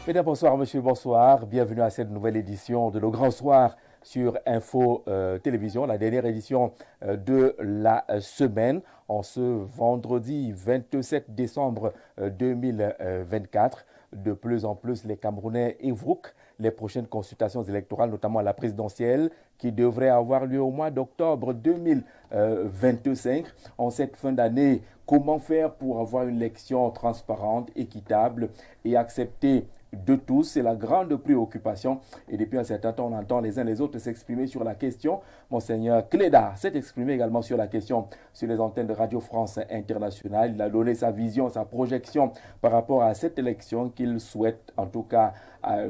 Mesdames, bonsoir, monsieur, bonsoir. Bienvenue à cette nouvelle édition de Le Grand Soir sur Info Télévision, la dernière édition de la semaine, en ce vendredi 27 décembre 2024. De plus en plus, les Camerounais évoquent les prochaines consultations électorales, notamment la présidentielle, qui devrait avoir lieu au mois d'octobre 2025. En cette fin d'année, comment faire pour avoir une élection transparente, équitable et acceptée de tous? C'est la grande préoccupation. Et depuis un certain temps, on entend les uns les autres s'exprimer sur la question. Monseigneur Cléda s'est exprimé également sur la question sur les antennes de Radio France Internationale. Il a donné sa vision, sa projection par rapport à cette élection qu'il souhaite, en tout cas,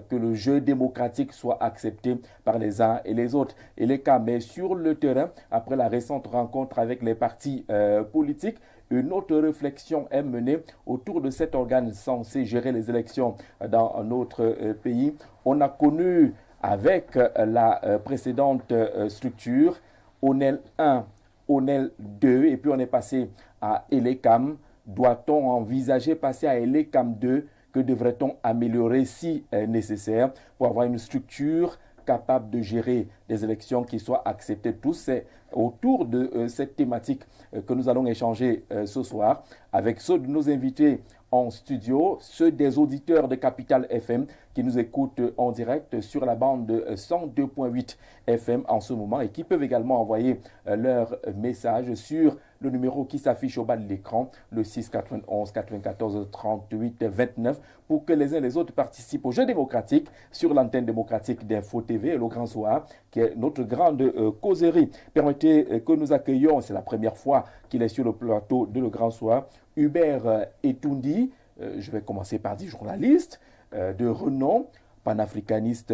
que le jeu démocratique soit accepté par les uns et les autres. Et les cas, mais sur le terrain, après la récente rencontre avec les partis politiques, une autre réflexion est menée autour de cet organe censé gérer les élections dans notre pays. On a connu avec la précédente structure ONEL 1, ONEL 2, et puis on est passé à ELECAM. Doit-on envisager passer à ELECAM 2? Que devrait-on améliorer si nécessaire pour avoir une structure capable de gérer des élections qui soient acceptées de tous? C'est autour de cette thématique que nous allons échanger ce soir avec ceux de nos invités en studio, ceux des auditeurs de Capital FM qui nous écoutent en direct sur la bande 102.8 FM en ce moment et qui peuvent également envoyer leurs messages sur le numéro qui s'affiche au bas de l'écran, le 6 91 94 38 29, pour que les uns et les autres participent au jeu démocratique sur l'antenne démocratique d'Info TV et Le Grand Soir, qui est notre grande causerie. Permettez que nous accueillions, c'est la première fois qu'il est sur le plateau de Le Grand Soir, Hubert Etoundi. Je vais commencer par dire journaliste de renom, panafricaniste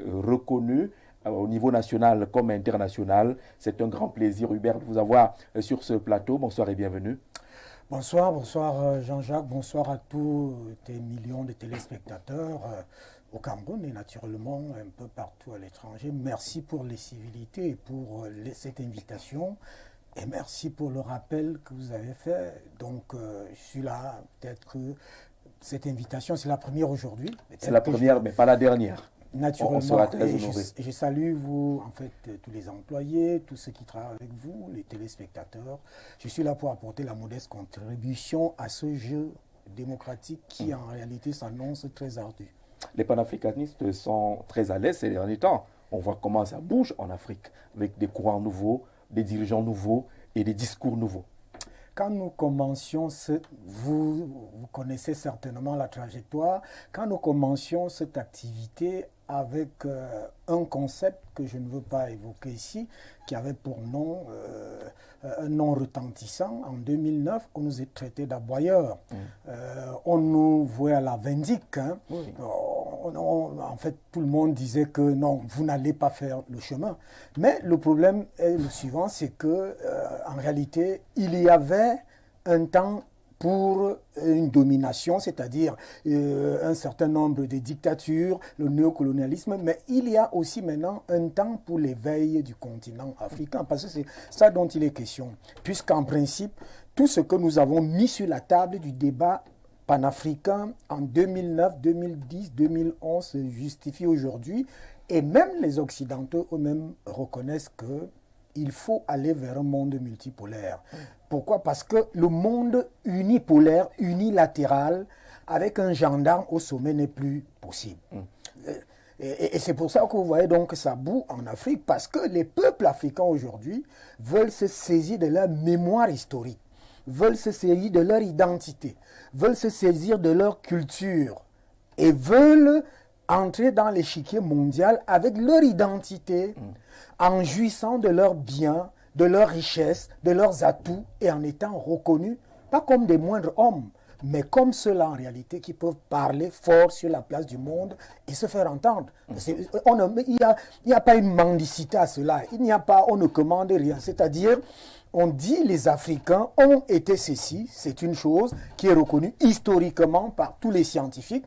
reconnu au niveau national comme international. C'est un grand plaisir, Hubert, de vous avoir sur ce plateau. Bonsoir et bienvenue. Bonsoir, bonsoir Jean-Jacques, bonsoir à tous tes millions de téléspectateurs au Cameroun et naturellement un peu partout à l'étranger. Merci pour les civilités et pour cette invitation. Et merci pour le rappel que vous avez fait. Donc, je suis là, peut-être que cette invitation, c'est la première aujourd'hui. C'est la première, mais pas la dernière. Naturellement, on sera très honorés. Je salue vous, en fait, tous les employés, tous ceux qui travaillent avec vous, les téléspectateurs. Je suis là pour apporter la modeste contribution à ce jeu démocratique qui, en réalité, s'annonce très ardu. Les panafricanistes sont très à l'aise ces derniers temps. On voit comment ça bouge en Afrique, avec des courants nouveaux, des dirigeants nouveaux et des discours nouveaux. Quand nous commencions, vous connaissez certainement la trajectoire, quand nous commencions cette activité avec un concept que je ne veux pas évoquer ici, qui avait pour nom un nom retentissant. En 2009, on nous est traité d'aboyeurs. On nous voyait à la Vindique. Hein. Oui. En fait, tout le monde disait que non, vous n'allez pas faire le chemin. Mais le problème est le suivant, c'est que en réalité, il y avait un temps pour une domination, c'est-à-dire un certain nombre de dictatures, le néocolonialisme, mais il y a aussi maintenant un temps pour l'éveil du continent africain, parce que c'est ça dont il est question. Puisqu'en principe, tout ce que nous avons mis sur la table du débat panafricain en 2009, 2010, 2011 se justifie aujourd'hui, et même les Occidentaux eux-mêmes reconnaissent qu'il faut aller vers un monde multipolaire. Pourquoi? Parce que le monde unipolaire, unilatéral, avec un gendarme au sommet n'est plus possible. Et c'est pour ça que vous voyez donc ça boue en Afrique, parce que les peuples africains aujourd'hui veulent se saisir de leur mémoire historique, veulent se saisir de leur identité, veulent se saisir de leur culture et veulent entrer dans l'échiquier mondial avec leur identité, en jouissant de leurs biens, de leurs richesses, de leurs atouts et en étant reconnus, pas comme des moindres hommes, mais comme ceux-là en réalité qui peuvent parler fort sur la place du monde et se faire entendre. Il n'y a pas une mendicité à cela, il n'y a pas, on ne commande rien, c'est-à-dire on dit les Africains ont été ceci, c'est une chose qui est reconnue historiquement par tous les scientifiques.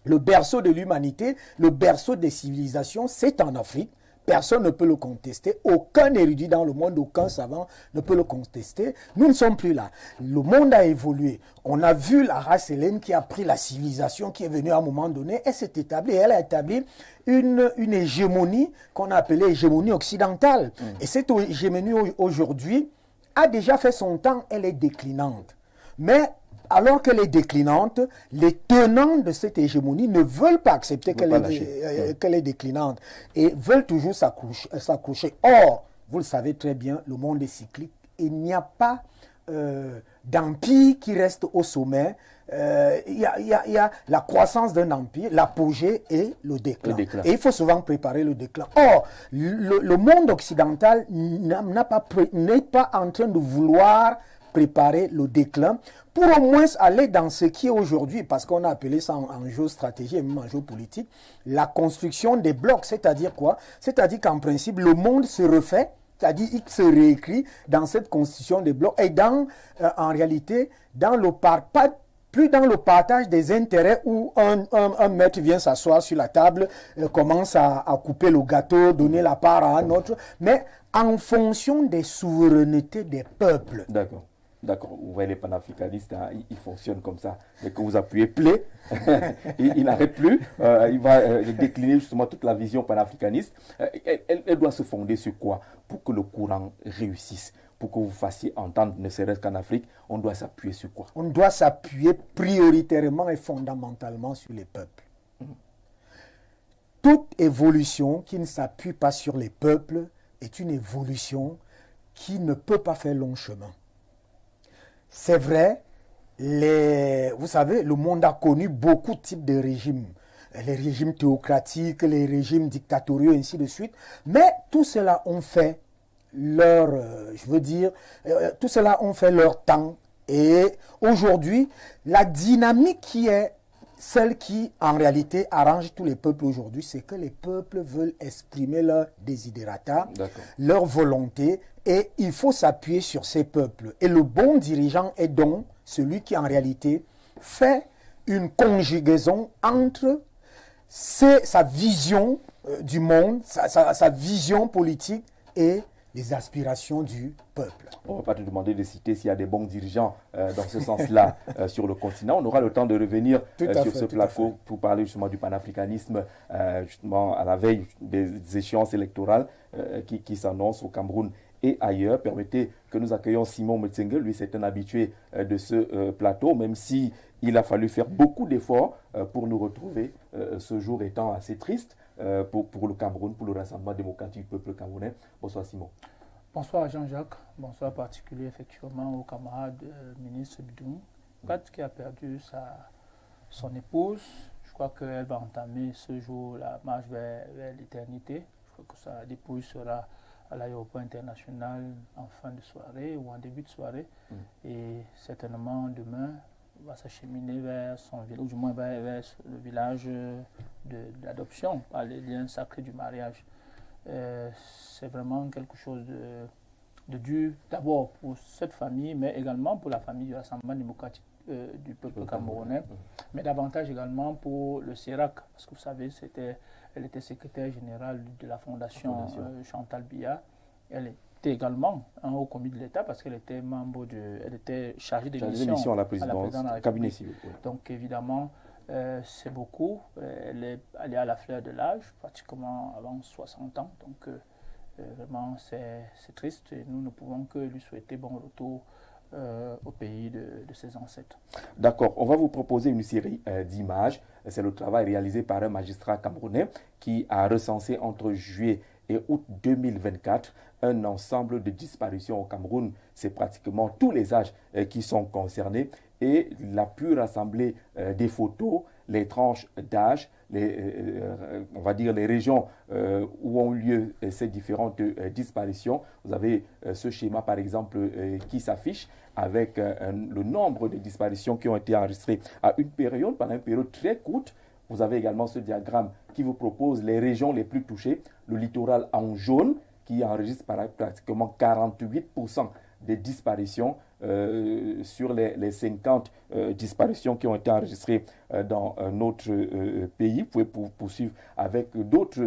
Le berceau de l'humanité, le berceau des civilisations, c'est en Afrique. Personne ne peut le contester. Aucun érudit dans le monde, aucun savant ne peut le contester. Nous ne sommes plus là. Le monde a évolué. On a vu la race hellène qui a pris la civilisation, qui est venue à un moment donné. Elle s'est établie. Elle a établi une hégémonie qu'on a appelée hégémonie occidentale. Et cette hégémonie aujourd'hui a déjà fait son temps. Elle est déclinante. Mais alors qu'elle est déclinante, les tenants de cette hégémonie ne veulent pas accepter qu'elle est déclinante et veulent toujours s'accrocher. Or, vous le savez très bien, le monde est cyclique. Il n'y a pas d'empire qui reste au sommet. Il y a la croissance d'un empire, l'apogée et le déclin. Et il faut souvent préparer le déclin. Or, le monde occidental n'est pas en train de vouloir préparer le déclin pour au moins aller dans ce qui est aujourd'hui, parce qu'on a appelé ça en géostratégie et même en géopolitique, la construction des blocs. C'est-à-dire quoi? C'est-à-dire qu'en principe, le monde se refait, c'est-à-dire il se réécrit dans cette constitution des blocs et en réalité, plus dans le partage des intérêts où un maître vient s'asseoir sur la table, commence à couper le gâteau, donner la part à un autre, mais en fonction des souverainetés des peuples. D'accord. D'accord, vous voyez les panafricanistes, hein, ils fonctionnent comme ça. Dès que vous appuyez play, il n'arrête plus. Il va décliner justement toute la vision panafricaniste. Elle doit se fonder sur quoi pour que le courant réussisse? Pour que vous fassiez entendre, ne serait-ce qu'en Afrique, on doit s'appuyer sur quoi? On doit s'appuyer prioritairement et fondamentalement sur les peuples. Toute évolution qui ne s'appuie pas sur les peuples est une évolution qui ne peut pas faire long chemin. C'est vrai, vous savez, le monde a connu beaucoup de types de régimes. Les régimes théocratiques, les régimes dictatoriaux, ainsi de suite. Mais tout cela ont fait tout cela ont fait leur temps. Et aujourd'hui, la dynamique qui est celle qui, en réalité, arrange tous les peuples aujourd'hui, c'est que les peuples veulent exprimer leur desiderata, leur volonté, et il faut s'appuyer sur ces peuples. Et le bon dirigeant est donc celui qui, en réalité, fait une conjugaison entre sa vision du monde, sa vision politique et les aspirations du peuple. On ne va pas te demander de citer s'il y a des bons dirigeants dans ce sens-là sur le continent. On aura le temps de revenir sur ce plateau pour parler justement du panafricanisme, justement à la veille des échéances électorales qui s'annoncent au Cameroun et ailleurs. Permettez que nous accueillons Simon Metsenge. Lui, c'est un habitué de ce plateau, même si il a fallu faire beaucoup d'efforts pour nous retrouver, ce jour étant assez triste pour le Cameroun, pour le Rassemblement démocratique du peuple camerounais. Bonsoir Simon. Bonsoir Jean-Jacques, bonsoir particulier effectivement au camarade ministre Bidou, qui a perdu son épouse. Je crois qu'elle va entamer ce jour la marche vers l'éternité. Je crois que sa dépouille sera à l'aéroport international en fin de soirée ou en début de soirée. Et certainement demain, va s'acheminer vers son village, ou du moins vers le village de l'adoption, par les liens sacrés du mariage. C'est vraiment quelque chose de dur, d'abord pour cette famille, mais également pour la famille du Rassemblement démocratique du peuple camerounais, mais davantage également pour le CERAC, parce que vous savez, elle était secrétaire générale de la fondation Chantal Biya. Elle était également un haut commis de l'État parce qu'elle était elle était chargée des missions à la présidence, cabinet civil. Oui. Donc évidemment, c'est beaucoup. Elle est à la fleur de l'âge, pratiquement avant 60 ans. Donc vraiment, c'est triste et nous ne pouvons que lui souhaiter bon retour au pays de ses ancêtres. D'accord, on va vous proposer une série d'images. C'est le travail réalisé par un magistrat camerounais qui a recensé entre juillet et août 2024 un ensemble de disparitions au Cameroun. C'est pratiquement tous les âges qui sont concernés et il a pu rassembler des photos, les tranches d'âge, on va dire les régions où ont eu lieu ces différentes disparitions. Vous avez ce schéma par exemple qui s'affiche avec le nombre de disparitions qui ont été enregistrées à pendant une période très courte. Vous avez également ce diagramme qui vous propose les régions les plus touchées, le littoral en jaune qui enregistre pratiquement 48% des disparitions sur les 50 disparitions qui ont été enregistrées dans notre pays. Vous pouvez poursuivre avec d'autres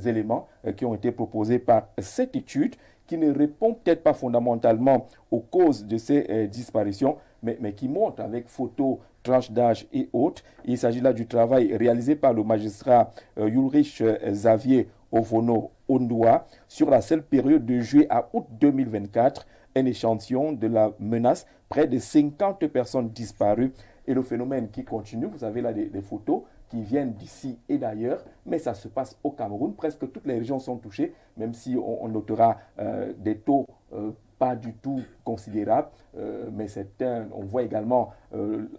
éléments qui ont été proposés par cette étude qui ne répond peut-être pas fondamentalement aux causes de ces disparitions, mais qui montre avec photos, tranches d'âge et autres. Il s'agit là du travail réalisé par le magistrat Ulrich Xavier Ovono Ondoa sur la seule période de juillet à août 2024, un échantillon de la menace, près de 50 personnes disparues et le phénomène qui continue. Vous avez là des photos qui viennent d'ici et d'ailleurs, mais ça se passe au Cameroun. Presque toutes les régions sont touchées, même si on notera des taux pas du tout considérables, mais on voit également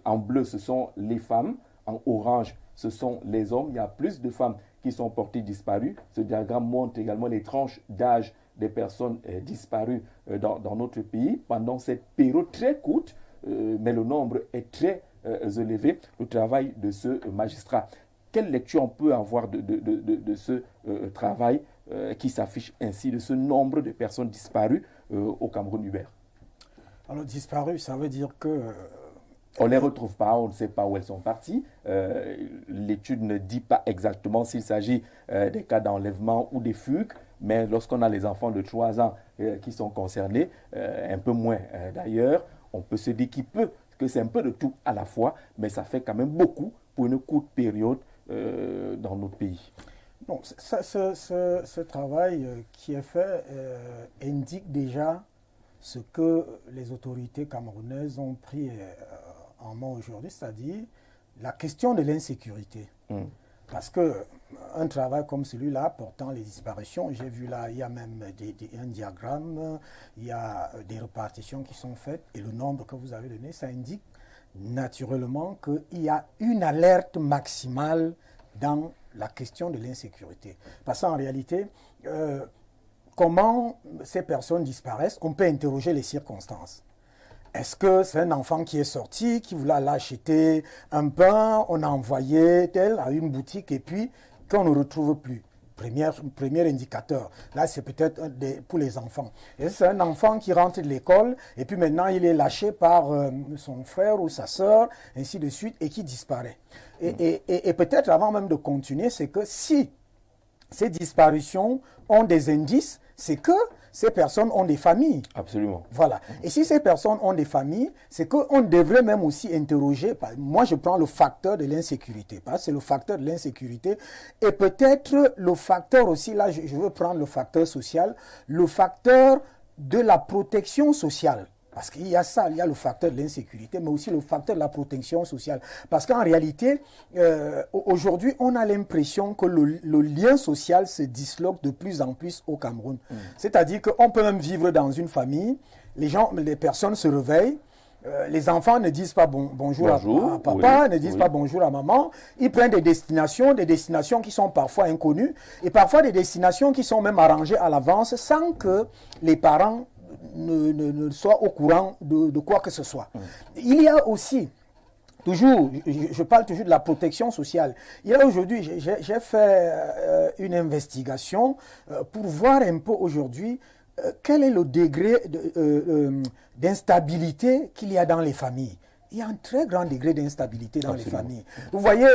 en bleu, ce sont les femmes, en orange, ce sont les hommes. Il y a plus de femmes qui sont portées disparues. Ce diagramme montre également les tranches d'âge des personnes disparues dans notre pays pendant cette période très courte, mais le nombre est très élevé, le travail de ce magistrat. Quelle lecture on peut avoir de ce travail qui s'affiche ainsi, de ce nombre de personnes disparues au Cameroun, Hubert? Alors, disparues, ça veut dire que... on ne les retrouve pas, on ne sait pas où elles sont parties. L'étude ne dit pas exactement s'il s'agit des cas d'enlèvement ou des fugues, mais lorsqu'on a les enfants de 3 ans qui sont concernés, un peu moins d'ailleurs, on peut se dire que c'est un peu de tout à la fois, mais ça fait quand même beaucoup pour une courte période dans notre pays. Non, ce travail qui est fait indique déjà ce que les autorités camerounaises ont pris en main aujourd'hui, c'est-à-dire la question de l'insécurité. Parce qu'un travail comme celui-là, portant les disparitions, j'ai vu là, il y a même un diagramme, il y a des répartitions qui sont faites, et le nombre que vous avez donné, ça indique naturellement qu'il y a une alerte maximale dans la question de l'insécurité. Parce qu'en réalité, comment ces personnes disparaissent, on peut interroger les circonstances. Est-ce que c'est un enfant qui est sorti, qui voulait aller acheter un pain, on a envoyé tel à une boutique et puis qu'on ne retrouve plus? Premier indicateur. Là, c'est peut-être pour les enfants. Et c'est un enfant qui rentre de l'école et puis maintenant il est lâché par son frère ou sa sœur, ainsi de suite, et qui disparaît. Et peut-être avant même de continuer, c'est que si ces disparitions ont des indices, c'est que ces personnes ont des familles. Absolument. Voilà. Et si ces personnes ont des familles, c'est qu'on devrait même aussi interroger. Moi, je prends le facteur de l'insécurité. C'est le facteur de l'insécurité. Et peut-être le facteur aussi, là, je veux prendre le facteur social, le facteur de la protection sociale. Parce qu'il y a ça, il y a le facteur de l'insécurité, mais aussi le facteur de la protection sociale. Parce qu'en réalité, aujourd'hui, on a l'impression que le lien social se disloque de plus en plus au Cameroun. C'est-à-dire qu'on peut même vivre dans une famille, les personnes se réveillent, les enfants ne disent pas bonjour à papa, ne disent pas bonjour à maman. Ils prennent des destinations qui sont parfois inconnues, et parfois des destinations qui sont même arrangées à l'avance sans que les parents ne soit au courant de quoi que ce soit. Il y a aussi, toujours, je parle toujours de la protection sociale. Il y a aujourd'hui, j'ai fait une investigation pour voir un peu aujourd'hui quel est le degré d'instabilité qu'il y a dans les familles. Il y a un très grand degré d'instabilité dans les familles. Vous voyez,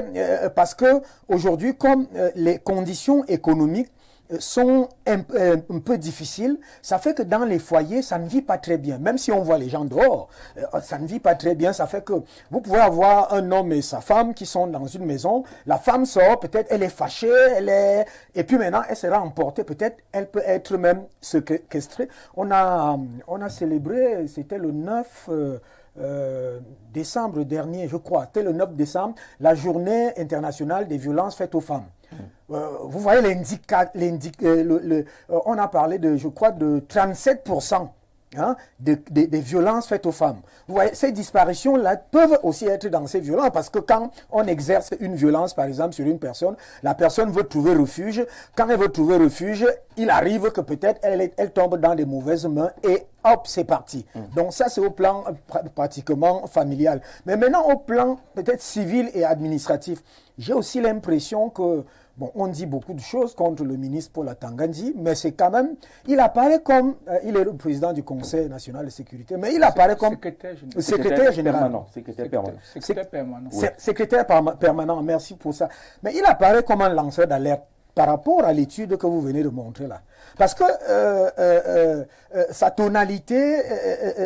parce que aujourd'hui, comme les conditions économiques sont un peu difficiles, ça fait que dans les foyers, ça ne vit pas très bien. Même si on voit les gens dehors, ça ne vit pas très bien. Ça fait que vous pouvez avoir un homme et sa femme qui sont dans une maison. La femme sort, peut-être elle est fâchée, et puis maintenant elle sera emportée. Peut-être elle peut être même séquestrée. On a célébré, c'était le 9 décembre dernier, je crois, c'était le 9 décembre, la journée internationale des violences faites aux femmes. Vous voyez on a parlé de, je crois, de 37% des violences faites aux femmes. Vous voyez, ces disparitions-là peuvent aussi être dans ces violences, parce que quand on exerce une violence, par exemple, sur une personne, la personne veut trouver refuge. Quand elle veut trouver refuge, il arrive que peut-être elle tombe dans des mauvaises mains et hop, c'est parti. Donc ça, c'est au plan pratiquement familial. Mais maintenant, au plan peut-être civil et administratif, j'ai aussi l'impression que bon, on dit beaucoup de choses contre le ministre Paul Atangandi, mais c'est quand même, il apparaît comme, il est le président du Conseil national de sécurité, mais il apparaît comme secrétaire général. Secrétaire permanent, merci pour ça. Mais il apparaît comme un lanceur d'alerte par rapport à l'étude que vous venez de montrer là. Parce que sa tonalité,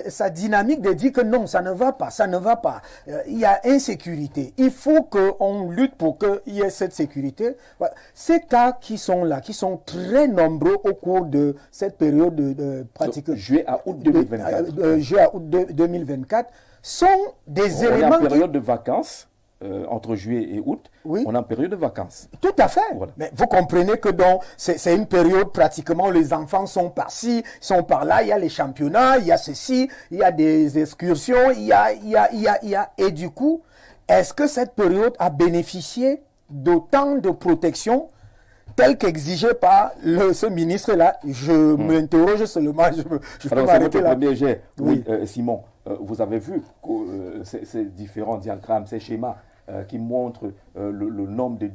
sa dynamique de dire que non, ça ne va pas, ça ne va pas. Il y a insécurité. Il faut qu'on lutte pour qu'il y ait cette sécurité. Voilà. Ces cas qui sont là, qui sont très nombreux au cours de cette période de pratique. Juillet à août 2024. Juillet à août 2024 sont des éléments. On est en période de vacances. Entre juillet et août, oui. On est en période de vacances. Tout à fait. Voilà. Mais vous comprenez que c'est une période pratiquement où les enfants sont par-ci, sont par-là, il y a les championnats, il y a ceci, il y a des excursions, il y a. Et du coup, est-ce que cette période a bénéficié d'autant de protection telle qu'exigée par ce ministre-là? Je m'interroge seulement, je peux m'arrêter là. Premier jet, oui. Simon, vous avez vu ces différents diagrammes, ces schémas qui montrent le nombre de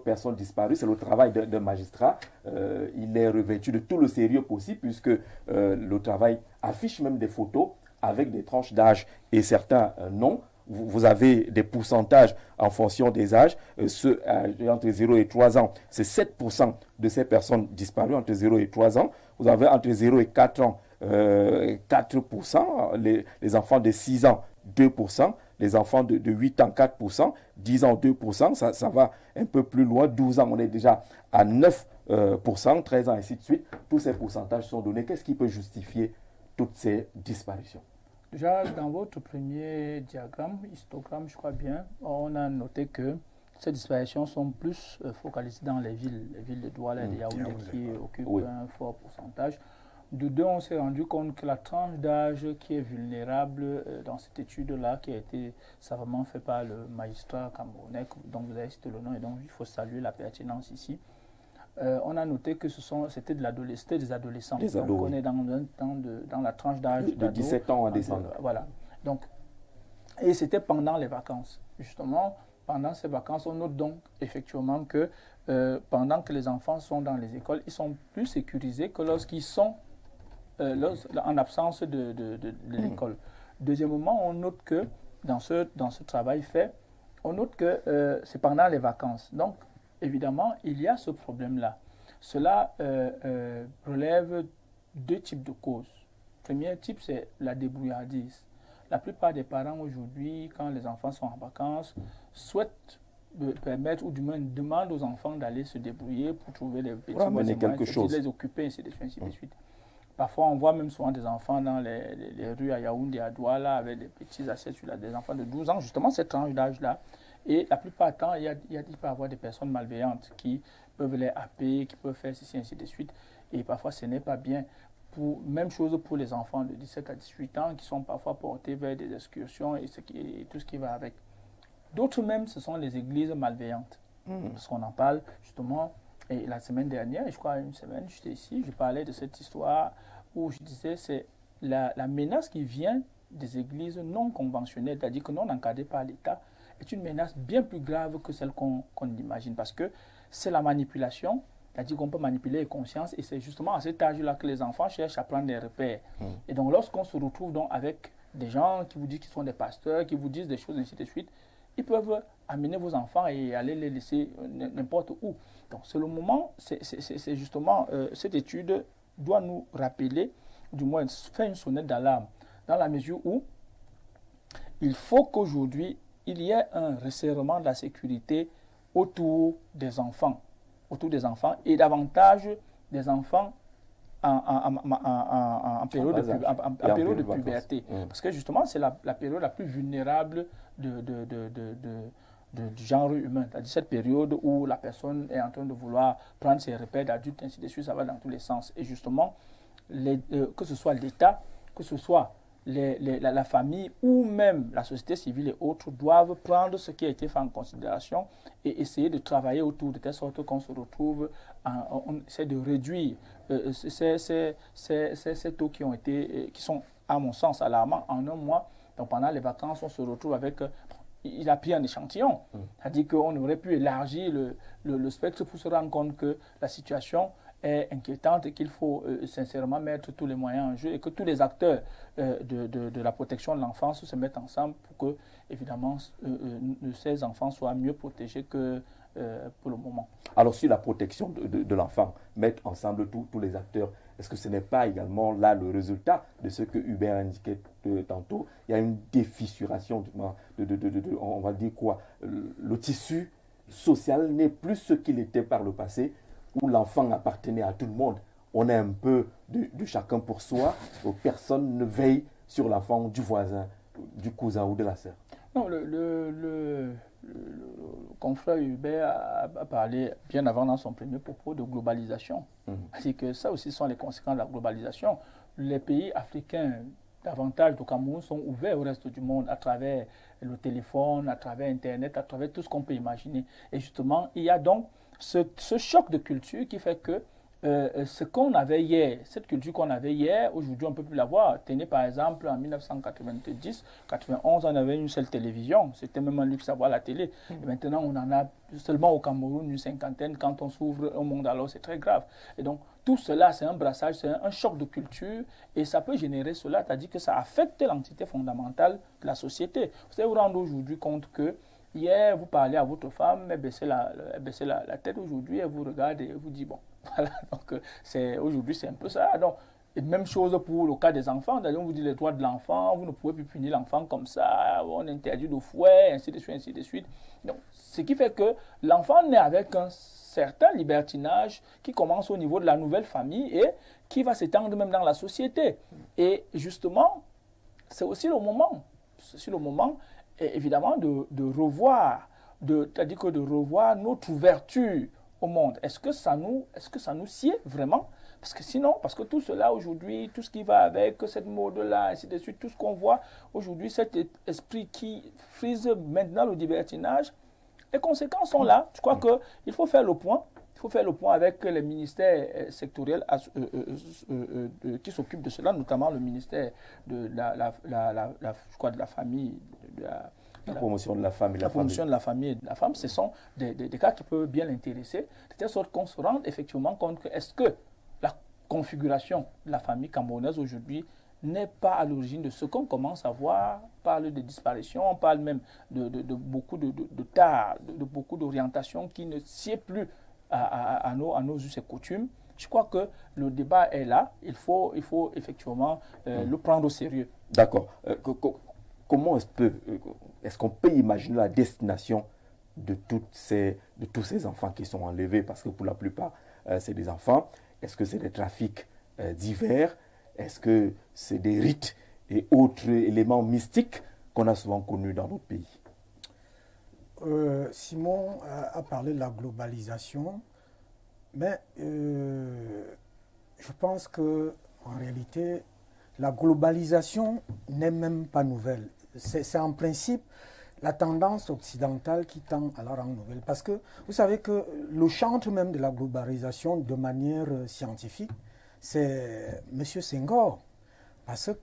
personnes disparues. C'est le travail d'un magistrat. Il est revêtu de tout le sérieux possible puisque le travail affiche même des photos avec des tranches d'âge et certains non. Vous avez des pourcentages en fonction des âges. Ceux entre 0 et 3 ans, c'est 7% de ces personnes disparues entre 0 et 3 ans. Vous avez entre 0 et 4 ans, 4%. Les enfants de 6 ans, 2%. Les enfants de 8 ans, 4%. 10 ans, 2%. Ça va un peu plus loin. 12 ans, on est déjà à 9%. 13 ans, ainsi de suite. Tous ces pourcentages sont donnés. Qu'est-ce qui peut justifier toutes ces disparitions? Déjà, dans votre premier diagramme, histogramme, je crois bien, on a noté que ces disparitions sont plus focalisées dans les villes de Douala et de Yaoundé qui occupent un fort pourcentage. De deux, on s'est rendu compte que la tranche d'âge qui est vulnérable dans cette étude-là, qui a été savamment faite par le magistrat camerounais, dont vous avez cité le nom, et donc il faut saluer la pertinence ici. On a noté que c'était des adolescents. Donc on est dans la tranche d'âge de 17 ans à descendre. Voilà. Donc, et c'était pendant les vacances. Justement, pendant ces vacances, on note donc effectivement que pendant que les enfants sont dans les écoles, ils sont plus sécurisés que lorsqu'ils sont en absence de l'école. Deuxièmement, on note que dans ce travail fait, on note que c'est pendant les vacances. Donc, évidemment, il y a ce problème-là. Cela relève deux types de causes. Le premier type, c'est la débrouillardise. La plupart des parents aujourd'hui, quand les enfants sont en vacances, souhaitent permettre, ou du moins demandent aux enfants d'aller se débrouiller pour trouver des petits moyens, les occuper, ainsi de suite. Parfois, on voit même souvent des enfants dans les rues à Yaoundé, à Douala, avec des petits assiettes sur des enfants de 12 ans, justement cette tranche d'âge-là. Et la plupart du temps, il peut y avoir des personnes malveillantes qui peuvent les happer, qui peuvent faire ceci, ainsi de suite. Et parfois, ce n'est pas bien. Même chose pour les enfants de 17 à 18 ans qui sont parfois portés vers des excursions et tout ce qui va avec. D'autres même, ce sont les églises malveillantes. Parce qu'on en parle justement. Et la semaine dernière, je crois une semaine, j'étais ici, je parlais de cette histoire où je disais c'est la menace qui vient des églises non conventionnelles, c'est-à-dire que non encadrées par l'État, est une menace bien plus grave que celle qu'on imagine. Parce que c'est la manipulation, c'est-à-dire qu'on peut manipuler les consciences, et c'est justement à cet âge-là que les enfants cherchent à prendre des repères. Et donc lorsqu'on se retrouve donc avec des gens qui vous disent qu'ils sont des pasteurs, qui vous disent des choses ainsi de suite, ils peuvent amener vos enfants et aller les laisser n'importe où. Donc c'est le moment, c'est justement, cette étude doit nous rappeler, du moins faire une sonnette d'alarme, dans la mesure où il faut qu'aujourd'hui, il y ait un resserrement de la sécurité autour des enfants et davantage des enfants en période de puberté. Parce que justement, c'est la période la plus vulnérable du genre humain. C'est-à-dire cette période où la personne est en train de vouloir prendre ses repères d'adulte, ainsi de suite, ça va dans tous les sens. Et justement, que ce soit l'État, que ce soit la famille ou même la société civile et autres doivent prendre ce qui a été fait en considération et essayer de travailler autour de telle sorte qu'on se retrouve, on essaie de réduire ces taux qui sont, à mon sens, alarmants en un mois. Donc pendant les vacances, on se retrouve avec il a pris un échantillon. C'est-à-dire qu'on aurait pu élargir le spectre pour se rendre compte que la situation est inquiétante et qu'il faut sincèrement mettre tous les moyens en jeu et que tous les acteurs de la protection de l'enfance se mettent ensemble pour que, évidemment, ces enfants soient mieux protégés que pour le moment. Alors, sur la protection de l'enfant, mettre ensemble tous les acteurs, est-ce que ce n'est pas également là le résultat de ce que Hubert indiquait tantôt? Il y a une défissuration, on va dire quoi? Le tissu social n'est plus ce qu'il était par le passé, où l'enfant appartenait à tout le monde. On est un peu de chacun pour soi, où personne ne veille sur l'enfant du voisin, du cousin ou de la sœur. Non, le confrère Hubert a parlé bien avant dans son premier propos de globalisation. C'est que ça aussi sont les conséquences de la globalisation. Les pays africains, davantage du Cameroun, sont ouverts au reste du monde à travers le téléphone, à travers Internet, à travers tout ce qu'on peut imaginer. Et justement, il y a donc ce choc de culture qui fait que ce qu'on avait hier, cette culture qu'on avait hier, aujourd'hui on ne peut plus la voir. Tenez par exemple en 1990, 91, on avait une seule télévision. C'était même un luxe d'avoir la télé. Et maintenant on en a seulement au Cameroun une cinquantaine. Quand on s'ouvre au monde alors c'est très grave. Et donc tout cela c'est un brassage, c'est un choc de culture et ça peut générer cela, c'est-à-dire que ça affecte l'entité fondamentale de la société. Vous allez vous rendre aujourd'hui compte que hier, vous parlez à votre femme, elle baissait la tête. Aujourd'hui, elle vous regarde et elle vous dit, bon, voilà. Donc, aujourd'hui, c'est un peu ça. Donc, et même chose pour le cas des enfants. D'ailleurs, on vous dit les droits de l'enfant, vous ne pouvez plus punir l'enfant comme ça, on interdit le fouet, ainsi de suite, ainsi de suite. Donc, ce qui fait que l'enfant naît avec un certain libertinage qui commence au niveau de la nouvelle famille et qui va s'étendre même dans la société. Et justement, c'est aussi le moment. Et évidemment, de revoir, c'est-à-dire que de revoir notre ouverture au monde. Est-ce que ça nous sied vraiment? Parce que sinon, parce que tout cela aujourd'hui, tout ce qui va avec cette mode-là, ainsi de suite, tout ce qu'on voit aujourd'hui, cet esprit qui frise maintenant le libertinage, les conséquences sont là. Je crois qu'il faut faire le point. Il faut faire le point avec les ministères sectoriels qui s'occupent de cela, notamment le ministère de la famille, la promotion de la femme et la promotion de la famille et de la femme. Ce sont des cas qui peuvent bien l'intéresser, de telle sorte qu'on se rende effectivement compte que est-ce que la configuration de la famille camerounaise aujourd'hui n'est pas à l'origine de ce qu'on commence à voir. On parle de disparition, on parle même de beaucoup de tares, de beaucoup d'orientations qui ne sied plus à nos us et coutumes. Je crois que le débat est là. Il faut effectivement le prendre au sérieux. D'accord. Comment est-ce qu'on peut imaginer la destination de tous ces enfants qui sont enlevés? Parce que pour la plupart, c'est des enfants. Est-ce que c'est des trafics divers? Est-ce que c'est des rites et autres éléments mystiques qu'on a souvent connus dans notre pays? Simon a parlé de la globalisation, mais je pense que en réalité, la globalisation n'est même pas nouvelle. C'est en principe la tendance occidentale qui tend à la rendre nouvelle. Parce que vous savez que le chantre même de la globalisation de manière scientifique, c'est M. Senghor. Parce que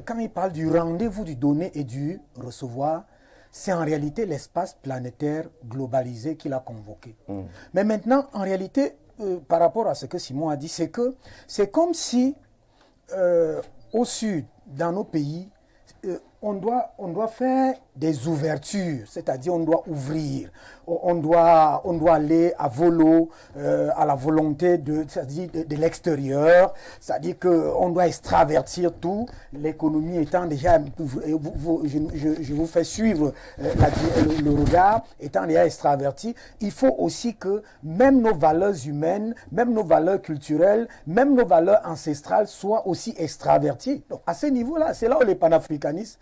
quand il parle du rendez-vous du donner et du recevoir, c'est en réalité l'espace planétaire globalisé qu'il a convoqué. Mais maintenant, en réalité, par rapport à ce que Simon a dit, c'est que c'est comme si au sud, dans nos pays, on doit faire des ouvertures, c'est-à-dire on doit ouvrir, on doit aller à volo, à la volonté de l'extérieur, c'est-à-dire qu'on doit extravertir tout, l'économie étant déjà, je vous fais suivre le regard, étant déjà extraverti, il faut aussi que même nos valeurs humaines, même nos valeurs culturelles, même nos valeurs ancestrales soient aussi extraverties. Donc à ce niveau-là, c'est là où les panafricanistes,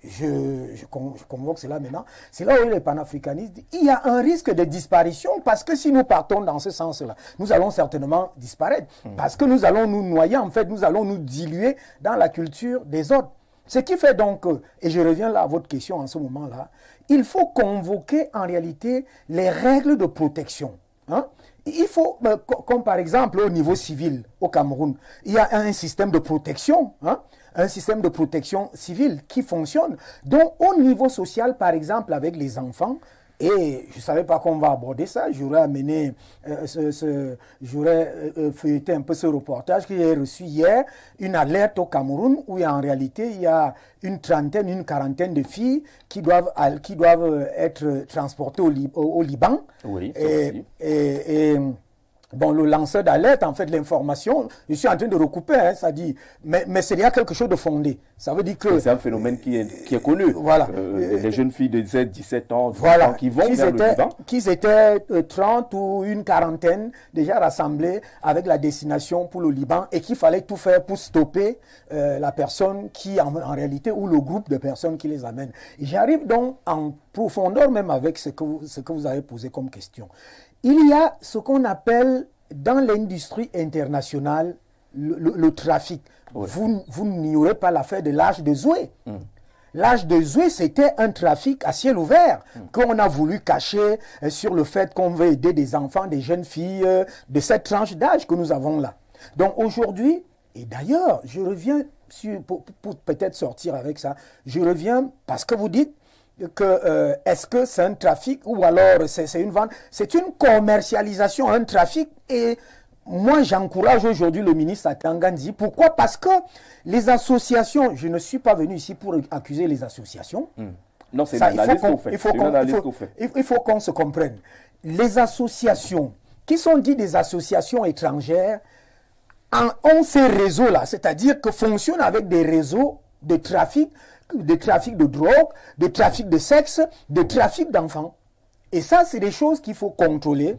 je convoque cela maintenant, c'est là où les panafricanistes disent il y a un risque de disparition parce que si nous partons dans ce sens-là, nous allons certainement disparaître parce que nous allons nous noyer, en fait, nous allons nous diluer dans la culture des autres. Ce qui fait donc, et je reviens là à votre question en ce moment-là, il faut convoquer en réalité les règles de protection. Hein? Il faut, comme par exemple au niveau civil au Cameroun, il y a un système de protection. Hein? un système de protection civile qui fonctionne. Donc, au niveau social, par exemple, avec les enfants, et je ne savais pas qu'on va aborder ça, j'aurais amené, j'aurais feuilleté un peu ce reportage que j'ai reçu hier, une alerte au Cameroun où en réalité il y a une trentaine, une quarantaine de filles qui doivent être transportées au Liban. Oui, Bon, le lanceur d'alerte, en fait, l'information, je suis en train de recouper, hein, ça dit, mais c'est déjà quelque chose de fondé. Ça veut dire que... C'est un phénomène qui est connu. Voilà. Les jeunes filles de 17, 17 ans, voilà, qui vont vers le Liban. Qu'ils étaient 30 ou une quarantaine déjà rassemblés avec la destination pour le Liban et qu'il fallait tout faire pour stopper la personne qui, en réalité, ou le groupe de personnes qui les amènent. J'arrive donc en profondeur même avec ce que vous avez posé comme question. Il y a ce qu'on appelle dans l'industrie internationale le trafic. Oui. Vous n'ignorez pas l'affaire de l'âge de Zoué. L'âge de Zoué, c'était un trafic à ciel ouvert qu'on a voulu cacher sur le fait qu'on veut aider des enfants, des jeunes filles de cette tranche d'âge que nous avons là. Donc aujourd'hui, et d'ailleurs, je reviens pour peut-être sortir avec ça, je reviens parce que vous dites que est-ce que c'est un trafic ou alors c'est une vente? C'est une commercialisation, un trafic. Et moi, j'encourage aujourd'hui le ministre Atangandji. Pourquoi? Parce que les associations, je ne suis pas venu ici pour accuser les associations. Non, c'est une analyse qu'on fait. Il faut qu'on se comprenne. Les associations qui sont dites des associations étrangères ont ces réseaux-là, c'est-à-dire que fonctionnent avec des réseaux de trafic de drogue, de trafic de sexe, de trafic d'enfants. Et ça, c'est des choses qu'il faut contrôler.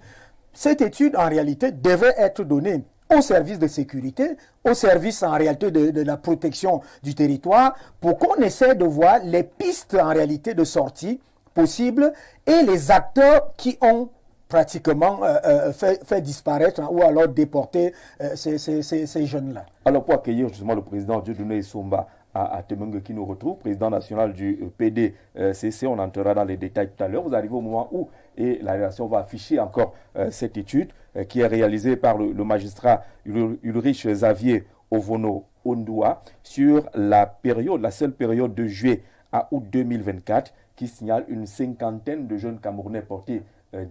Cette étude, en réalité, devait être donnée aux services de sécurité, aux services, en réalité, de la protection du territoire, pour qu'on essaie de voir les pistes, en réalité, de sortie possibles et les acteurs qui ont pratiquement fait disparaître ou alors déporter ces jeunes-là. Alors, pour accueillir justement le président Dieudonné Somba à Temengue qui nous retrouve, président national du PDCC, on entrera dans les détails tout à l'heure. Vous arrivez au moment où la rédaction va afficher encore cette étude qui est réalisée par le magistrat Ulrich Xavier Ovono Ondua sur la seule période de juillet à août 2024 qui signale une cinquantaine de jeunes Camerounais portés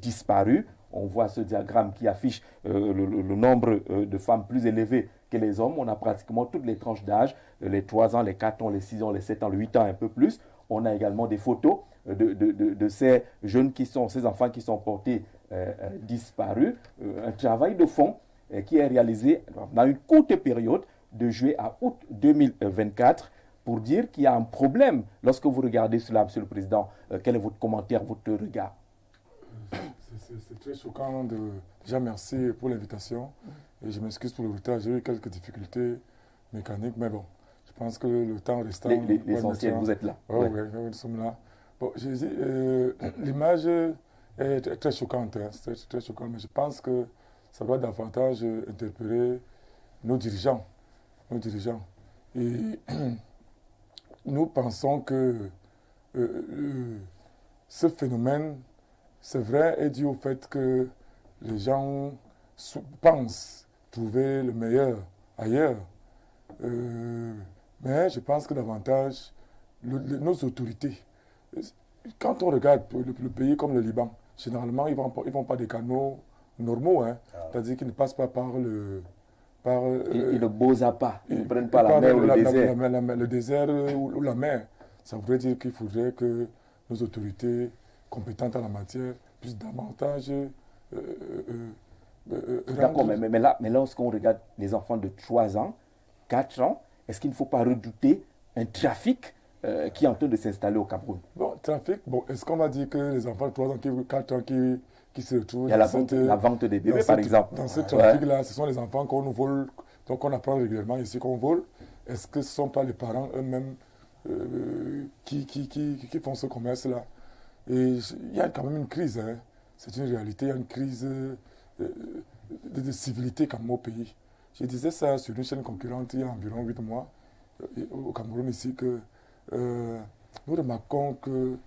disparus. On voit ce diagramme qui affiche le nombre de femmes plus élevé que les hommes. On a pratiquement toutes les tranches d'âge, les 3 ans, les 4 ans, les 6 ans, les 7 ans, les 8 ans, un peu plus. On a également des photos de ces jeunes ces enfants qui sont portés disparus. Un travail de fond qui est réalisé dans une courte période de juillet à août 2024 pour dire qu'il y a un problème. Lorsque vous regardez cela, Monsieur le Président, quel est votre commentaire, votre regard? C'est très choquant. Déjà, merci pour l'invitation. Et je m'excuse pour le retard. J'ai eu quelques difficultés mécaniques, mais bon, je pense que le temps restant... L'essentiel, vous êtes là. Oui, nous sommes là. Bon, l'image est très choquante. Hein, c'est très choquant, mais je pense que ça doit davantage interpeller nos dirigeants. Et nous pensons que ce phénomène, c'est vrai, est dû au fait que les gens pensent trouver le meilleur ailleurs. Mais je pense que davantage, nos autorités, quand on regarde le pays comme le Liban, généralement, ils ne vont pas des canaux normaux, hein, c'est-à-dire qu'ils ne passent pas par le... ils ne bosent pas, ils ne prennent pas la mer ou le désert. Le désert ou la mer. Ça voudrait dire qu'il faudrait que nos autorités compétentes en la matière puissent davantage... D'accord, mais là, lorsqu'on regarde les enfants de 3 ans, 4 ans, est-ce qu'il ne faut pas redouter un trafic qui est en train de s'installer au Cameroun? Bon, trafic, est-ce qu'on va dire que les enfants de 3 ans, 4 ans qui se retrouvent... Il y a la vente des bébés, par exemple. Dans ce trafic-là, ce sont les enfants qu'on nous vole, donc on apprend régulièrement ici qu'on vole. Est-ce que ce ne sont pas les parents eux-mêmes qui font ce commerce-là? Et il y a quand même une crise, hein. C'est une réalité, il y a une crise de civilité comme au pays. Je disais ça sur une chaîne concurrente il y a environ 8 mois, au Cameroun ici, que nous remarquons que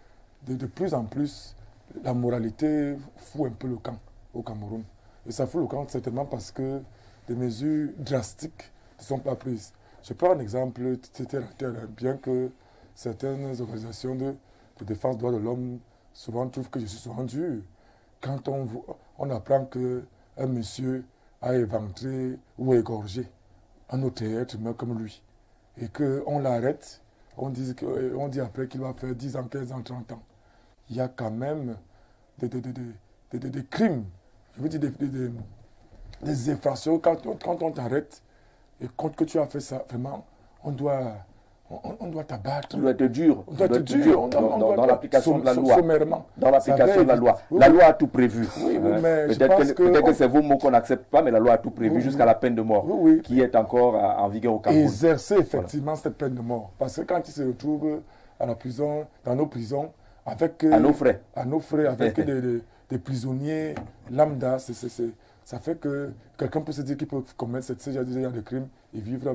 de plus en plus, la moralité fout un peu le camp au Cameroun. Et ça fout le camp certainement parce que des mesures drastiques ne sont pas prises. Je prends un exemple terre à terre, bien que certaines organisations de défense des droits de l'homme souvent trouvent que je suis souvent dur. Quand on apprend qu'un monsieur a éventré ou égorgé un autre être humain comme lui, et qu'on l'arrête, on dit après qu'il va faire 10 ans, 15 ans, 30 ans. Il y a quand même des crimes, je veux dire des infractions. Quand on t'arrête et compte que tu as fait ça, vraiment, on doit t'abattre. On doit être dur. On doit être dur. Dans l'application de la loi. Sommairement. Dans l'application de la loi. Oui, la loi a tout prévu. Oui, mais peut-être que c'est vos mots qu'on n'accepte pas, mais la loi a tout prévu jusqu'à la peine de mort, qui est encore en vigueur au Cameroun. Exercer effectivement cette peine de mort. Parce que quand ils se retrouvent à la prison, dans nos prisons, avec... à nos frais, avec des prisonniers lambda, ça fait que quelqu'un peut se dire qu'il peut commettre ce genre de crime et vivre...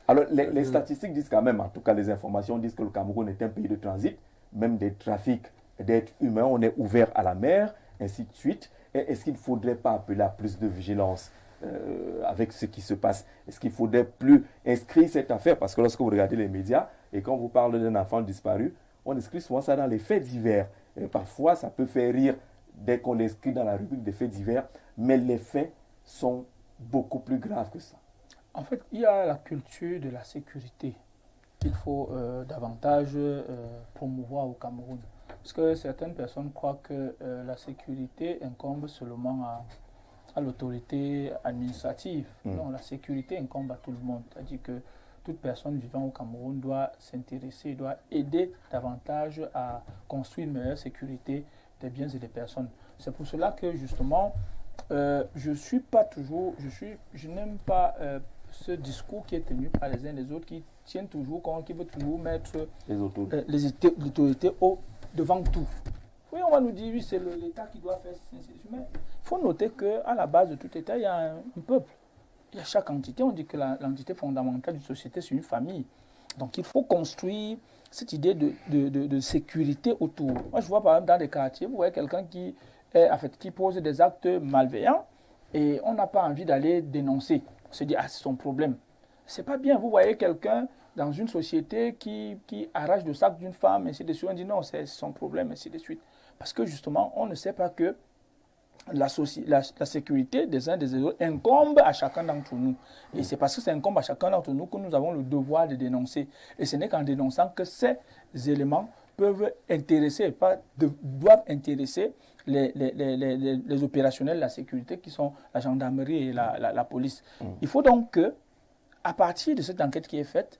Alors, les statistiques disent quand même, en tout cas les informations disent que le Cameroun est un pays de transit, même des trafics d'êtres humains, on est ouvert à la mer, ainsi de suite. Est-ce qu'il ne faudrait pas appeler à plus de vigilance avec ce qui se passe? Est-ce qu'il faudrait plus inscrire cette affaire? Parce que lorsque vous regardez les médias et quand vous parlez d'un enfant disparu, on inscrit souvent ça dans les faits divers. Et parfois, ça peut faire rire dès qu'on l'inscrit dans la rubrique des faits divers, mais les faits sont beaucoup plus graves que ça. En fait, il y a la culture de la sécurité qu'il faut davantage promouvoir au Cameroun. Parce que certaines personnes croient que la sécurité incombe seulement à l'autorité administrative. Non, la sécurité incombe à tout le monde. C'est-à-dire que toute personne vivant au Cameroun doit s'intéresser, doit aider davantage à construire une meilleure sécurité des biens et des personnes. C'est pour cela que justement, je n'aime pas ce discours qui est tenu par les uns et les autres, qui tiennent toujours compte, qui veut toujours mettre l'autorité devant tout. Oui, on va nous dire, oui, c'est l'État qui doit faire ça. Mais il faut noter qu'à la base de tout État, il y a un peuple. Il y a chaque entité, on dit que l'entité fondamentale d'une société, c'est une famille. Donc il faut construire cette idée de sécurité autour. Moi, je vois par exemple dans des quartiers, vous voyez quelqu'un qui pose des actes malveillants et on n'a pas envie d'aller dénoncer. On se dit, ah, c'est son problème. C'est pas bien. Vous voyez quelqu'un dans une société qui arrache le sac d'une femme, ainsi de suite. On dit non, c'est son problème, ainsi de suite. Parce que justement, on ne sait pas que la sécurité des uns des autres incombe à chacun d'entre nous. Et c'est parce que ça incombe à chacun d'entre nous que nous avons le devoir de dénoncer. Et ce n'est qu'en dénonçant que ces éléments peuvent intéresser, doivent intéresser les opérationnels de la sécurité qui sont la gendarmerie et la police. Il faut donc que, à partir de cette enquête qui est faite,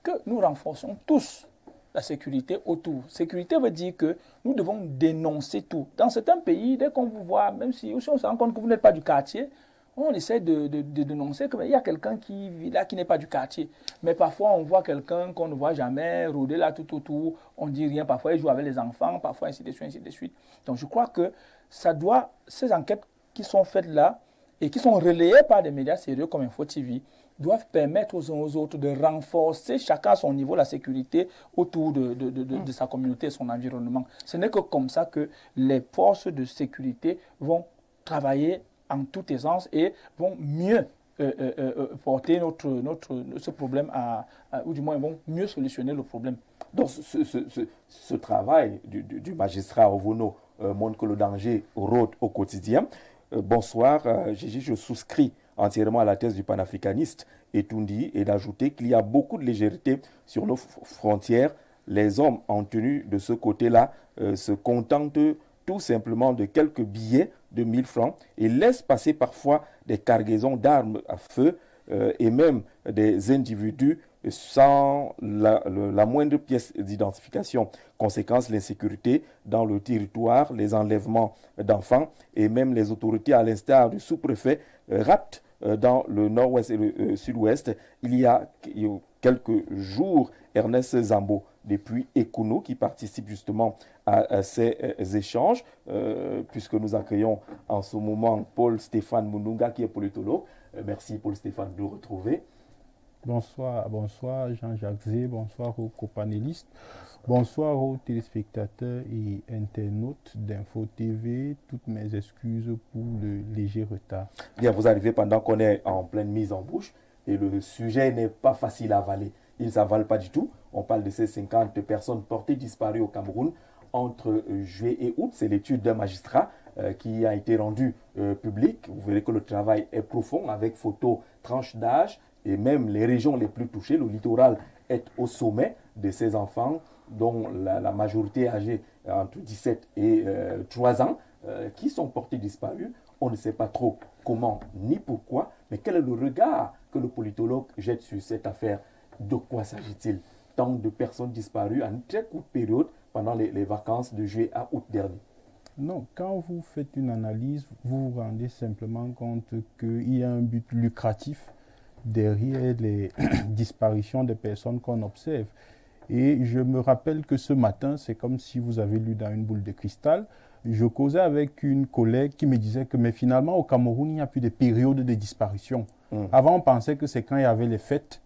que nous renforcions tous la sécurité autour. Sécurité veut dire que nous devons dénoncer tout. Dans certains pays, dès qu'on vous voit, même si on se rend compte que vous n'êtes pas du quartier, on essaie de dénoncer qu'il y a quelqu'un qui vit là, qui n'est pas du quartier. Mais parfois, on voit quelqu'un qu'on ne voit jamais, rôder là tout autour, on ne dit rien. Parfois, il joue avec les enfants, parfois, ainsi de suite, ainsi de suite. Donc, je crois que ces enquêtes qui sont faites là et qui sont relayées par des médias sérieux comme Info TV, doivent permettre aux uns aux autres de renforcer chacun à son niveau la sécurité autour de sa communauté et son environnement. Ce n'est que comme ça que les forces de sécurité vont travailler en toute aisance et vont mieux porter ce problème ou du moins vont mieux solutionner le problème. Donc ce travail du magistrat Ovono montre que le danger rôde au quotidien. Bonsoir, Gigi, je souscris entièrement à la thèse du panafricaniste Etoundi et d'ajouter qu'il y a beaucoup de légèreté sur nos frontières. Les hommes en tenue de ce côté-là se contentent tout simplement de quelques billets de 1000 francs et laissent passer parfois des cargaisons d'armes à feu et même des individus sans la moindre pièce d'identification. Conséquence, l'insécurité dans le territoire, les enlèvements d'enfants et même les autorités, à l'instar du sous-préfet, raptent dans le nord-ouest et le sud-ouest. Il y a quelques jours, Ernest Zambo, depuis Ekouno, qui participe justement à ces échanges, puisque nous accueillons en ce moment Paul-Stéphane Moununga, qui est politologue. Merci Paul-Stéphane de nous retrouver. Bonsoir Jean-Jacques Zé, bonsoir aux copanélistes, bonsoir aux téléspectateurs et internautes d'Info TV. Toutes mes excuses pour le léger retard. Bien, vous arrivez pendant qu'on est en pleine mise en bouche. et le sujet n'est pas facile à avaler. Il ne s'avale pas du tout. On parle de ces 50 personnes portées disparues au Cameroun entre juillet et août. C'est l'étude d'un magistrat qui a été rendue publique. Vous verrez que le travail est profond avec photos, tranches d'âge et même les régions les plus touchées. Le littoral est au sommet de ces enfants dont la majorité âgée entre 17 et 3 ans qui sont portés disparus. On ne sait pas trop comment ni pourquoi, mais quel est le regard que le politologue jette sur cette affaire? De quoi s'agit-il? Tant de personnes disparues en une très courte période pendant les vacances de juillet à août dernier. Non, quand vous faites une analyse, vous vous rendez simplement compte qu'il y a un but lucratif derrière les disparitions des personnes qu'on observe. Et je me rappelle que ce matin, c'est comme si vous avez lu dans une boule de cristal, je causais avec une collègue qui me disait que mais finalement au Cameroun, il n'y a plus de période de disparition. Avant, on pensait que c'est quand il y avait les fêtes,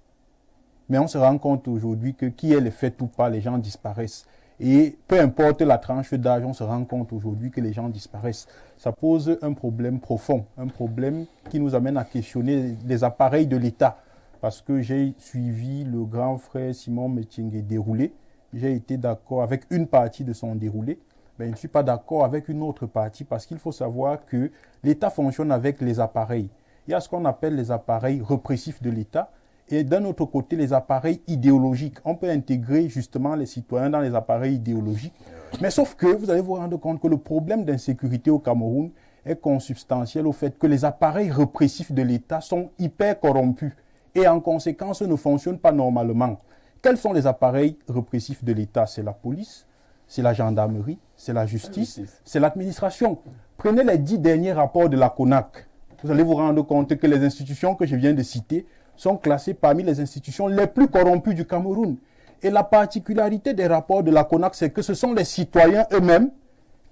mais on se rend compte aujourd'hui que qui est les fêtes ou pas, les gens disparaissent. Et peu importe la tranche d'âge, on se rend compte aujourd'hui que les gens disparaissent. Ça pose un problème profond, un problème qui nous amène à questionner les appareils de l'État. Parce que j'ai suivi le grand frère Simon Métiengue déroulé. J'ai été d'accord avec une partie de son déroulé, mais je ne suis pas d'accord avec une autre partie parce qu'il faut savoir que l'État fonctionne avec les appareils. Il y a ce qu'on appelle les appareils répressifs de l'État et d'un autre côté les appareils idéologiques. On peut intégrer justement les citoyens dans les appareils idéologiques. Mais sauf que vous allez vous rendre compte que le problème d'insécurité au Cameroun est consubstantiel au fait que les appareils répressifs de l'État sont hyper corrompus et en conséquence ne fonctionnent pas normalement. Quels sont les appareils répressifs de l'État? C'est la police, c'est la gendarmerie, c'est la justice, c'est l'administration. Prenez les 10 derniers rapports de la CONAC. Vous allez vous rendre compte que les institutions que je viens de citer sont classées parmi les institutions les plus corrompues du Cameroun. Et la particularité des rapports de la CONAC, c'est que ce sont les citoyens eux-mêmes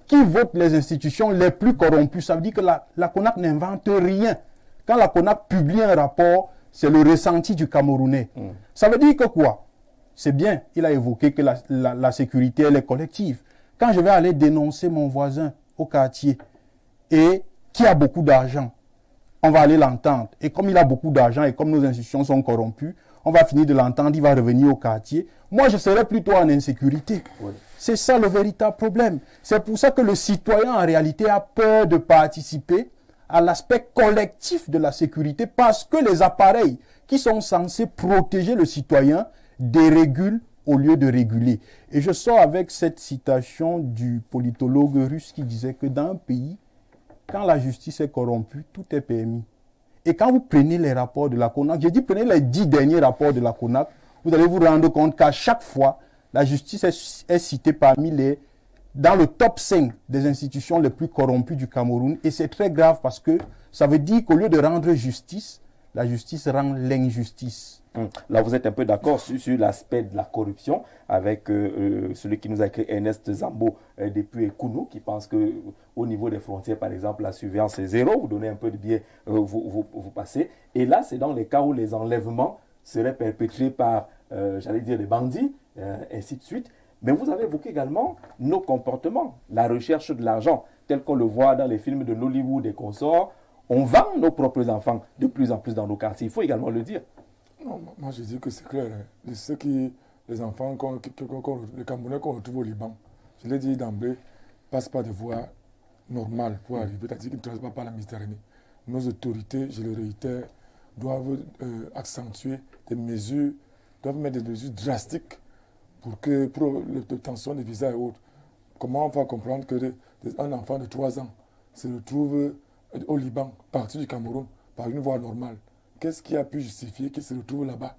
qui votent les institutions les plus corrompues. Ça veut dire que la CONAC n'invente rien. Quand la CONAC publie un rapport, c'est le ressenti du Camerounais. Ça veut dire que quoi? C'est bien, il a évoqué que la sécurité, elle est collective. Quand je vais aller dénoncer mon voisin au quartier et qui a beaucoup d'argent, on va aller l'entendre. Et comme il a beaucoup d'argent et comme nos institutions sont corrompues, on va finir de l'entendre, il va revenir au quartier. Moi, je serai plutôt en insécurité. Oui. C'est ça le véritable problème. C'est pour ça que le citoyen, en réalité, a peur de participer à l'aspect collectif de la sécurité parce que les appareils qui sont censés protéger le citoyen dérégulent au lieu de réguler. Et je sors avec cette citation du politologue russe qui disait que dans un pays, quand la justice est corrompue, tout est permis. Et quand vous prenez les rapports de la CONAC, j'ai dit prenez les 10 derniers rapports de la CONAC, vous allez vous rendre compte qu'à chaque fois, la justice est citée dans le top 5 des institutions les plus corrompues du Cameroun. Et c'est très grave parce que ça veut dire qu'au lieu de rendre justice, la justice rend l'injustice. Là, vous êtes un peu d'accord sur l'aspect de la corruption avec celui qui nous a écrit Ernest Zambo depuis Kounou, qui pense qu'au niveau des frontières, par exemple, la surveillance est zéro. Vous donnez un peu de biais, vous passez. Et là, c'est dans les cas où les enlèvements seraient perpétrés par, j'allais dire, les bandits, ainsi de suite. Mais vous avez évoqué également nos comportements, la recherche de l'argent, tel qu'on le voit dans les films de Nollywood et consorts. On vend nos propres enfants de plus en plus dans nos quartiers. Il faut également le dire. Non, moi je dis que c'est clair. Hein. Les enfants, les Camerounais qu'on retrouve au Liban, je l'ai dit d'emblée, ne passent pas de voie normale pour arriver, c'est-à-dire qu'ils ne traversent pas par la Méditerranée. Nos autorités, je le réitère, doivent accentuer des mesures, doivent mettre des mesures drastiques pour l'obtention des visas et autres. Comment on va comprendre qu'un enfant de 3 ans se retrouve au Liban, parti du Cameroun, par une voie normale? Qu'est-ce qui a pu justifier qu'il se retrouve là-bas?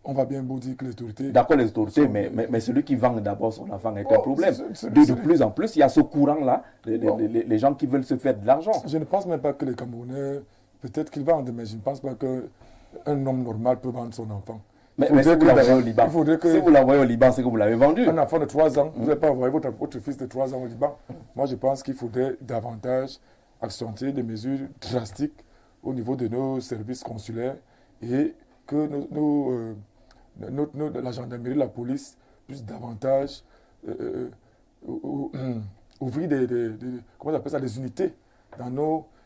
On va bien beau dire que les autorités... D'accord, les autorités, mais celui qui vend d'abord son enfant est un problème. De plus en plus, il y a ce courant-là, les gens qui veulent se faire de l'argent. Je ne pense même pas que les Camerounais, peut-être qu'ils vendent, mais je ne pense pas qu'un homme normal peut vendre son enfant. Mais si vous l'envoyez au Liban, si vous l'envoyez au Liban, c'est que vous l'avez vendu. Un enfant de 3 ans, vous n'avez pas envoyé votre fils de 3 ans au Liban. Moi, je pense qu'il faudrait davantage accentuer des mesures drastiques au niveau de nos services consulaires et que la gendarmerie, la police puissent davantage ouvrir comment on appelle ça, des unités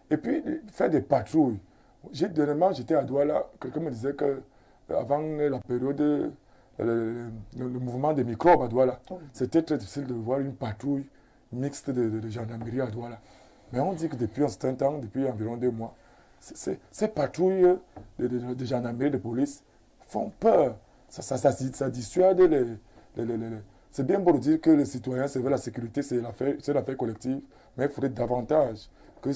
et puis faire des patrouilles. Dernièrement, j'étais à Douala, quelqu'un me disait que avant la période, le mouvement des microbes à Douala, c'était très difficile de voir une patrouille mixte de gendarmerie à Douala. Mais on dit que depuis un certain temps, depuis environ 2 mois, ces patrouilles de gendarmerie, de police, font peur. Ça dissuade c'est bien beau de dire que les citoyens, c'est vrai, la sécurité, c'est l'affaire collective, mais il faudrait davantage que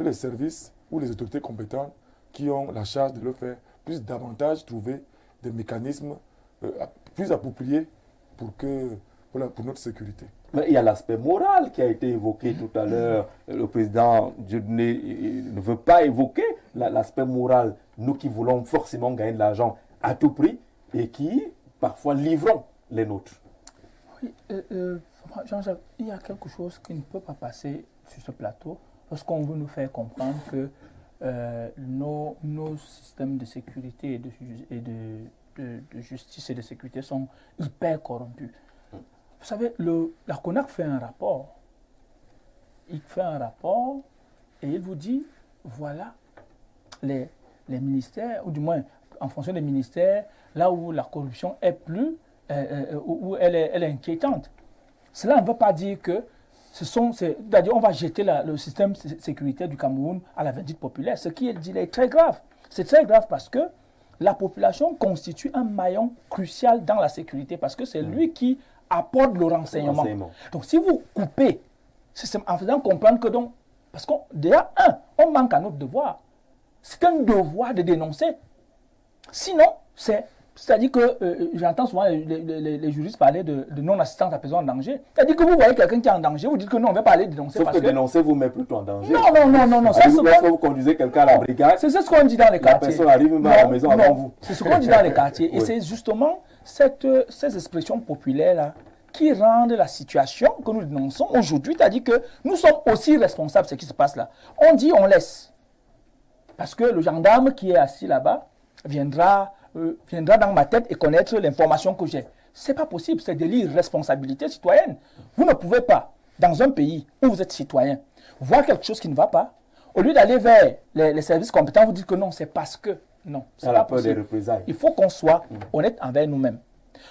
les services ou les autorités compétentes qui ont la charge de le faire puissent davantage trouver des mécanismes plus appropriés pour notre sécurité. Mais il y a l'aspect moral qui a été évoqué tout à l'heure. Le président Dieudonné ne veut pas évoquer l'aspect moral. Nous qui voulons forcément gagner de l'argent à tout prix et qui, parfois, livrons les nôtres. Oui, Jean-Jacques, il y a quelque chose qui ne peut pas passer sur ce plateau lorsqu'on veut nous faire comprendre que nos systèmes de sécurité et de justice et de sécurité sont hyper corrompus. Vous savez, la CONAC fait un rapport. Il fait un rapport et il vous dit, voilà, les ministères, ou du moins en fonction des ministères, là où la corruption est plus, où elle est inquiétante. Cela ne veut pas dire que c'est-à-dire on va jeter le système sécuritaire du Cameroun à la vindicte populaire. Ce qui est dit est très grave. C'est très grave parce que la population constitue un maillon crucial dans la sécurité parce que c'est lui qui apporte le renseignement. Donc si vous coupez, c'est en faisant comprendre que donc, parce qu'on déjà, on manque à notre devoir. C'est un devoir de dénoncer. Sinon, c'est-à-dire que j'entends souvent les juristes parler de non-assistance à personne en danger. C'est-à-dire que vous voyez quelqu'un qui est en danger, vous dites que non, on va pas aller dénoncer. Sauf que dénoncer vous met plutôt en danger. Non. Lorsque vous conduisez quelqu'un à la brigade, c'est ce qu'on dit dans les quartiers. La personne arrive même à la maison avant vous. C'est ce qu'on dit dans les quartiers. Et c'est justement ces expressions populaires-là qui rendent la situation que nous dénonçons aujourd'hui, c'est-à-dire que nous sommes aussi responsables de ce qui se passe là. On dit on laisse. Parce que le gendarme qui est assis là-bas viendra dans ma tête et connaître l'information que j'ai. Ce n'est pas possible, c'est de l'irresponsabilité citoyenne. Vous ne pouvez pas, dans un pays où vous êtes citoyen, voir quelque chose qui ne va pas, au lieu d'aller vers les services compétents, vous dites que non, c'est parce que. Non, c'est pas possible. Des représailles. Il faut qu'on soit honnête envers nous-mêmes.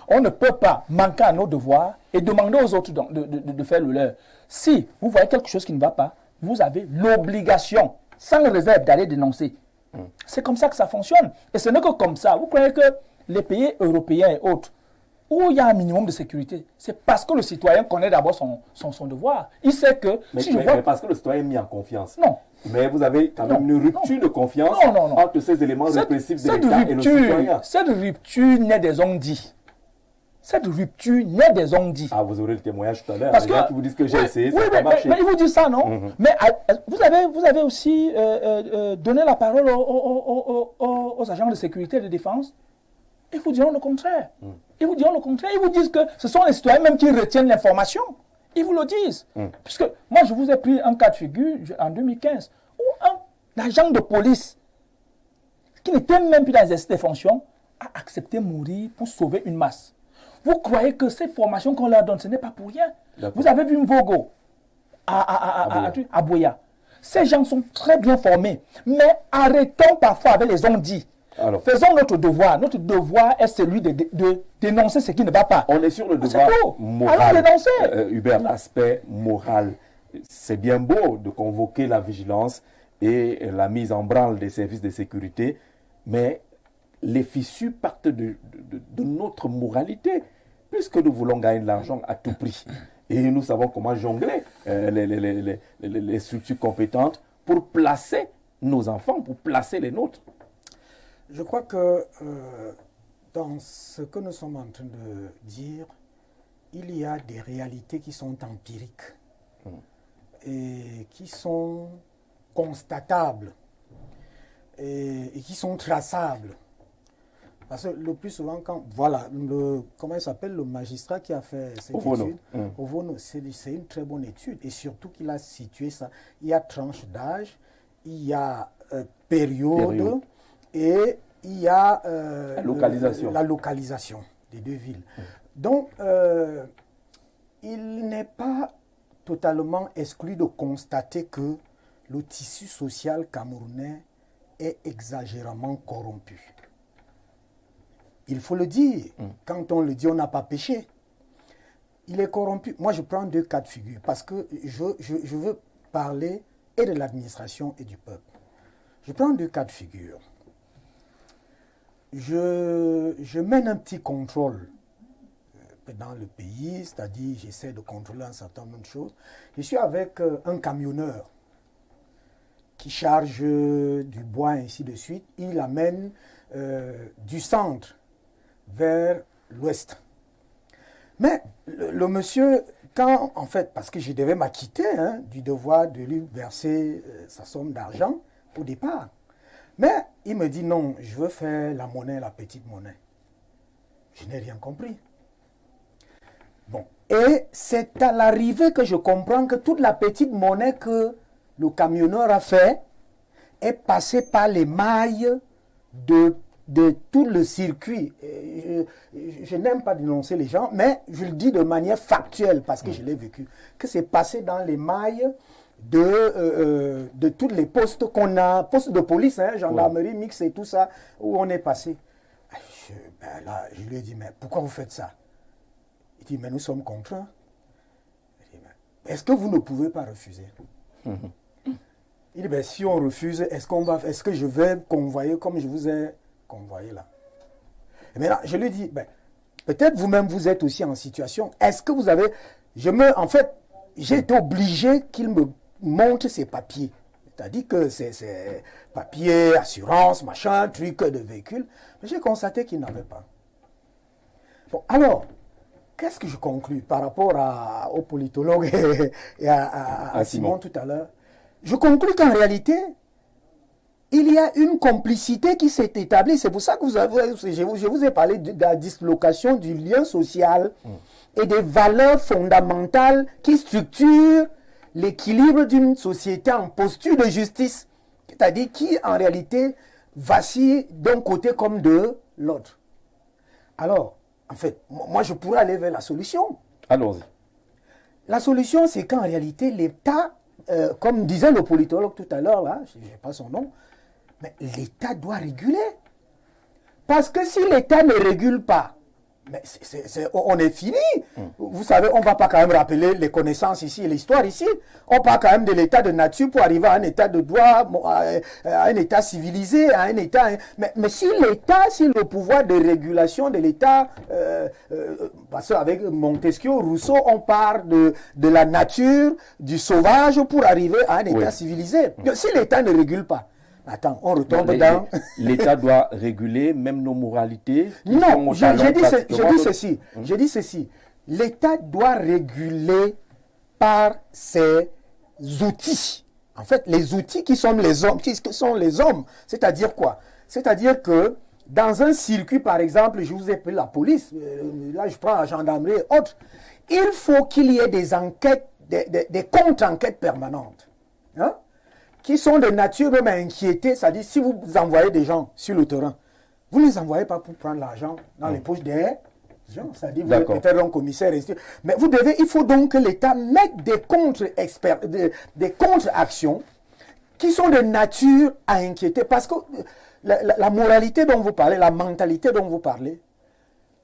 On ne peut pas manquer à nos devoirs et demander aux autres de faire le leur. Si vous voyez quelque chose qui ne va pas, vous avez l'obligation, sans réserve, d'aller dénoncer. C'est comme ça que ça fonctionne. Et ce n'est que comme ça. Vous croyez que les pays européens et autres, où il y a un minimum de sécurité, c'est parce que le citoyen connaît d'abord son devoir. Il sait que... Mais parce que le citoyen est mis en confiance. Non. Mais vous avez quand même une rupture de confiance entre ces éléments répressifs de l'État et le citoyen. Cette rupture naît des on-dit. Cette rupture naît des on-dit. Ah, vous aurez le témoignage tout à l'heure. Parce les gens qui vous disent que j'ai essayé, ça n'a pas marché. Mais ils vous disent ça, non? Mais vous avez aussi donné la parole aux agents de sécurité et de défense. Ils vous diront le contraire. Ils vous diront le contraire. Ils vous disent que ce sont les citoyens même qui retiennent l'information. Ils vous le disent. Puisque moi, je vous ai pris un cas de figure en 2015 où un agent de police qui n'était même plus dans l'exercice des fonctions a accepté de mourir pour sauver une masse. Vous croyez que ces formations qu'on leur donne, ce n'est pas pour rien. Vous avez vu Mvogo à Boya. Ces gens sont très bien formés. Mais arrêtons parfois avec les on-dit. Faisons notre devoir. Notre devoir est celui de dénoncer ce qui ne va pas. On est sur le devoir moral. Alors dénoncer. Hubert, l'aspect moral. C'est bien beau de convoquer la vigilance et la mise en branle des services de sécurité, mais les fissures partent de notre moralité, puisque nous voulons gagner de l'argent à tout prix. Et nous savons comment jongler les structures compétentes pour placer nos enfants, pour placer les nôtres. Je crois que dans ce que nous sommes en train de dire, il y a des réalités qui sont empiriques et qui sont constatables et qui sont traçables. Parce que le plus souvent, comment il s'appelle, le magistrat qui a fait cette étude, Ovono, c'est une très bonne étude. Et surtout qu'il a situé ça. Il y a tranche d'âge, il y a période, et il y a la localisation des deux villes. Donc, il n'est pas totalement exclu de constater que le tissu social camerounais est exagérément corrompu. Il faut le dire. Quand on le dit, on n'a pas péché. Il est corrompu. Moi, je prends 2 cas de figure parce que je veux parler et de l'administration et du peuple. Je prends 2 cas de figure. Je mène un petit contrôle dans le pays, c'est-à-dire j'essaie de contrôler un certain nombre de choses. Je suis avec un camionneur qui charge du bois, ainsi de suite. Il amène du centre vers l'ouest. Mais le monsieur, quand, en fait, parce que je devais m'acquitter du devoir de lui verser sa somme d'argent au départ. Mais il me dit non, je veux faire la monnaie, la petite monnaie. Je n'ai rien compris. Bon, et c'est à l'arrivée que je comprends que toute la petite monnaie que le camionneur a fait est passée par les mailles de tout le circuit. Je n'aime pas dénoncer les gens, mais je le dis de manière factuelle parce que je l'ai vécu, que c'est passé dans les mailles de tous les postes qu'on a, postes de police, gendarmerie, mixte et tout ça, où on est passé. Là, je lui ai dit, mais pourquoi vous faites ça? Il dit, mais nous sommes contraints. Est-ce que vous ne pouvez pas refuser? Il dit, ben, si on refuse, est-ce que je vais convoyer comme je vous ai convoyé là? Et maintenant, je lui dis, ben, peut-être vous-même vous êtes aussi en situation. Est-ce que vous avez... En fait, j'ai été obligé qu'il me montre ses papiers. C'est-à-dire que c'est papiers, assurance, machin, truc de véhicule. Mais j'ai constaté qu'il n'avait pas. Bon, alors, qu'est-ce que je conclus par rapport au politologue et à Simon tout à l'heure? Je conclus qu'en réalité, il y a une complicité qui s'est établie. C'est pour ça que je vous ai parlé de la dislocation du lien social et des valeurs fondamentales qui structurent l'équilibre d'une société en posture de justice. C'est-à-dire qui, en réalité, vacille d'un côté comme de l'autre. Alors, en fait, moi, je pourrais aller vers la solution. Allons-y. La solution, c'est qu'en réalité, l'État, comme disait le politologue tout à l'heure, là, je n'ai pas son nom, mais l'État doit réguler. Parce que si l'État ne régule pas, mais on est fini. Vous savez, on ne va pas quand même rappeler les connaissances ici et l'histoire ici. On parle quand même de l'état de nature pour arriver à un état de droit, à un état civilisé, à un état... Mais si l'État, si le pouvoir de régulation de l'État... parce qu'avec Montesquieu, Rousseau, on parle de la nature, du sauvage pour arriver à un état civilisé. Si l'État ne régule pas, attends, on retombe dans... L'État doit réguler même nos moralités. Non, je dis ceci. L'État doit réguler par ses outils. En fait, les outils qui sont les hommes, c'est-à-dire quoi? C'est-à-dire que dans un circuit, par exemple, je vous ai pris la police, là je prends la gendarmerie et autres, il faut qu'il y ait des enquêtes, des contre-enquêtes permanentes. Hein? Qui sont de nature même à inquiéter, c'est-à-dire si vous envoyez des gens sur le terrain, vous ne les envoyez pas pour prendre l'argent dans les poches des gens, c'est-à-dire vous êtes peut-être un commissaire, mais il faut donc que l'État mette des contre-actions qui sont de nature à inquiéter, parce que la moralité dont vous parlez, la mentalité dont vous parlez,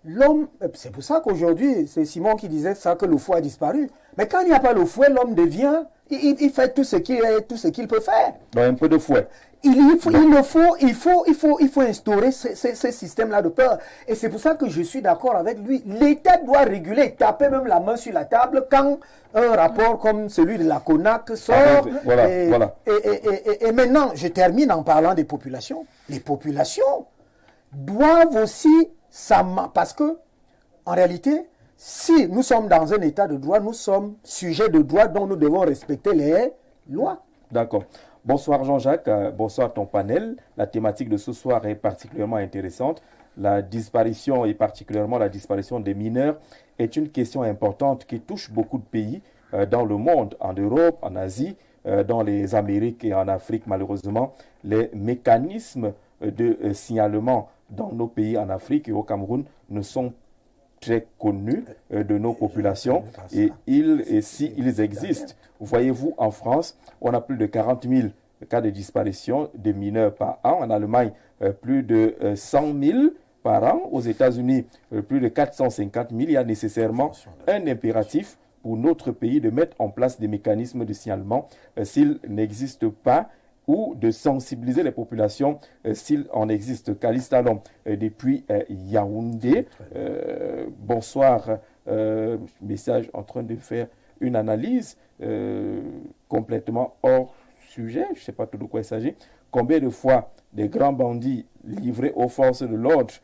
l'homme, c'est pour ça qu'aujourd'hui, c'est Simon qui disait ça, que le fouet a disparu, mais quand il n'y a pas le fouet, l'homme devient... Il fait tout ce qu'il peut faire. Donc un peu de fouet. Il faut instaurer ce système-là de peur. Et c'est pour ça que je suis d'accord avec lui. L'État doit réguler, taper même la main sur la table quand un rapport comme celui de la CONAC sort. Et maintenant, je termine en parlant des populations. Les populations doivent aussi, parce que, en réalité, si nous sommes dans un état de droit, nous sommes sujets de droit dont nous devons respecter les lois. D'accord. Bonsoir Jean-Jacques, bonsoir ton panel. La thématique de ce soir est particulièrement intéressante. La disparition, et particulièrement la disparition des mineurs, est une question importante qui touche beaucoup de pays dans le monde, en Europe, en Asie, dans les Amériques et en Afrique. Malheureusement, les mécanismes de signalement dans nos pays en Afrique et au Cameroun ne sont très connus de nos populations et s'ils existent, voyez-vous, en France, on a plus de 40 000 cas de disparition de mineurs par an. En Allemagne, plus de 100 000 par an. Aux États-Unis, plus de 450 000. Il y a nécessairement un impératif pour notre pays de mettre en place des mécanismes de signalement s'il n'existe pas, ou de sensibiliser les populations s'il en existe. Calista Lom, depuis Yaoundé. Bonsoir. Message en train de faire une analyse complètement hors sujet. Je ne sais pas tout de quoi il s'agit. Combien de fois des grands bandits livrés aux forces de l'ordre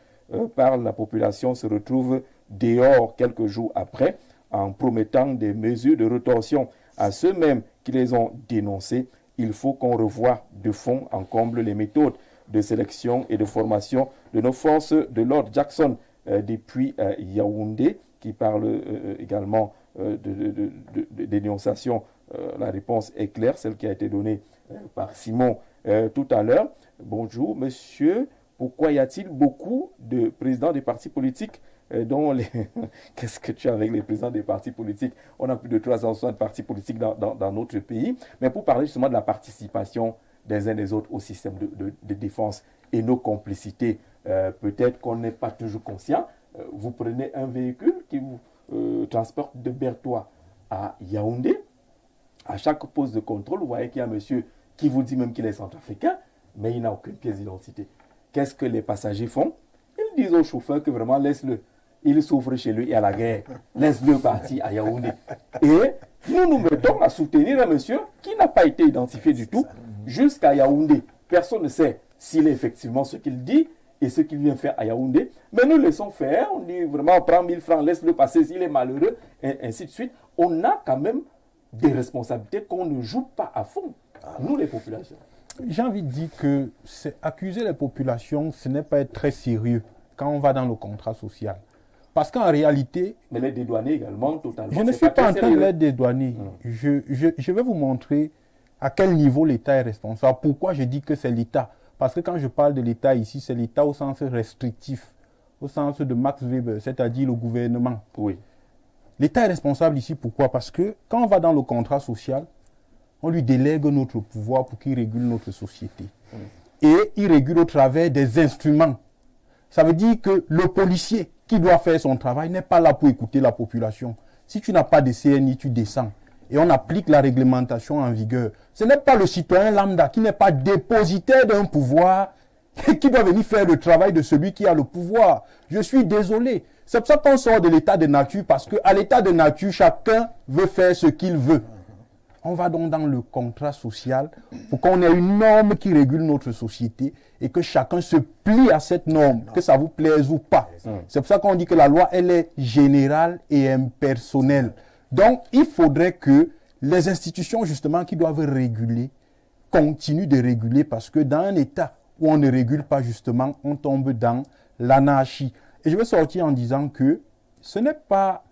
par la population se retrouvent dehors quelques jours après en promettant des mesures de rétorsion à ceux-mêmes qui les ont dénoncés. Il faut qu'on revoie de fond en comble les méthodes de sélection et de formation de nos forces de l'ordre. Jackson, depuis Yaoundé, qui parle également de dénonciation. La réponse est claire, celle qui a été donnée par Simon tout à l'heure. Bonjour, monsieur. Pourquoi y a-t-il beaucoup de présidents des partis politiques dont les... Qu'est-ce que tu as avec les présidents des partis politiques? On a plus de 360 partis politiques dans notre pays. Mais pour parler justement de la participation des uns des autres au système de défense et nos complicités, peut-être qu'on n'est pas toujours conscient. Vous prenez un véhicule qui vous transporte de Bertois à Yaoundé. À chaque poste de contrôle, vous voyez qu'il y a un monsieur qui vous dit même qu'il est centrafricain, mais il n'a aucune pièce d'identité. Qu'est-ce que les passagers font? Ils disent au chauffeur que vraiment laisse-le. Il souffre chez lui et à la guerre. Laisse-le partir à Yaoundé. Et nous nous mettons à soutenir un monsieur qui n'a pas été identifié du tout jusqu'à Yaoundé. Personne ne sait s'il est effectivement ce qu'il dit et ce qu'il vient faire à Yaoundé. Mais nous laissons faire. On dit vraiment, on prend 1000 francs, laisse-le passer s'il est malheureux, et ainsi de suite. On a quand même des responsabilités qu'on ne joue pas à fond, nous les populations. J'ai envie de dire que accuser les populations, ce n'est pas être très sérieux quand on va dans le contrat social. Parce qu'en réalité... Mais les dédouaner également, totalement. Je ne suis pas en train de les dédouaner. Je vais vous montrer à quel niveau l'État est responsable. Pourquoi je dis que c'est l'État? Parce que quand je parle de l'État ici, c'est l'État au sens restrictif, au sens de Max Weber, c'est-à-dire le gouvernement. Oui. L'État est responsable ici, pourquoi? Parce que quand on va dans le contrat social, on lui délègue notre pouvoir pour qu'il régule notre société. Et il régule au travers des instruments. Ça veut dire que le policier qui doit faire son travail n'est pas là pour écouter la population. Si tu n'as pas de CNI, tu descends. Et on applique la réglementation en vigueur. Ce n'est pas le citoyen lambda qui n'est pas dépositaire d'un pouvoir qui doit venir faire le travail de celui qui a le pouvoir. Je suis désolé. C'est pour ça qu'on sort de l'état de nature, parce qu'à l'état de nature, chacun veut faire ce qu'il veut. On va donc dans le contrat social pour qu'on ait une norme qui régule notre société et que chacun se plie à cette norme, que ça vous plaise ou pas. C'est pour ça qu'on dit que la loi, elle est générale et impersonnelle. Donc, il faudrait que les institutions, justement, qui doivent réguler, continuent de réguler, parce que dans un état où on ne régule pas, justement, on tombe dans l'anarchie. Et je vais sortir en disant que ce n'est pas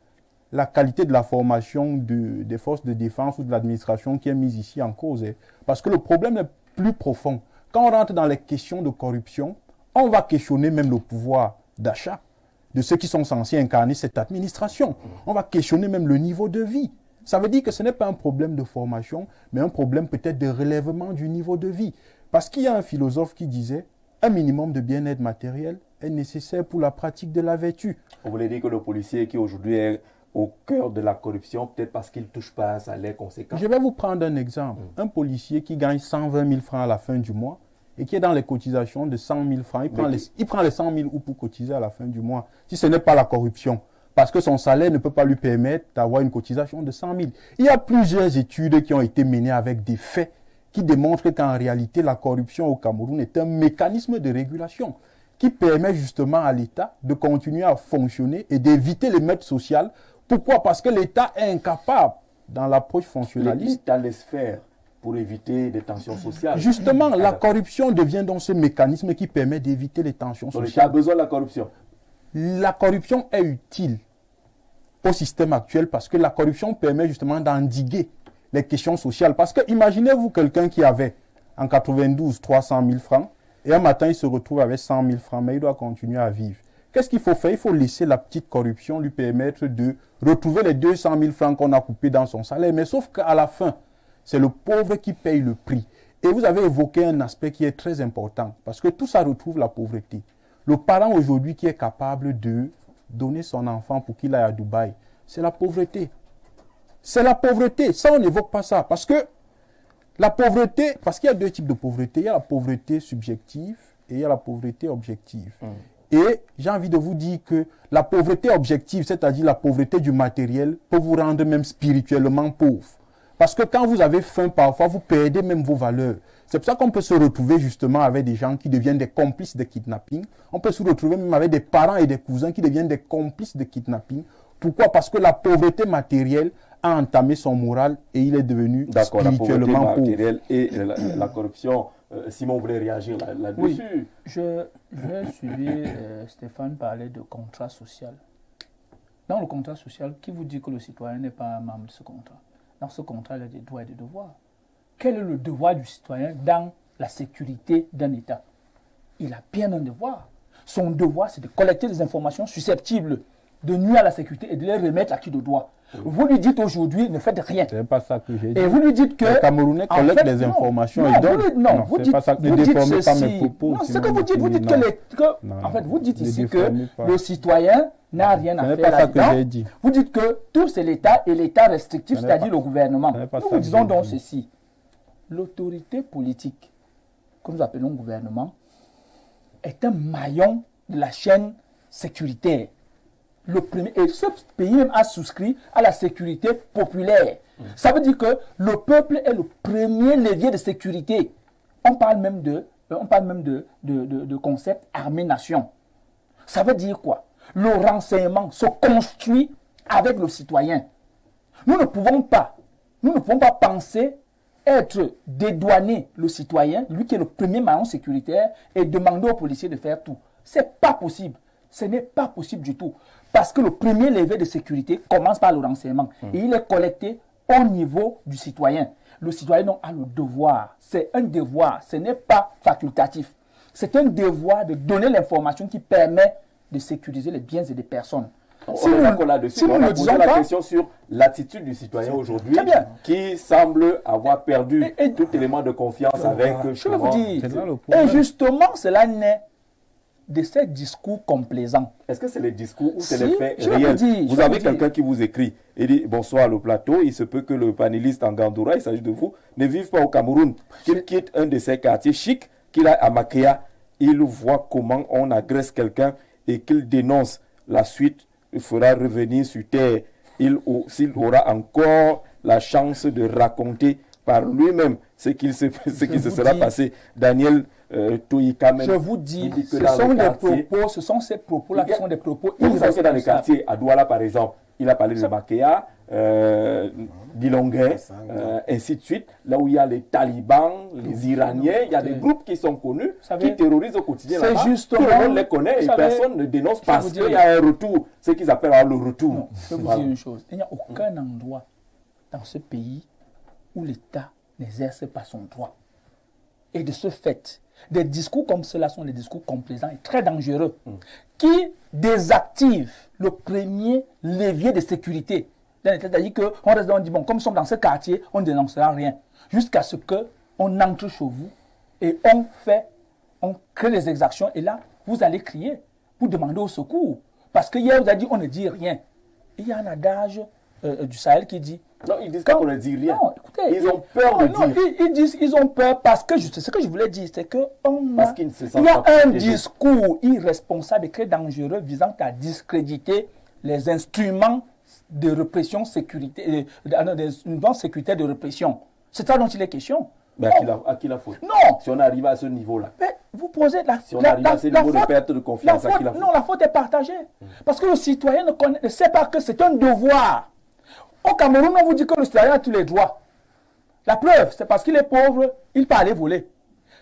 la qualité de la formation des forces de défense ou de l'administration qui est mise ici en cause. Parce que le problème est plus profond. Quand on rentre dans les questions de corruption, on va questionner même le pouvoir d'achat de ceux qui sont censés incarner cette administration. On va questionner même le niveau de vie. Ça veut dire que ce n'est pas un problème de formation, mais un problème peut-être de relèvement du niveau de vie. Parce qu'il y a un philosophe qui disait « Un minimum de bien-être matériel est nécessaire pour la pratique de la vertu. » Vous voulez dire que le policier qui aujourd'hui est au cœur de la corruption, peut-être parce qu'il ne touche pas un salaire conséquent. Je vais vous prendre un exemple. Un policier qui gagne 120 000 francs à la fin du mois et qui est dans les cotisations de 100 000 francs, il prend les 100 000 pour cotiser à la fin du mois. Si ce n'est pas la corruption, parce que son salaire ne peut pas lui permettre d'avoir une cotisation de 100 000. Il y a plusieurs études qui ont été menées avec des faits qui démontrent qu'en réalité, la corruption au Cameroun est un mécanisme de régulation qui permet justement à l'État de continuer à fonctionner et d'éviter les meutes sociales. Pourquoi? Parce que l'État est incapable, dans l'approche fonctionnaliste, l'État laisse faire pour éviter des tensions sociales. Justement, la corruption devient donc ce mécanisme qui permet d'éviter les tensions sociales. L'État a besoin de la corruption. La corruption est utile au système actuel parce que la corruption permet justement d'endiguer les questions sociales. Parce que imaginez-vous quelqu'un qui avait en 92 300 000 francs et un matin il se retrouve avec 100 000 francs, mais il doit continuer à vivre. Qu'est-ce qu'il faut faire? Il faut laisser la petite corruption lui permettre de retrouver les 200 000 francs qu'on a coupés dans son salaire. Mais sauf qu'à la fin, c'est le pauvre qui paye le prix. Et vous avez évoqué un aspect qui est très important, parce que tout ça retrouve la pauvreté. Le parent aujourd'hui qui est capable de donner son enfant pour qu'il aille à Dubaï, c'est la pauvreté. C'est la pauvreté. Ça, on n'évoque pas ça. Parce que la pauvreté, parce qu'il y a deux types de pauvreté. Il y a la pauvreté subjective et il y a la pauvreté objective. Et j'ai envie de vous dire que la pauvreté objective, c'est-à-dire la pauvreté du matériel, peut vous rendre même spirituellement pauvre. Parce que quand vous avez faim, parfois, vous perdez même vos valeurs. C'est pour ça qu'on peut se retrouver justement avec des gens qui deviennent des complices de kidnapping. On peut se retrouver même avec des parents et des cousins qui deviennent des complices de kidnapping. Pourquoi? Parce que la pauvreté matérielle a entamé son moral et il est devenu spirituellement pauvre. La pauvreté matérielle et la corruption. Simon voulait réagir là-dessus. Oui, j'ai suivi Stéphane parler de contrat social. Dans le contrat social, qui vous dit que le citoyen n'est pas un membre de ce contrat? Dans ce contrat, il y a des droits et des devoirs. Quel est le devoir du citoyen dans la sécurité d'un État? Il a bien un devoir. Son devoir, c'est de collecter des informations susceptibles de nuire à la sécurité et de les remettre à qui de droit. Vous lui dites aujourd'hui, ne faites rien. C'est pas ça que j'ai dit. Et vous lui dites que... Les Camerounais collectent les informations et donnent. Non, vous dites, pas ça. Ne déformez pas mes propos. Non, c'est que vous dites en fait, vous dites ici que le citoyen n'a rien à faire là-dedans. Vous dites que tout c'est l'État et l'État restrictif, c'est-à-dire le gouvernement. Nous vous disons donc ceci. L'autorité politique, que nous appelons gouvernement, est un maillon de la chaîne sécuritaire. Le premier, et ce pays même a souscrit à la sécurité populaire. Ça veut dire que le peuple est le premier levier de sécurité. On parle même de concept armée-nation. Ça veut dire quoi? Le renseignement se construit avec le citoyen. Nous ne pouvons pas penser être dédouaner le citoyen, lui qui est le premier maillon sécuritaire, et demander aux policiers de faire tout. C'est pas possible. Ce n'est pas possible du tout. Parce que le premier levier de sécurité commence par le renseignement. Et il est collecté au niveau du citoyen. Le citoyen a le devoir. C'est un devoir. Ce n'est pas facultatif. C'est un devoir de donner l'information qui permet de sécuriser les biens et des personnes. Si on a posé la question sur l'attitude du citoyen aujourd'hui qui semble avoir perdu tout élément de confiance avec je vais vous dire. Et justement, cela naît de ces discours complaisants. Est-ce que c'est les discours ou c'est les faits réels? Vous avez quelqu'un qui vous écrit et dit bonsoir le plateau, il se peut que le panéliste en Gandoura, il s'agit de vous, ne vive pas au Cameroun, qu'il quitte un de ces quartiers chics, qu'il aille à Makéa, il voit comment on agresse quelqu'un et qu'il dénonce. La suite, il fera revenir sur terre. S'il aura encore la chance de raconter par lui-même ce qui se sera passé. Daniel je vous dis, ce sont ces propos-là qui sont des propos irresponsables. Dans les quartiers, à Douala par exemple, il a parlé de Makéa, d'Ilongué, ainsi de suite, là où il y a les talibans, les Iraniens, il y a des groupes qui sont connus, qui terrorisent au quotidien là-bas. Tout le monde les connaît et personne ne dénonce parce qu'il y a un retour, ce qu'ils appellent le retour. Non, je vais vous dire une chose, il n'y a aucun endroit dans ce pays où l'État n'exerce pas son droit. Et de ce fait, des discours comme cela sont des discours complaisants et très dangereux qui désactivent le premier levier de sécurité. C'est-à-dire qu'on reste on dit, bon, comme nous sommes dans ce quartier, on ne dénoncera rien. Jusqu'à ce qu'on entre chez vous et on crée des exactions et là, vous allez crier pour demander au secours. Parce que hier, vous avez dit, on ne dit rien. Il y a un adage du Sahel qui dit... Non, ils disent qu'on ne dit rien. Non, écoutez, ils ont peur de dire. Ils ont peur parce que, ce que je voulais dire, c'est qu'il y a un discours irresponsable et très dangereux visant à discréditer les instruments de répression sécurité, sécurité de répression. C'est ça dont il est question. Mais à qui la faute? Non. Si on arrive à ce niveau-là. Mais vous posez si on arrive à ce niveau de perte de confiance, à qui la faute? Non, la faute est partagée. Parce que le citoyen ne sait pas que c'est un devoir. Au Cameroun, on vous dit que le citoyen a tous les droits. La preuve, c'est parce qu'il est pauvre, il peut aller voler.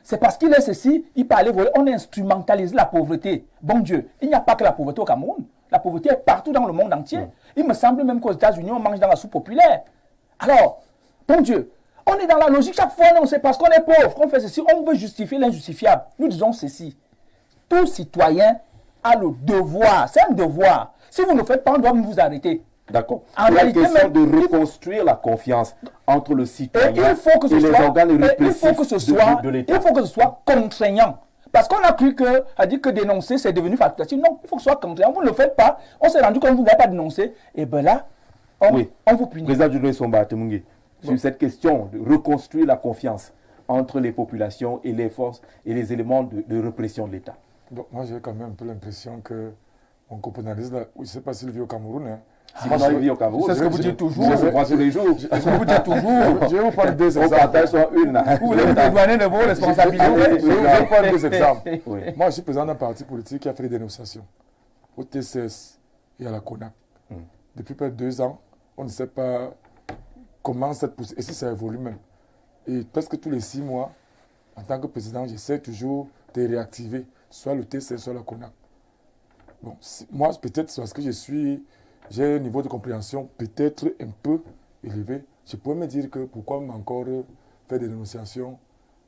C'est parce qu'il est ceci, il peut aller voler. On instrumentalise la pauvreté. Bon Dieu, il n'y a pas que la pauvreté au Cameroun. La pauvreté est partout dans le monde entier. Il me semble même qu'aux États-Unis, on mange dans la soupe populaire. Alors, bon Dieu, on est dans la logique. Chaque fois, c'est parce qu'on est pauvre qu'on fait ceci. On veut justifier l'injustifiable. Nous disons ceci. Tout citoyen a le devoir. C'est un devoir. Si vous ne le faites pas, on doit vous arrêter. D'accord. En La réalité, question même, de reconstruire la confiance entre le Et citoyen il faut que ce et les soit, organes et il répressifs faut que ce soit, de l'État. il faut que ce soit contraignant. Parce qu'on a cru a dit que dénoncer, c'est devenu facultatif. Non, il faut que ce soit contraignant. Vous ne le faites pas. On s'est rendu compte que vous n'avez pas dénoncé. Et bien là, on vous punit. Président Jules Somba Temungue, sur cette question de reconstruire la confiance entre les populations et les forces et les éléments de répression de l'État. Donc, moi, j'ai quand même un peu l'impression que mon copanaliste, là, je ne sais pas s'il vit au Cameroun. Hein. Moi, je vis au Cameroun. C'est ce que vous dites toujours. Je vois tous les jours. C'est ce que vous dites toujours. Je vais vous prendre deux On exemples. partage sur une. Vous voulez vous dédouaner de vos responsabilités. Je vais vous prendre deux exemples. Oui. Moi, je suis président d'un parti politique qui a fait des dénonciations au TCS et à la CONAC. Depuis près de 2 ans, on ne sait pas comment cette poussée, et si ça évolue même. Et presque tous les 6 mois, en tant que président, j'essaie toujours de réactiver soit le TCS, soit la CONAC. Bon, moi, peut-être parce que j'ai un niveau de compréhension peut-être un peu élevé, je pourrais me dire que pourquoi encore faire des dénonciations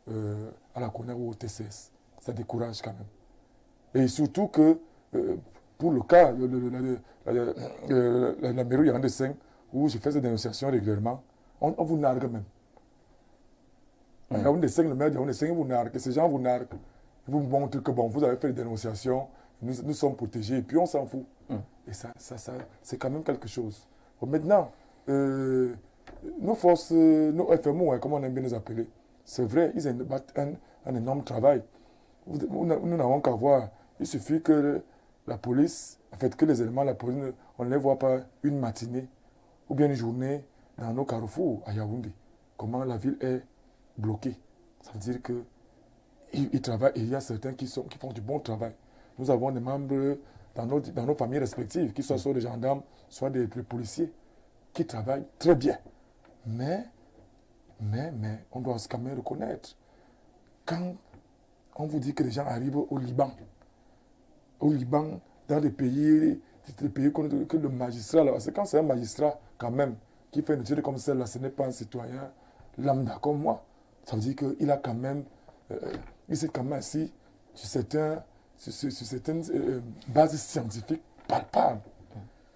à la CONAC ou au TCS. Ça décourage quand même. Et surtout que, pour le cas, la mairie Yaoundé 5, où je fais ces dénonciations régulièrement, on vous nargue même. Yaoundé 5, le maire de Yaoundé 5, vous nargue. Ces gens vous narguent. Ils vous montrent que bon, vous avez fait des dénonciations, nous sommes protégés, et puis on s'en fout. Et ça c'est quand même quelque chose. Bon, maintenant, nos forces, nos FMO, hein, comme on aime bien les appeler, c'est vrai, ils battent un énorme travail. Nous n'avons qu'à voir. Il suffit que la police, en fait, que les éléments de la police, on ne les voit pas une matinée ou bien une journée dans nos carrefours à Yaoundé. Comment la ville est bloquée. Ça veut dire qu'ils travaillent et il y a certains qui font du bon travail. Nous avons des membres dans nos familles respectives, qui soient soit des gendarmes, soit des policiers, qui travaillent très bien. Mais on doit quand même reconnaître, quand on vous dit que les gens arrivent au Liban, dans des pays que le magistrat, c'est quand c'est un magistrat quand même qui fait une étude comme celle-là, ce n'est pas un citoyen lambda comme moi. Ça veut dire qu'il a quand même, il s'est quand même assis sur certaines bases scientifiques palpables.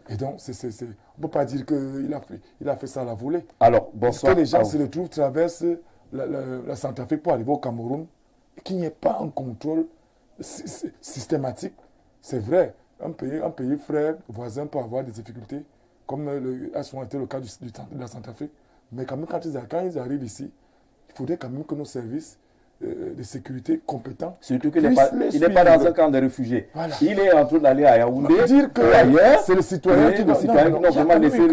Et donc, on ne peut pas dire qu'il a fait ça à la volée. Alors, bonsoir. Parce que les gens se retrouvent, traversent la Centrafrique pour arriver au Cameroun, et qu'il n'y ait pas un contrôle systématique. C'est vrai, un pays frère, voisin peut avoir des difficultés, comme a souvent été le cas de la Centrafrique. Mais quand même, quand ils arrivent ici, il faudrait quand même que nos services de sécurité compétents. Surtout qu'il n'est pas dans un camp de réfugiés. Voilà. Il est en train d'aller à Yaoundé. Dire que c'est le citoyen qui doit vraiment laisser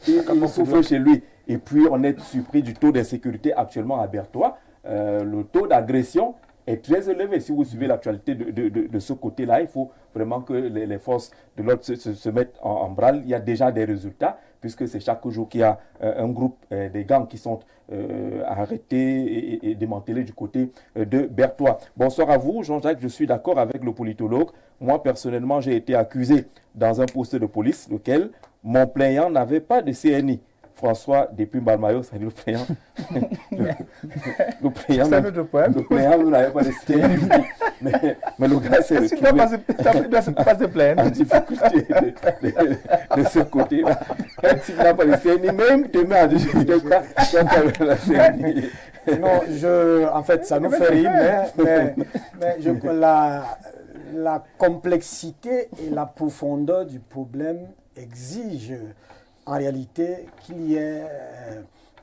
il souffre chez lui. Et puis, on est surpris du taux d'insécurité actuellement à Bertois. Le taux d'agression est très élevé. Si vous suivez l'actualité de ce côté-là, il faut vraiment que les forces de l'ordre se mettent en branle. Il y a déjà des résultats, puisque c'est chaque jour qu'il y a un groupe, des gangs qui sont arrêtés et démantelés du côté de Bertois. Bonsoir à vous, Jean-Jacques. Je suis d'accord avec le politologue. Moi, personnellement, j'ai été accusé dans un poste de police, lequel mon plaignant n'avait pas de CNI. François depuis Balmayo, c'est le plaignant. Le plaignant, nous n'avons pas de CNI. Mais le gars, c'est tu dois pas se plaindre. En difficulté de ce côté-là. Quand tu n'as pas de CNI, même tu mets en difficulté quand tu as la CNI. Non, en fait, ça nous fait rire, mais la complexité et la profondeur du problème exigent en réalité qu'il y ait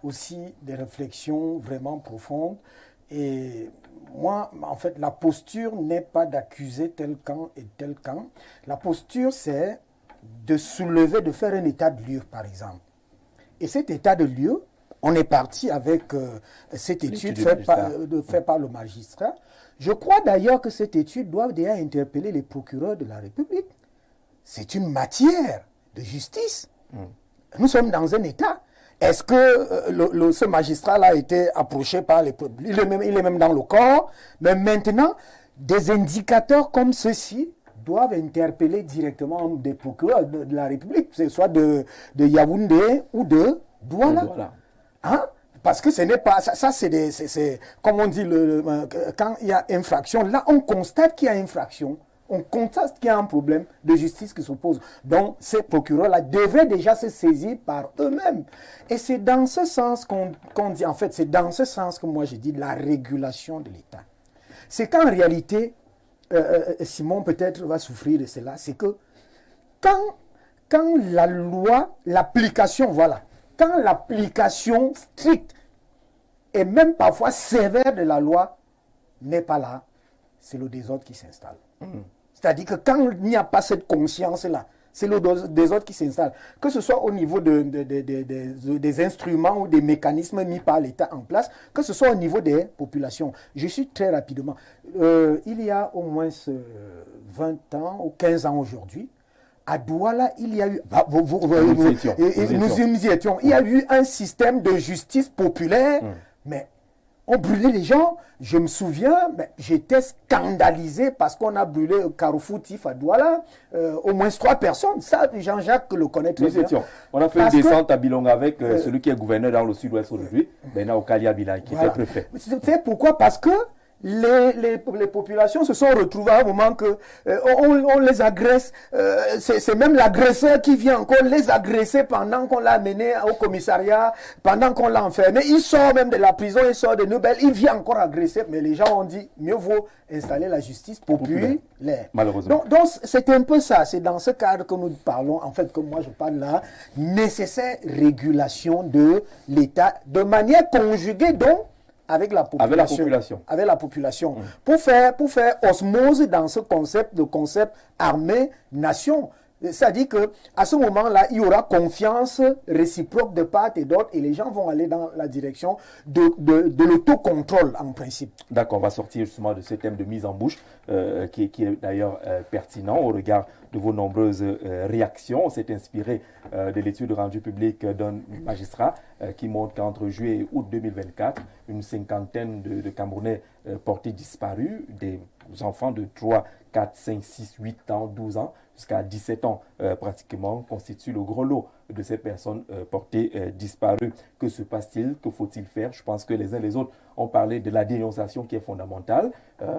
aussi des réflexions vraiment profondes. Et moi, en fait, la posture n'est pas d'accuser tel camp et tel camp. La posture, c'est de soulever, de faire un état de lieu, par exemple. Et cet état de lieu, on est parti avec cette étude faite par le magistrat. Je crois d'ailleurs que cette étude doit déjà interpeller les procureurs de la République. C'est une matière de justice. Nous sommes dans un état. Est-ce que ce magistrat-là a été approché par les... Il est même dans le corps. Mais maintenant, des indicateurs comme ceux-ci doivent interpeller directement des procureurs de la République, que ce soit de Yaoundé ou de Douala. Hein? Parce que ce n'est pas... Ça c'est comme on dit, quand il y a infraction, là on constate qu'il y a infraction. on constate qu'il y a un problème de justice qui se pose. Donc, ces procureurs-là devraient déjà se saisir par eux-mêmes. Et c'est dans ce sens qu'on dit, en fait, c'est dans ce sens que moi j'ai dit la régulation de l'État. C'est qu'en réalité, Simon peut-être va souffrir de cela, c'est que quand la loi, l'application, voilà, quand l'application stricte et même parfois sévère de la loi n'est pas là, c'est le désordre qui s'installe. C'est-à-dire que quand il n'y a pas cette conscience-là, c'est le désordre qui s'installe. Que ce soit au niveau des instruments ou des mécanismes mis par l'État en place, que ce soit au niveau des populations. Je suis très rapidement. Il y a au moins 20 ans ou 15 ans aujourd'hui, à Douala, il y a eu... Nous y étions. Il y a eu un système de justice populaire, mais on brûlait les gens. Je me souviens, j'étais scandalisé parce qu'on a brûlé Carrefour Tif à Douala. Au moins 3 personnes. Ça, Jean-Jacques le connaît très bien. On a fait une descente à Bilonga avec celui qui est gouverneur dans le sud-ouest aujourd'hui, Bena Okalia Bilay, qui était préfet. C'est pourquoi? Parce que les populations se sont retrouvées à un moment que on les agresse. C'est même l'agresseur qui vient encore les agresser pendant qu'on l'a amené au commissariat, pendant qu'on l'a enfermé. Il sort même de la prison, il sort de Nobel, il vient encore agresser. Mais les gens ont dit, mieux vaut installer la justice populaire. Malheureusement. Donc c'est un peu ça. C'est dans ce cadre que nous parlons, en fait, que moi je parle là, nécessaire régulation de l'État de manière conjuguée donc avec la population. Pour faire osmose dans ce concept armée-nation. C'est-à-dire qu'à ce moment-là, il y aura confiance réciproque de part et d'autre et les gens vont aller dans la direction de l'autocontrôle en principe. D'accord, on va sortir justement de ce thème de mise en bouche qui est d'ailleurs pertinent au regard de vos nombreuses réactions. On s'est inspiré de l'étude rendue publique d'un magistrat qui montre qu'entre juillet et août 2024, une cinquantaine de Camerounais portés disparus, des enfants de 3, 4, 5, 6, 8 ans, 12 ans, jusqu'à 17 ans pratiquement, constituent le gros lot de ces personnes portées disparues. Que se passe-t-il? Que faut-il faire? Je pense que les uns et les autres ont parlé de la dénonciation qui est fondamentale.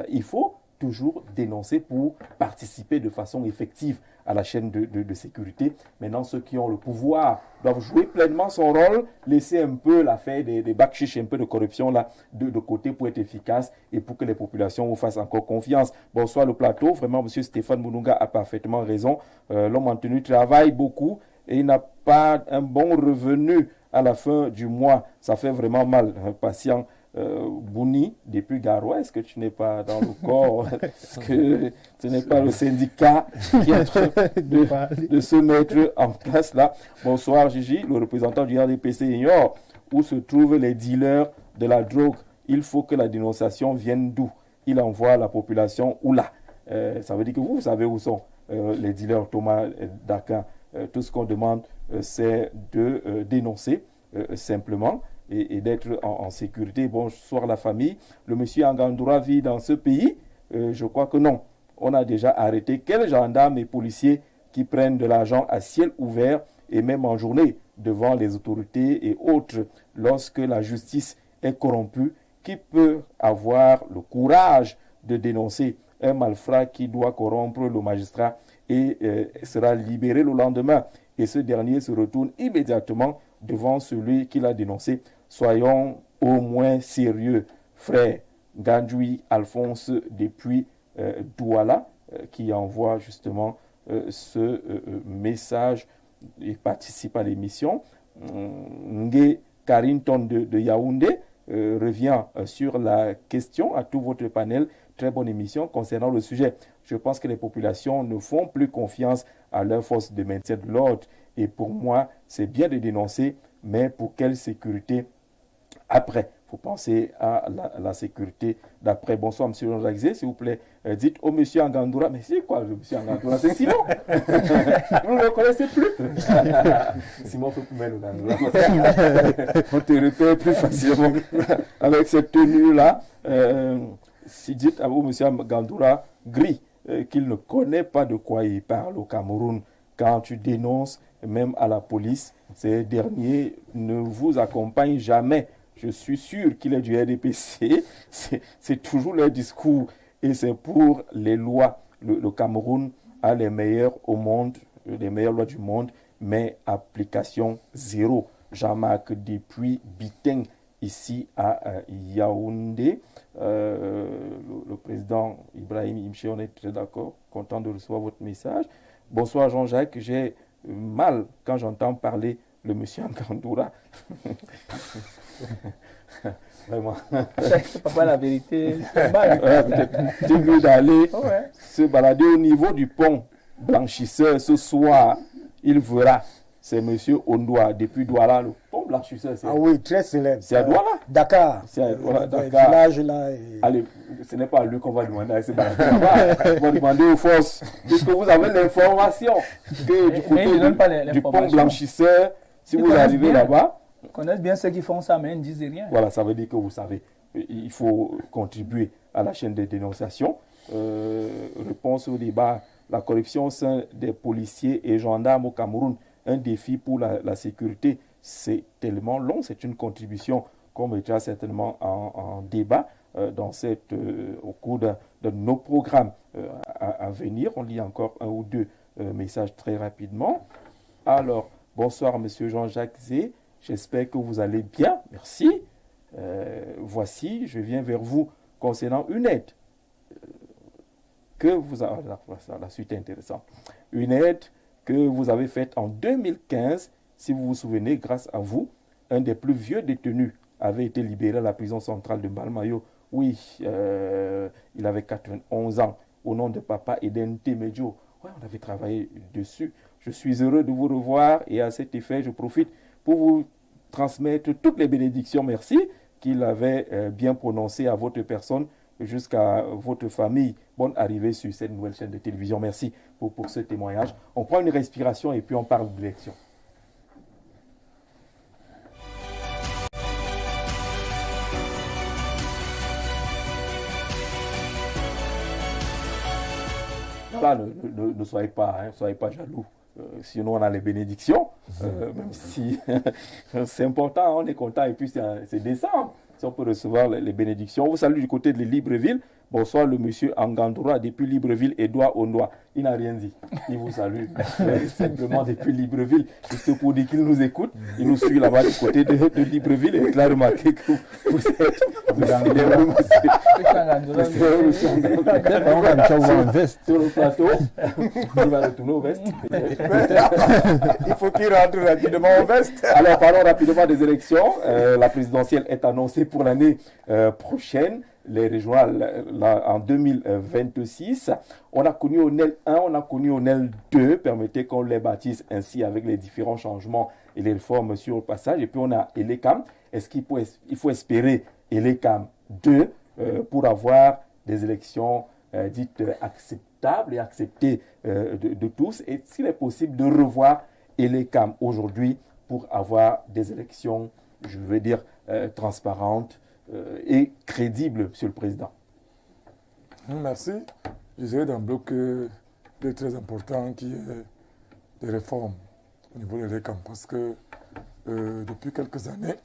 Il faut toujours dénoncer pour participer de façon effective à la chaîne de sécurité. Maintenant, ceux qui ont le pouvoir doivent jouer pleinement son rôle, laisser un peu l'affaire des bakchiches, un peu de corruption là de côté pour être efficace et pour que les populations vous fassent encore confiance. Bonsoir le plateau. Vraiment, M. Stéphane Mounouga a parfaitement raison. L'homme en tenue travaille beaucoup et il n'a pas un bon revenu à la fin du mois. Ça fait vraiment mal. Patient. Bouni, depuis Garoua, est-ce que tu n'es pas dans le corps? Est-ce que ce n'est pas le syndicat qui est en train de se mettre en place là? Bonsoir Gigi, le représentant du RDPC ignore où se trouvent les dealers de la drogue. Il faut que la dénonciation vienne d'où? Il envoie la population où là? Ça veut dire que vous savez où sont les dealers. Thomas Dakin. Tout ce qu'on demande, c'est de dénoncer simplement et d'être en sécurité. Bonsoir la famille. Le monsieur Angandoura vit dans ce pays? Je crois que non. On a déjà arrêté quels gendarmes et policiers qui prennent de l'argent à ciel ouvert et même en journée devant les autorités et autres lorsque la justice est corrompue. Qui peut avoir le courage de dénoncer un malfrat qui doit corrompre le magistrat et sera libéré le lendemain et ce dernier se retourne immédiatement devant celui qui l'a dénoncé? Soyons au moins sérieux, frère. Gandjoui Alphonse depuis Douala qui envoie justement ce message et participe à l'émission. Nge Carrington de Yaoundé revient sur la question à tout votre panel. Très bonne émission concernant le sujet. Je pense que les populations ne font plus confiance à leurs forces de maintien de l'ordre. Et pour moi, c'est bien de dénoncer, mais pour quelle sécurité après? Il faut penser à la sécurité d'après. Bonsoir, M. Jean-Jacques, s'il vous plaît. Dites au M. Angandoura, mais c'est quoi le M. Angandoura? C'est Simon. Vous ne le connaissez plus. Simon Foukoumel Angandoura. On te repère plus facilement avec cette tenue-là. Si dites à vous, M. Angandoura, gris, qu'il ne connaît pas de quoi il parle au Cameroun. Quand tu dénonces, même à la police, ces derniers ne vous accompagnent jamais. Je suis sûr qu'il est du RDPC. C'est toujours leur discours et c'est pour les lois. le Cameroun a les meilleurs au monde, les meilleures lois du monde, mais application zéro. Jean-Marc depuis Biteng, ici à Yaoundé. Le président Ibrahim Imché, on est très d'accord, content de recevoir votre message. Bonsoir Jean-Jacques, j'ai mal quand j'entends parler le monsieur Ngandoura. Vraiment. C'est pas la vérité. C'est mal. Tu veux d'aller se balader au niveau du pont blanchisseur ce soir, il verra. C'est monsieur Ondoa, depuis Douala, le pont blanchisseur. Ah oui, très célèbre. C'est à Douala? Dakar. C'est à Douala, Le Dakar. village là. Allez, ce n'est pas à lui qu'on va demander à se balader là-bas. On va demander aux forces. Puisque vous avez l'information que du côté du pont blanchisseur, si vous arrivez là-bas. Ils connaissent bien ceux qui font ça, mais ils ne disent rien. Voilà, ça veut dire que vous savez. Il faut contribuer à la chaîne de dénonciation. Réponse au débat. La corruption au sein des policiers et gendarmes au Cameroun, un défi pour la sécurité, c'est tellement long. C'est une contribution qu'on mettra certainement en débat au cours de nos programmes à venir. On lit encore un ou deux messages très rapidement. Alors, bonsoir Monsieur Jean-Jacques Zé. J'espère que vous allez bien. Merci. Voici, je viens vers vous concernant une aide que vous avez. La suite est intéressante. Une aide que vous avez faite en 2015. Si vous vous souvenez, grâce à vous, un des plus vieux détenus avait été libéré à la prison centrale de Balmayo. Oui, il avait 91 ans. Au nom de papa Eden Temedio. Ouais, on avait travaillé dessus. Je suis heureux de vous revoir et à cet effet, je profite pour vous transmettre toutes les bénédictions, merci, qu'il avait bien prononcées à votre personne jusqu'à votre famille. Bonne arrivée sur cette nouvelle chaîne de télévision. Merci pour ce témoignage. On prend une respiration et puis on parle de l'élection. Là, ne soyez pas jaloux. Sinon, on a les bénédictions. Même si c'est important, on est content. Et puis, c'est décembre. Si on peut recevoir les bénédictions. On vous salue du côté de Libreville. Bonsoir, le monsieur Ngandoura depuis Libreville, Edouard Ondoa. Il n'a rien dit. Il vous salue. Simplement depuis Libreville. Juste pour dire qu'il nous écoute. Il nous suit là-bas du côté de Libreville. Et il a remarqué que vous êtes. Sur le plateau. Il va retourner au veste. Il faut qu'il rentre rapidement au veste. Alors, parlons rapidement des élections. La présidentielle est annoncée pour l'année prochaine. Les régionales en 2026. On a connu ONEL 1, on a connu ONEL 2. Permettez qu'on les baptise ainsi avec les différents changements et les réformes sur le passage. Et puis on a ELECAM. Est-ce qu'il faut espérer ELECAM 2 pour avoir des élections dites acceptables et acceptées de tous? Et s'il est possible de revoir ELECAM aujourd'hui pour avoir des élections, je veux dire, transparentes et crédible, Monsieur le Président? Merci. Je dirais d'un bloc très important qui est des réformes au niveau de l'ECAM parce que depuis quelques années,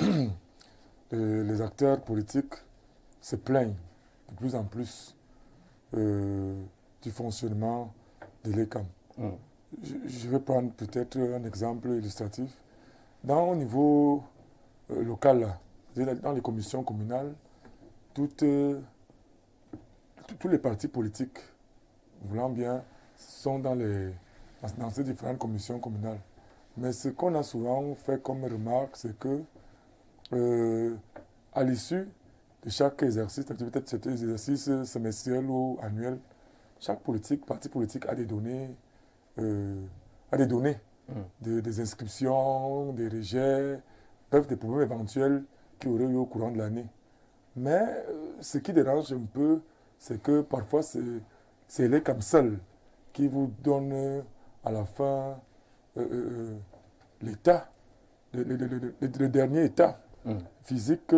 les acteurs politiques se plaignent de plus en plus du fonctionnement de l'ECAM. Je vais prendre peut-être un exemple illustratif. Au niveau local, là, dans les commissions communales, tous les partis politiques, voulant bien, sont dans ces différentes commissions communales. Mais ce qu'on a souvent fait comme remarque, c'est que à l'issue de chaque exercice, peut-être cet exercice semestriel ou annuel, chaque parti politique a des données, des inscriptions, des rejets, bref, des problèmes éventuels qui aurait eu au courant de l'année. Mais ce qui dérange un peu, c'est que parfois c'est l'ECAM seul qui vous donne à la fin l'état, le dernier état physique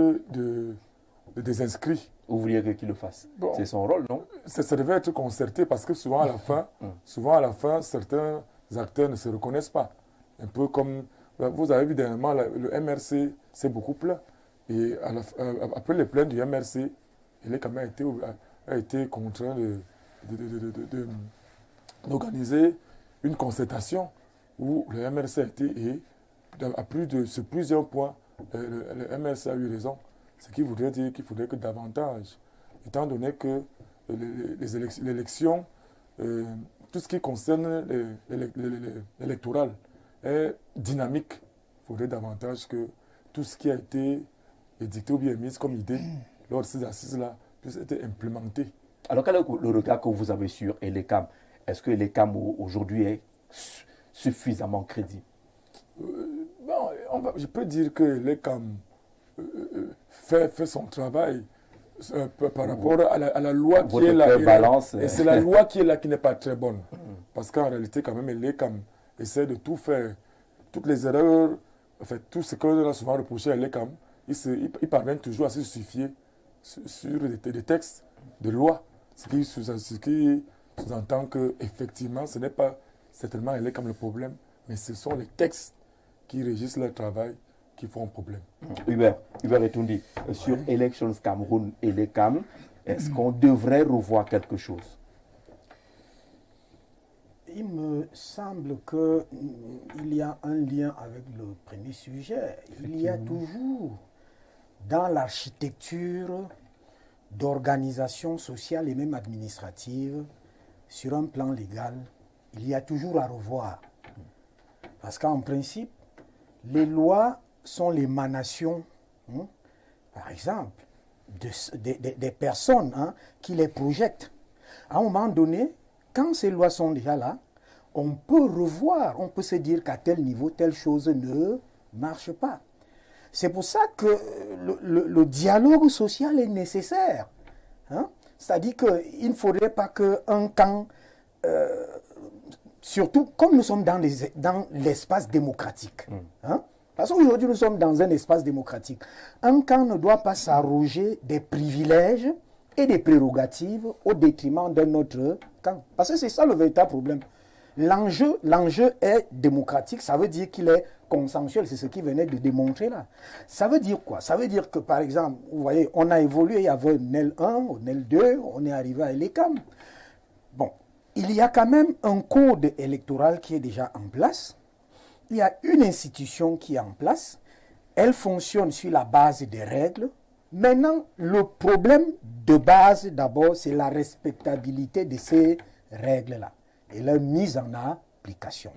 des inscrits. Vous vouliez qu'il le fasse. Bon, c'est son rôle, non? Ça devait être concerté parce que souvent à la fin, certains acteurs ne se reconnaissent pas. Un peu comme, vous avez vu dernièrement, le MRC s'est beaucoup plaint. Et après les plaintes du MRC, il a quand même été contraint d'organiser une concertation où le MRC a été et sur plusieurs points, le MRC a eu raison. Ce qui voudrait dire qu'il faudrait que davantage, étant donné que l'élection, tout ce qui concerne l'électoral est dynamique, il faudrait davantage que tout ce qui a été édicté ou bien mis comme idée lors de ces assises-là puisse être implémenté. Alors, quel est le regard que vous avez sur Elecam? Est-ce que Elecam aujourd'hui est suffisamment crédible? Je peux dire que Elecam fait son travail par rapport à la loi qui est là. Et c'est la loi qui est là qui n'est pas très bonne. Parce qu'en réalité, quand même, Elecam essaie de tout faire. Toutes les erreurs, en fait, tout ce qu'on a souvent reproché à Elecam, ils parviennent toujours à se justifier sur des textes de loi. Ce qui sous-entend qu'effectivement, ce n'est pas certainement Elecam le problème, mais ce sont les textes qui régissent leur travail qui font un problème. Hubert Etundi, sur Elections Cameroun et Elecam, est-ce qu'on devrait revoir quelque chose? Il me semble qu'il y a un lien avec le premier sujet. Il y a toujours, dans l'architecture d'organisation sociale et même administrative, sur un plan légal, il y a toujours à revoir. Parce qu'en principe, les lois sont l'émanation, par exemple, des personnes qui les projettent. À un moment donné, quand ces lois sont déjà là, on peut revoir, on peut se dire qu'à tel niveau, telle chose ne marche pas. C'est pour ça que le dialogue social est nécessaire. C'est-à-dire qu'il ne faudrait pas qu'un camp, surtout comme nous sommes dans l'espace démocratique, parce qu'aujourd'hui nous sommes dans un espace démocratique, un camp ne doit pas s'arroger des privilèges et des prérogatives au détriment d'un autre camp. Parce que c'est ça le véritable problème. L'enjeu est démocratique, ça veut dire qu'il est consensuel, c'est ce qu'il venait de démontrer là. Ça veut dire quoi? Ça veut dire que par exemple, vous voyez, on a évolué, il y avait NEL 1, NEL 2, on est arrivé à Elecam. Bon, il y a quand même un code électoral qui est déjà en place. Il y a une institution qui est en place. Elle fonctionne sur la base des règles. Maintenant, le problème de base, d'abord, c'est la respectabilité de ces règles-là et leur mise en application.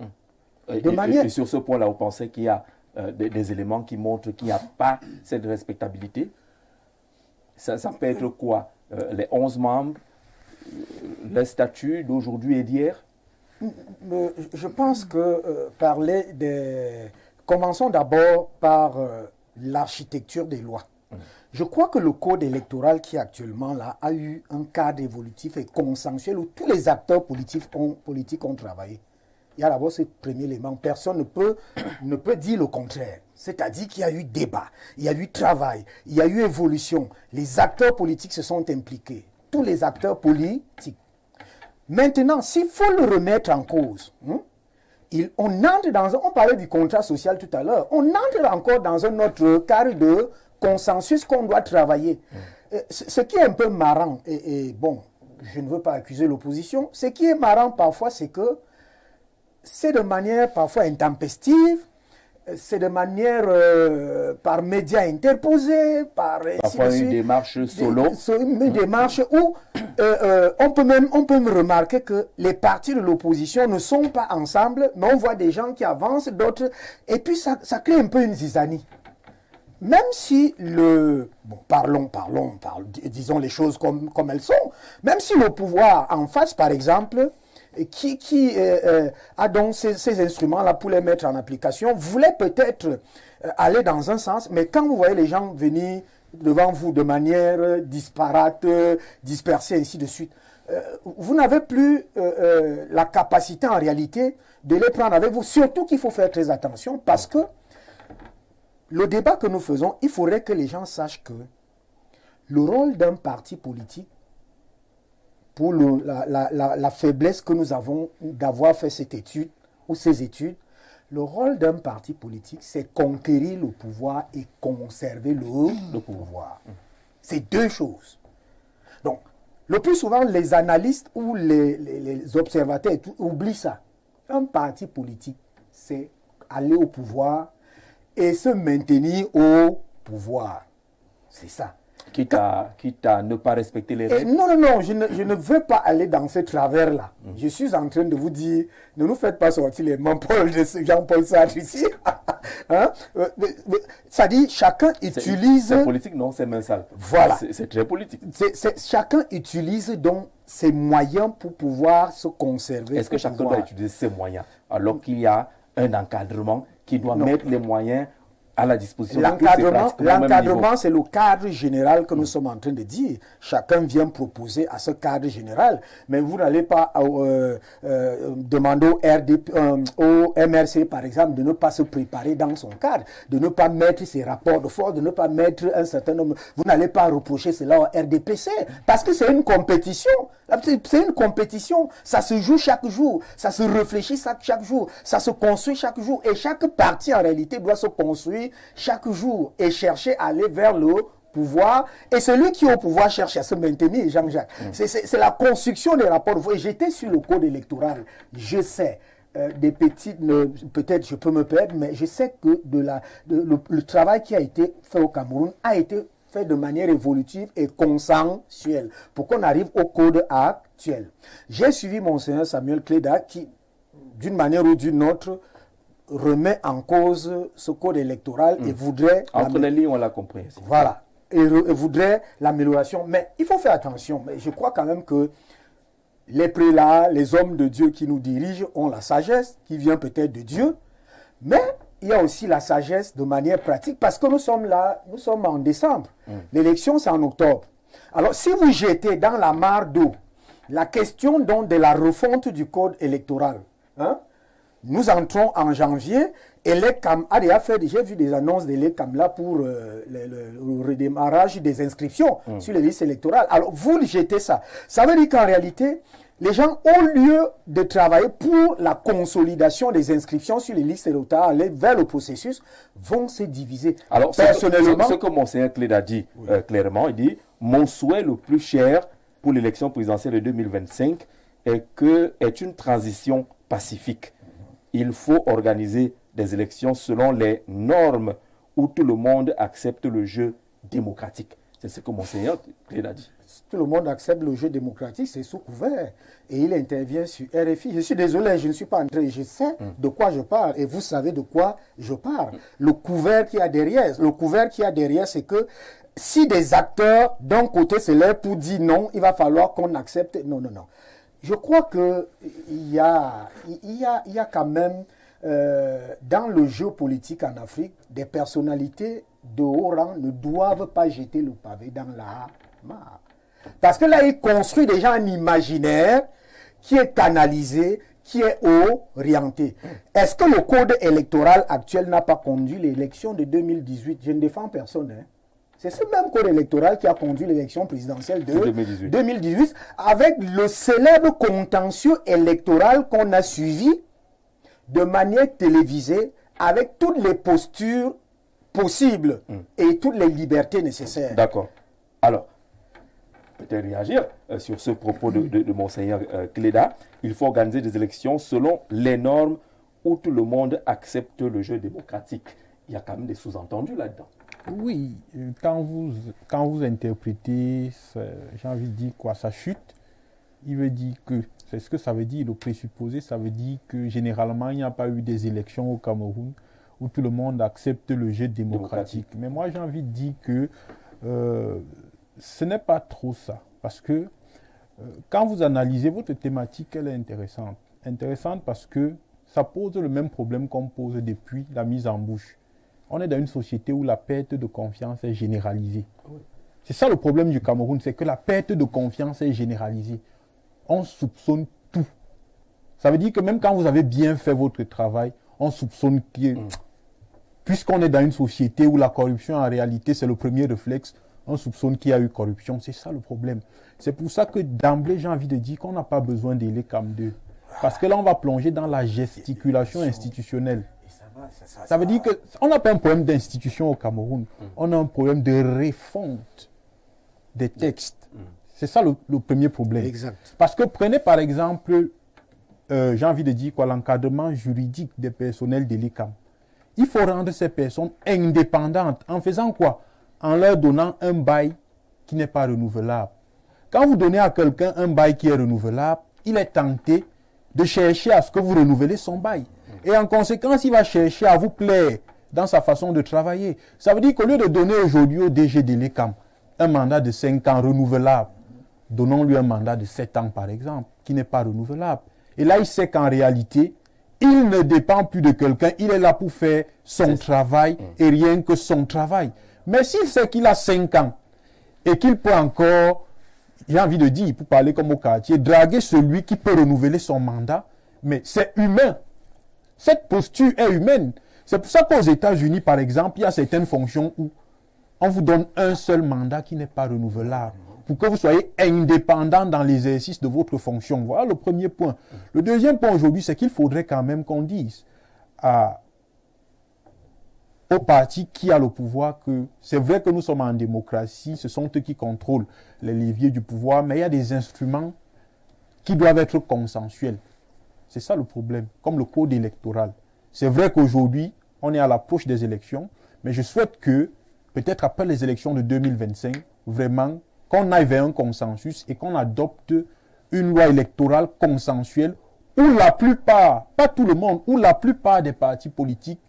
Et sur ce point-là, vous pensez qu'il y a des éléments qui montrent qu'il n'y a pas cette respectabilité? Ça peut être quoi? Les 11 membres, les statuts d'aujourd'hui et d'hier? Je pense que commençons d'abord par l'architecture des lois. Je crois que le code électoral qui est actuellement là a eu un cadre évolutif et consensuel où tous les acteurs politiques ont travaillé. Il y a d'abord ce premier élément. Personne ne peut dire le contraire. C'est-à-dire qu'il y a eu débat, il y a eu travail, il y a eu évolution. Les acteurs politiques se sont impliqués. Tous les acteurs politiques. Maintenant, s'il faut le remettre en cause, on parlait du contrat social tout à l'heure, on entre encore dans un autre cadre de consensus qu'on doit travailler. Ce qui est un peu marrant, et bon, je ne veux pas accuser l'opposition, ce qui est marrant parfois, c'est que c'est de manière parfois intempestive, c'est de manière par médias interposés, parfois une démarche solo. Une démarche où on peut même remarquer que les partis de l'opposition ne sont pas ensemble, mais on voit des gens qui avancent, d'autres, et puis ça crée un peu une zizanie. Même si disons les choses comme elles sont, même si le pouvoir en face, par exemple, qui a donc ces instruments-là pour les mettre en application, voulait peut-être aller dans un sens, mais quand vous voyez les gens venir devant vous de manière disparate, dispersée, ainsi de suite, vous n'avez plus la capacité en réalité de les prendre avec vous. Surtout qu'il faut faire très attention parce que le débat que nous faisons, il faudrait que les gens sachent que le rôle d'un parti politique, pour la faiblesse que nous avons d'avoir fait cette étude ou ces études, le rôle d'un parti politique, c'est conquérir le pouvoir et conserver le pouvoir. C'est deux choses. Donc, Le plus souvent, les analystes ou les observateurs oublient ça. Un parti politique, c'est aller au pouvoir et se maintenir au pouvoir. C'est ça. Quitte à ne pas respecter les règles. Non, je ne veux pas aller dans ce travers-là. Je suis en train de vous dire, ne nous faites pas sortir les mains-Paul de Jean-Paul Sartre ici. Hein? Ça dit, chacun utilise... C'est politique, non, c'est main sale. Voilà. C'est très politique. Chacun utilise donc ses moyens pour pouvoir se conserver. Est-ce que chacun doit utiliser ses moyens alors qu'il y a un encadrement qui doit mettre les moyens à la disposition de tous ces pratiques au même niveau? L'encadrement, c'est le cadre général que nous sommes en train de dire. Chacun vient proposer à ce cadre général, mais vous n'allez pas demander au MRC, par exemple, de ne pas se préparer dans son cadre, de ne pas mettre ses rapports de force, de ne pas mettre un certain nombre... Vous n'allez pas reprocher cela au RDPC, parce que c'est une compétition. C'est une compétition. Ça se joue chaque jour, ça se réfléchit chaque jour, ça se construit chaque jour, et chaque parti, en réalité, doit se construire chaque jour et chercher à aller vers le pouvoir. Et celui qui est au pouvoir cherche à se maintenir, Jean-Jacques. C'est la construction des rapports. J'étais sur le code électoral. Je sais, des petites, peut-être je peux me perdre, mais je sais que le travail qui a été fait au Cameroun a été fait de manière évolutive et consensuelle pour qu'on arrive au code actuel. J'ai suivi Monseigneur Samuel Cléda qui, d'une manière ou d'une autre, remet en cause ce code électoral et voudrait... Entre les lignes, on l'a compris. Voilà. Et voudrait l'amélioration. Mais il faut faire attention. Mais je crois quand même que les prélats, les hommes de Dieu qui nous dirigent ont la sagesse qui vient peut-être de Dieu. Mais il y a aussi la sagesse de manière pratique parce que nous sommes là, nous sommes en décembre. L'élection, c'est en octobre. Alors, si vous jetez dans la mare d'eau la question donc de la refonte du code électoral, hein, nous entrons en janvier et l'ECAM a déjà fait, j'ai vu des annonces de l'ECAM là pour le redémarrage des inscriptions sur les listes électorales. Alors, vous jetez ça. Ça veut dire qu'en réalité, les gens, au lieu de travailler pour la consolidation des inscriptions sur les listes électorales, aller vers le processus, vont se diviser. Alors, personnellement, ce que Monseigneur Cléda dit clairement, il dit « Mon souhait le plus cher pour l'élection présidentielle de 2025 est une transition pacifique. Il faut organiser des élections selon les normes où tout le monde accepte le jeu démocratique. » C'est ce que Monseigneur Cléda dit. Tout le monde accepte le jeu démocratique, c'est sous couvert. Et il intervient sur RFI. Je suis désolé, je ne suis pas entré. Je sais de quoi je parle et vous savez de quoi je parle. Le couvert qu'il y a derrière, c'est que si des acteurs d'un côté se lèvent pour dire non, il va falloir qu'on accepte. Non. Je crois qu'il y a quand même dans le jeu politique en Afrique, des personnalités de haut rang ne doivent pas jeter le pavé dans la mare. Parce que là, il construit déjà un imaginaire qui est canalisé, qui est orienté. Est-ce que le code électoral actuel n'a pas conduit l'élection de 2018? Je ne défends personne. C'est ce même code électoral qui a conduit l'élection présidentielle de 2018 avec le célèbre contentieux électoral qu'on a suivi de manière télévisée avec toutes les postures possibles et toutes les libertés nécessaires. D'accord. Alors, peut-être réagir sur ce propos de Monseigneur Cléda. Il faut organiser des élections selon les normes où tout le monde accepte le jeu démocratique. Il y a quand même des sous-entendus là-dedans. Oui, quand vous interprétez, j'ai envie de dire quoi, ça chute, il veut dire que, c'est ce que ça veut dire, le présupposé, ça veut dire que généralement il n'y a pas eu des élections au Cameroun où tout le monde accepte le jeu démocratique. Mais moi j'ai envie de dire que ce n'est pas trop ça, parce que quand vous analysez votre thématique, elle est intéressante. Intéressante parce que ça pose le même problème qu'on pose depuis la mise en bouche. On est dans une société où la perte de confiance est généralisée. Oui. C'est ça le problème du Cameroun, c'est que la perte de confiance est généralisée. On soupçonne tout. Ça veut dire que même quand vous avez bien fait votre travail, on soupçonne que, puisqu'on est dans une société où la corruption en réalité c'est le premier réflexe, on soupçonne qu'il y a eu corruption. C'est ça le problème. C'est pour ça que d'emblée j'ai envie de dire qu'on n'a pas besoin des LECAM 2. Parce que là on va plonger dans la gesticulation institutionnelle. Ça veut dire qu'on n'a pas un problème d'institution au Cameroun. On a un problème de refonte des textes. C'est ça le premier problème. Exact. Parce que prenez par exemple, j'ai envie de dire quoi, l'encadrement juridique des personnels de l'ICAM. Il faut rendre ces personnes indépendantes en faisant quoi? En leur donnant un bail qui n'est pas renouvelable. Quand vous donnez à quelqu'un un bail qui est renouvelable, il est tenté de chercher à ce que vous renouvelez son bail. Et en conséquence, il va chercher à vous plaire dans sa façon de travailler. Ça veut dire qu'au lieu de donner aujourd'hui au DG de l'ICAM un mandat de 5 ans renouvelable, donnons-lui un mandat de 7 ans par exemple, qui n'est pas renouvelable. Et là, il sait qu'en réalité, il ne dépend plus de quelqu'un, il est là pour faire son travail et rien que son travail. Mais s'il sait qu'il a 5 ans et qu'il peut encore, j'ai envie de dire, pour parler comme au quartier, draguer celui qui peut renouveler son mandat, mais c'est humain. Cette posture est humaine. C'est pour ça qu'aux États-Unis, par exemple, il y a certaines fonctions où on vous donne un seul mandat qui n'est pas renouvelable pour que vous soyez indépendant dans l'exercice de votre fonction. Voilà le premier point. Le deuxième point aujourd'hui, c'est qu'il faudrait quand même qu'on dise au parti qui a le pouvoir que c'est vrai que nous sommes en démocratie, ce sont eux qui contrôlent les leviers du pouvoir, mais il y a des instruments qui doivent être consensuels. C'est ça le problème, comme le code électoral. C'est vrai qu'aujourd'hui, on est à l'approche des élections, mais je souhaite que, peut-être après les élections de 2025, vraiment, qu'on aille vers un consensus et qu'on adopte une loi électorale consensuelle où la plupart, pas tout le monde, où la plupart des partis politiques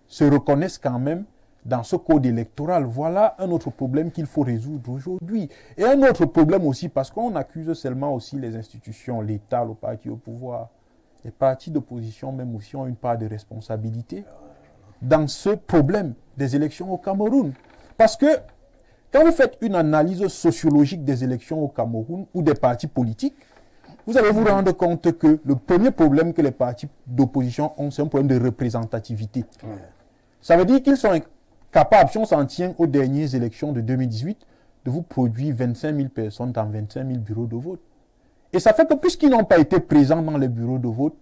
se reconnaissent quand même dans ce code électoral. Voilà un autre problème qu'il faut résoudre aujourd'hui. Et un autre problème aussi, parce qu'on accuse seulement aussi les institutions, l'État, le parti au pouvoir. Les partis d'opposition même aussi ont une part de responsabilité dans ce problème des élections au Cameroun. Parce que quand vous faites une analyse sociologique des élections au Cameroun ou des partis politiques, vous allez vous rendre compte que le premier problème que les partis d'opposition ont, c'est un problème de représentativité. Ça veut dire qu'ils sont capables, si on s'en tient aux dernières élections de 2018, de vous produire 25 000 personnes dans 25 000 bureaux de vote. Et ça fait que puisqu'ils n'ont pas été présents dans les bureaux de vote,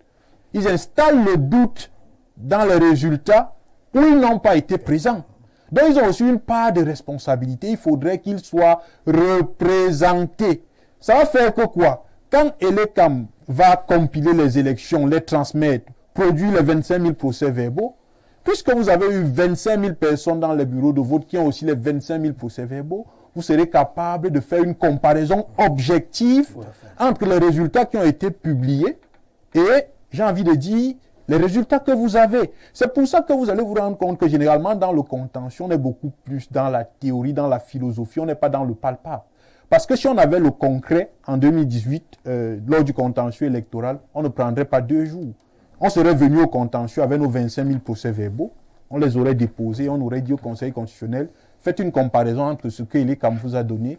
ils installent le doute dans les résultats où ils n'ont pas été présents. Donc ils ont aussi une part de responsabilité. Il faudrait qu'ils soient représentés. Ça va faire que quoi? Quand Elecam va compiler les élections, les transmettre, produire les 25 000 procès-verbaux, puisque vous avez eu 25 000 personnes dans les bureaux de vote qui ont aussi les 25 000 procès-verbaux, vous serez capable de faire une comparaison objective entre les résultats qui ont été publiés et, j'ai envie de dire, les résultats que vous avez. C'est pour ça que vous allez vous rendre compte que généralement dans le contentieux, on est beaucoup plus dans la théorie, dans la philosophie, on n'est pas dans le palpable. Parce que si on avait le concret en 2018, lors du contentieux électoral, on ne prendrait pas 2 jours. On serait venu au contentieux avec nos 25 000 procès-verbaux, on les aurait déposés, on aurait dit au Conseil constitutionnel, faites une comparaison entre ce que l'ICAM vous a donné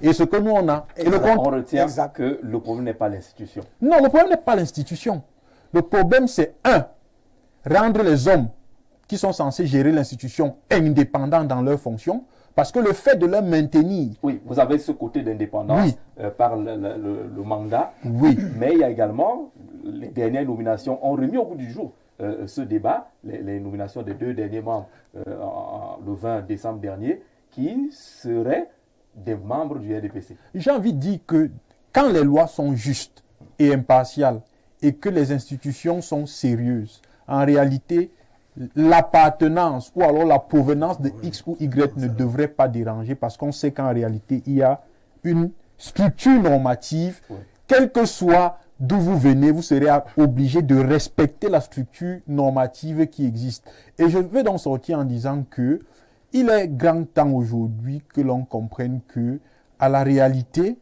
et ce que nous on a. Et on retient que le problème n'est pas l'institution. Non, le problème n'est pas l'institution. Le problème c'est rendre les hommes qui sont censés gérer l'institution indépendants dans leurs fonctions, parce que le fait de leur maintenir... Oui, vous avez ce côté d'indépendance par le mandat, mais il y a également les dernières nominations ont remis au bout du jour ce débat, les nominations des 2 derniers membres le 20 décembre dernier, qui seraient des membres du RDPC. J'ai envie de dire que quand les lois sont justes et impartiales et que les institutions sont sérieuses, en réalité, l'appartenance ou alors la provenance de X ou Y ne devrait pas déranger parce qu'on sait qu'en réalité, il y a une structure normative, quel que soit d'où vous venez, vous serez obligé de respecter la structure normative qui existe. Et je vais donc sortir en disant que il est grand temps aujourd'hui que l'on comprenne que, à la réalité,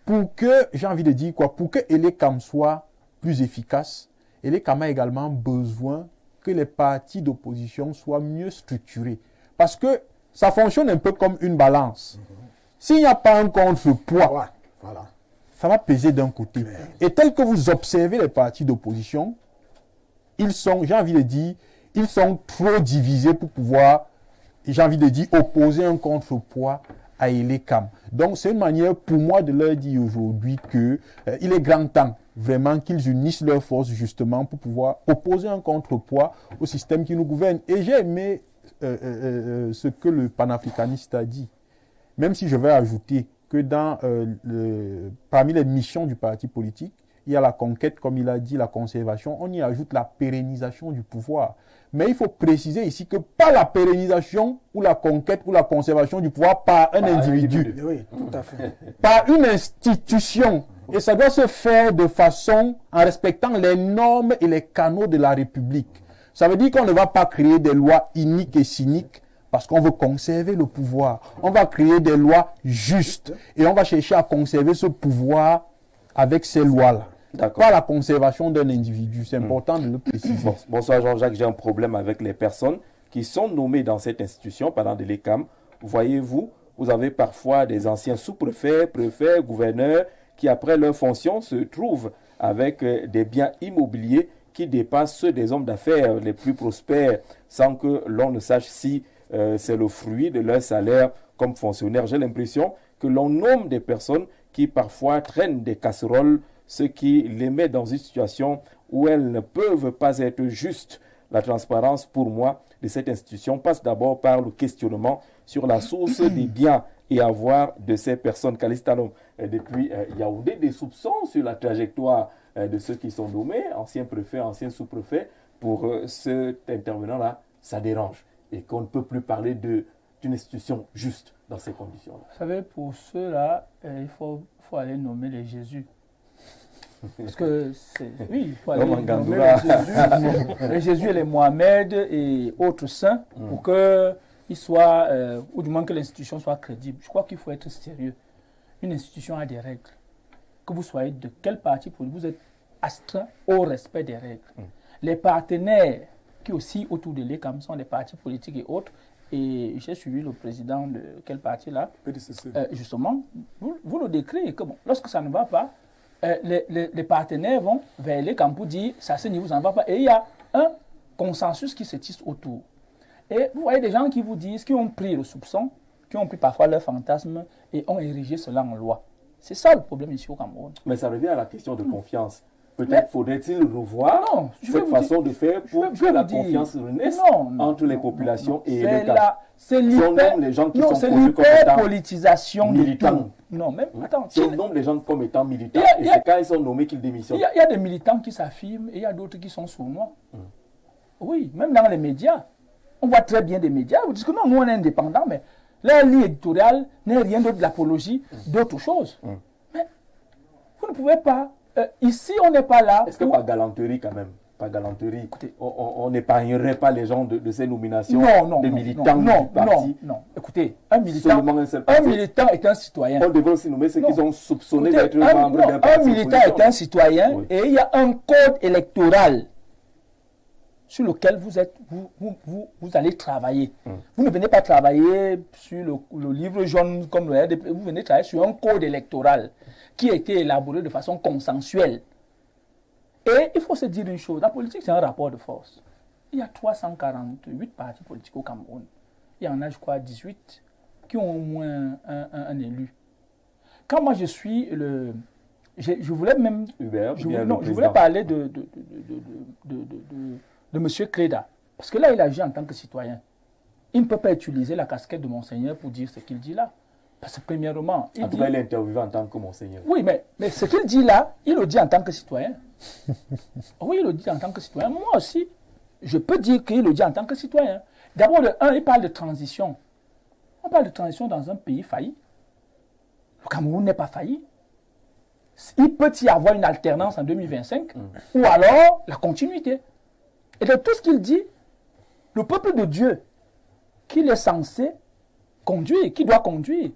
pour que, j'ai envie de dire quoi, pour que Elecam soit plus efficace, Elecam a également besoin que les partis d'opposition soient mieux structurés. Parce que ça fonctionne un peu comme une balance. S'il n'y a pas un contrepoids, ça va peser d'un côté. Et tel que vous observez les partis d'opposition, ils sont, j'ai envie de dire, ils sont trop divisés pour pouvoir, j'ai envie de dire, opposer un contrepoids à Elecam. Donc c'est une manière pour moi de leur dire aujourd'hui que il est grand temps vraiment qu'ils unissent leurs forces justement pour pouvoir opposer un contrepoids au système qui nous gouverne. Et j'ai aimé ce que le panafricaniste a dit. Même si je vais ajouter que parmi les missions du parti politique, il y a la conquête, comme il a dit, la conservation. On y ajoute la pérennisation du pouvoir. Mais il faut préciser ici que pas la pérennisation ou la conquête ou la conservation du pouvoir par un individu. Oui, tout à fait. Par une institution. Et ça doit se faire de façon en respectant les normes et les canaux de la République. Ça veut dire qu'on ne va pas créer des lois iniques et cyniques parce qu'on veut conserver le pouvoir. On va créer des lois justes et on va chercher à conserver ce pouvoir avec ces lois-là. Pas la conservation d'un individu. C'est important de le préciser. Bonsoir Jean-Jacques, j'ai un problème avec les personnes qui sont nommées dans cette institution pendant de l'ECAM. Voyez-vous, vous avez parfois des anciens sous-préfets, préfets, gouverneurs qui, après leur fonction, se trouvent avec des biens immobiliers qui dépassent ceux des hommes d'affaires les plus prospères sans que l'on ne sache si c'est le fruit de leur salaire comme fonctionnaire. J'ai l'impression que l'on nomme des personnes qui parfois traînent des casseroles, ce qui les met dans une situation où elles ne peuvent pas être justes. La transparence, pour moi, de cette institution passe d'abord par le questionnement sur la source des biens et avoirs de ces personnes. Calistano, depuis Yaoundé, des soupçons sur la trajectoire de ceux qui sont nommés, anciens préfets, anciens sous-préfets. Pour cet intervenant-là, ça dérange et qu'on ne peut plus parler d'une institution juste dans ces conditions-là. Vous savez, pour ceux-là, il faut aller nommer les Jésus. Parce que, oui, il faut aller nommer les Jésus et les Mohamed et autres saints pour qu'ils soient, ou du moins que l'institution soit crédible. Je crois qu'il faut être sérieux. Une institution a des règles. Que vous soyez de quel parti politique, vous êtes astreint au respect des règles. Les partenaires qui aussi autour de l'ECAM sont les partis politiques et autres. Et j'ai suivi le président de quel parti là, justement, vous le décrivez que bon, lorsque ça ne va pas, les partenaires vont vers l'ECAM pour dire ça ce niveau ça ne va pas. Et il y a un consensus qui se tisse autour. Et vous voyez des gens qui vous disent, qui ont pris le soupçon, qui ont pris parfois leur fantasme et ont érigé cela en loi. C'est ça le problème ici au Cameroun. Mais ça revient à la question de confiance. Peut-être faudrait-il revoir cette façon de faire pour que la confiance renaisse entre les populations et l'État. C'est l'hyperpolitisation du tout. Non, même, attends. Si on nomme les gens comme étant militants, et c'est quand ils sont nommés qu'ils démissionnent. Il y a des militants qui s'affirment et il y a d'autres qui sont sournois. Oui, même dans les médias. On voit très bien des médias. Vous dites que non, nous on est indépendants, mais leur ligne éditoriale n'est rien d'autre de l'apologie d'autre chose. Mais vous ne pouvez pas. Ici, on n'est pas là. Est-ce que par galanterie quand même, par galanterie, écoutez, on n'épargnerait pas les gens de ces nominations des militants du parti? Non. Écoutez, un militant est un citoyen. On devrait aussi nommer ceux qui sont soupçonnés d'être membres d'un parti. Un militant est un citoyen et il y a un code électoral sur lequel vous allez travailler. Vous ne venez pas travailler sur le livre jaune comme le RDP, vous venez travailler sur un code électoral qui a été élaboré de façon consensuelle. Et il faut se dire une chose, la politique c'est un rapport de force. Il y a 348 partis politiques au Cameroun. Il y en a, je crois, 18 qui ont au moins un élu. Quand moi je suis je voulais même... je voulais parler de M. Kreda. Parce que là, il agit en tant que citoyen. Il ne peut pas utiliser la casquette de Monseigneur pour dire ce qu'il dit là. Parce que premièrement... En tout cas, il est interviewé en tant que Monseigneur. Oui, mais ce qu'il dit là, il le dit en tant que citoyen. Oui, il le dit en tant que citoyen. Moi aussi, je peux dire qu'il le dit en tant que citoyen. D'abord, il parle de transition. On parle de transition dans un pays failli. Le Cameroun n'est pas failli. Il peut y avoir une alternance en 2025 ou alors la continuité. Et de tout ce qu'il dit, le peuple de Dieu, qu'il est censé conduire, qui doit conduire,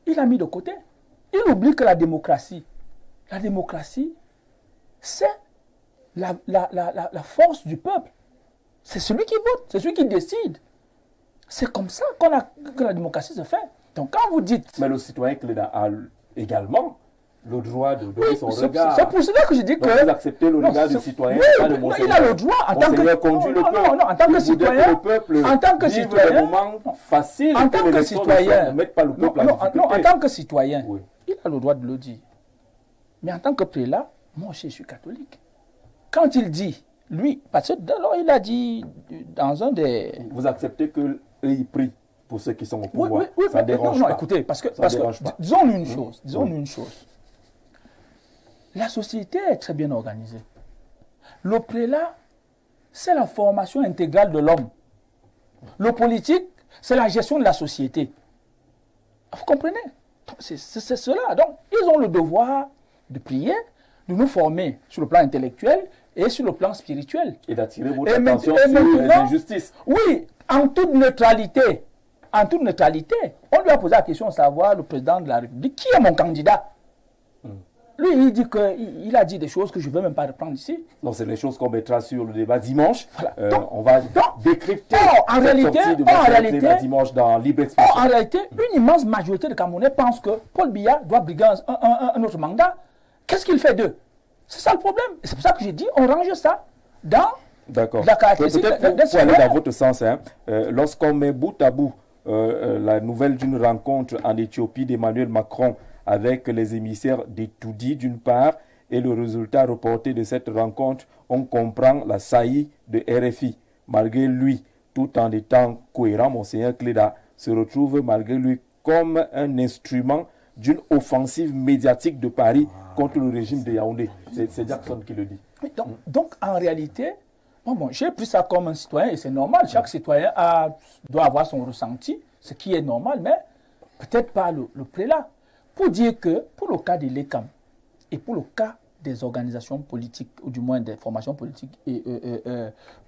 il a mis de côté. Il oublie que la démocratie, c'est la force du peuple. C'est celui qui vote, c'est celui qui décide. C'est comme ça que la démocratie se fait. Donc quand vous dites... Mais le citoyen Kreda a également le droit de donner son regard. C'est pour cela que je dis que... Vous acceptez le regard du citoyen, pas de Monseigneur. Il a le droit en tant que... conduit le peuple. Non, en tant que citoyen... En tant que citoyen... En tant que citoyen... Ne mettent pas le peuple en difficulté. Non, en tant que citoyen, il a le droit de le dire. Mais en tant que prélat, moi aussi je suis catholique. Quand il dit, lui, parce que alors il a dit dans un des... Vous acceptez qu'eux ils prient pour ceux qui sont au Oui, pouvoir. oui, oui, Ça dérange non, pas. écoutez, parce que dérange pas. disons-nous une chose. La société est très bien organisée. Le prélat, c'est la formation intégrale de l'homme. Le politique, c'est la gestion de la société. Vous comprenez? C'est cela. Donc, ils ont le devoir de prier, de nous former sur le plan intellectuel et sur le plan spirituel. Et d'attirer votre Et attention maintenant- sur les injustices. Oui, en toute neutralité. En toute neutralité. On lui a posé la question de savoir, le président de la République, qui est mon candidat? Lui, il dit il a dit des choses que je ne veux même pas reprendre ici. Donc, c'est les choses qu'on mettra sur le débat dimanche. Voilà. Donc, On va décrypter en cette réalité- sortie de en Marcel réalité- Cléna dimanche dans Libre Or, Expression. en réalité, une immense majorité de Camerounais pensent que Paul Biya doit briguer un autre mandat. Qu'est-ce qu'il fait d'eux? C'est ça le problème. Et c'est pour ça que j'ai dit, on range ça dans D'accord. la caractéristique Peut-être d'un pour aller citoyen. dans votre sens, hein, lorsqu'on met bout à bout la nouvelle d'une rencontre en Éthiopie d'Emmanuel Macron avec les émissaires d'Etoudi d'une part et le résultat reporté de cette rencontre, on comprend la saillie de RFI. Malgré lui, tout en étant cohérent, Monseigneur Cléda se retrouve malgré lui comme un instrument d'une offensive médiatique de Paris contre le régime de Yaoundé. C'est Jackson qui le dit. Donc, en réalité, bon, j'ai pris ça comme un citoyen et c'est normal. Chaque citoyen doit avoir son ressenti, ce qui est normal, mais peut-être pas le prélat. Pour dire que, pour le cas de l'ECAM et pour le cas des organisations politiques, ou du moins des formations politiques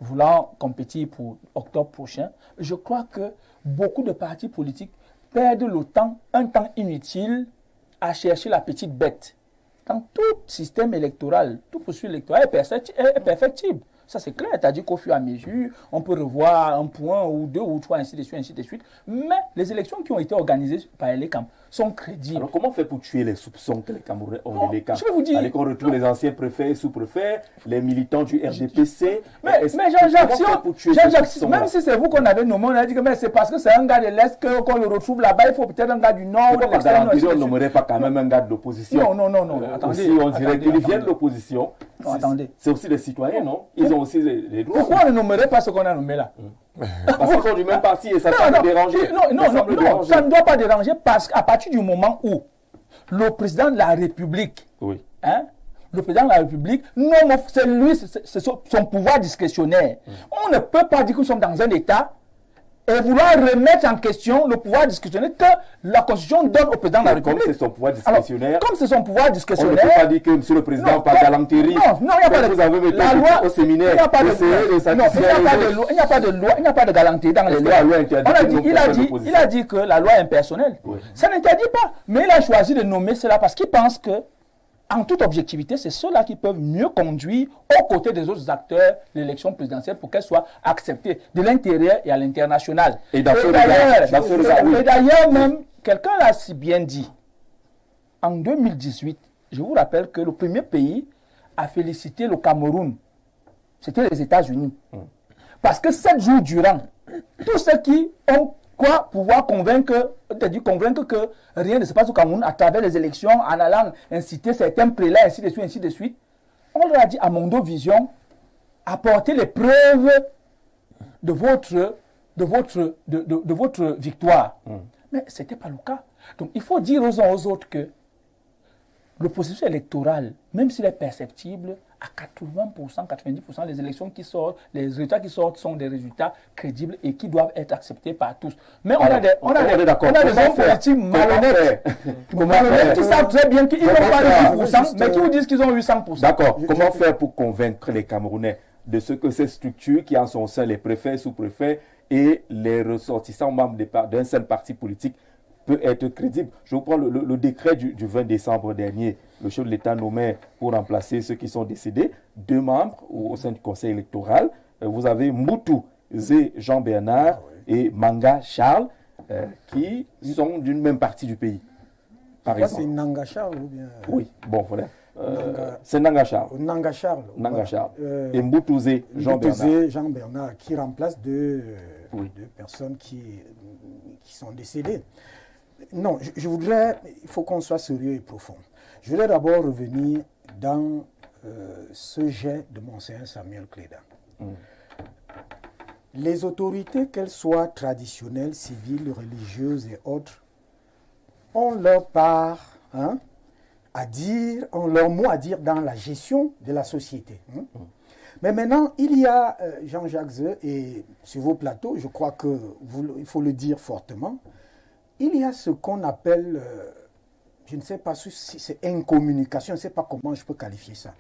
voulant compétir pour octobre prochain, je crois que beaucoup de partis politiques perdent le temps, un temps inutile, à chercher la petite bête. Dans tout système électoral, tout processus électoral est perfectible. Ça, c'est clair. C'est-à-dire qu'au fur et à mesure, on peut revoir un point ou deux ou trois, ainsi de suite, ainsi de suite. Mais les élections qui ont été organisées par les camps sont crédibles. Alors, comment on fait pour tuer les soupçons que les Camerounais ont Non, de l'ECAM? je vais vous dire- Allez, qu'on retrouve les anciens préfets et sous-préfets, les militants du RDPC. Mais Est-ce- Jean-Jacques, comment on fait pour tuer ces soupçons-là? même si c'est vous qu'on avait nommé, on a dit que mais c'est parce que c'est un gars de l'Est qu'on le retrouve là-bas, il faut peut-être un gars du Nord. Pourquoi de pas l'extrême Nord, garantir, on ainsi de suite. n'aimerait pas quand même un gars de l'opposition? Non, attendez. Aussi, on dirait attendez, qu'ils viennent de attendez. l'opposition. Non, attendez. C'est aussi des citoyens, non? Ils ont aussi des droits. Pourquoi on ne nommerait pas ce qu'on a nommé là? Parce qu'ils sont du même parti et ça semble déranger. Non, ça ne doit pas déranger parce qu'à partir du moment où le président de la République, Oui. hein, le président de la République, c'est lui, c'est son pouvoir discrétionnaire. On ne peut pas dire que nous sommes dans un État et vouloir remettre en question le pouvoir discrétionnaire que la Constitution donne au président de la Comme République. c'est son pouvoir Alors, discrétionnaire, comme c'est son pouvoir on ne discrétionnaire, peut pas dire que Monsieur le Président, Non, par non, galanterie, non, il n'y a pas de vous avez mis la loi au séminaire, il n'y a pas de essayez de loi. Non, satisfaire les autres. il n'y a pas de loi, il n'y a pas de galanterie dans les Est-ce que lois. la loi interdit On a que dit- nous il a fassions dit, l'opposition? il a dit que la loi est impersonnelle. Oui. Ça n'interdit pas, mais il a choisi de nommer cela parce qu'il pense que, en toute objectivité, c'est ceux-là qui peuvent mieux conduire aux côtés des autres acteurs l'élection présidentielle pour qu'elle soit acceptée de l'intérieur et à l'international. Et dans ce d'ailleurs, regard, oui. et d'ailleurs même, quelqu'un l'a si bien dit. En 2018, je vous rappelle que le premier pays à féliciter le Cameroun, c'était les États-Unis. Parce que 7 jours durant, tous ceux qui ont quoi pouvoir convaincre que rien ne se passe au Cameroun à travers les élections, en allant inciter certains prélats, ainsi de suite, ainsi de suite, on leur a dit à Mondo Vision, apportez les preuves de votre victoire. Mais ce n'était pas le cas. Donc il faut dire aux uns aux autres que le processus électoral, même s'il est perceptible, à 80%, 90%, les élections qui sortent, les résultats qui sortent sont des résultats crédibles et qui doivent être acceptés par tous. Mais on a des hommes politiques malhonnêtes qui savent très bien qu'ils n'ont pas eu 10%, mais qui vous disent qu'ils ont eu 100%. D'accord. Comment faire pour convaincre les Camerounais de ce que ces structures qui en sont sein, les préfets, sous-préfets et les ressortissants membres d'un seul parti politique peut être crédible? Je vous prends le décret du 20 décembre dernier. Le chef de l'État nommait pour remplacer ceux qui sont décédés 2 membres au sein du conseil électoral. Vous avez Moutou Zé Jean-Bernard et Manga Charles qui sont d'une même partie du pays. Par exemple. C'est Nanga Charles ou bien Oui, bon, voilà. C'est Nanga Charles. Nanga Charles. Nanga Charles. Voilà. Et Mboutouze Jean-Bernard. Jean-Bernard, qui remplace deux Oui. personnes qui sont décédées. Non, je voudrais, il faut qu'on soit sérieux et profond. Je voudrais d'abord revenir dans ce jet de Monseigneur Samuel Cléda. Les autorités, qu'elles soient traditionnelles, civiles, religieuses et autres, ont leur part à dire, ont leur mot à dire dans la gestion de la société. Mais maintenant, il y a, Jean-Jacques Zeu, et sur vos plateaux, je crois qu'il faut le dire fortement, il y a ce qu'on appelle, je ne sais pas si c'est incommunication, je ne sais pas comment je peux qualifier ça.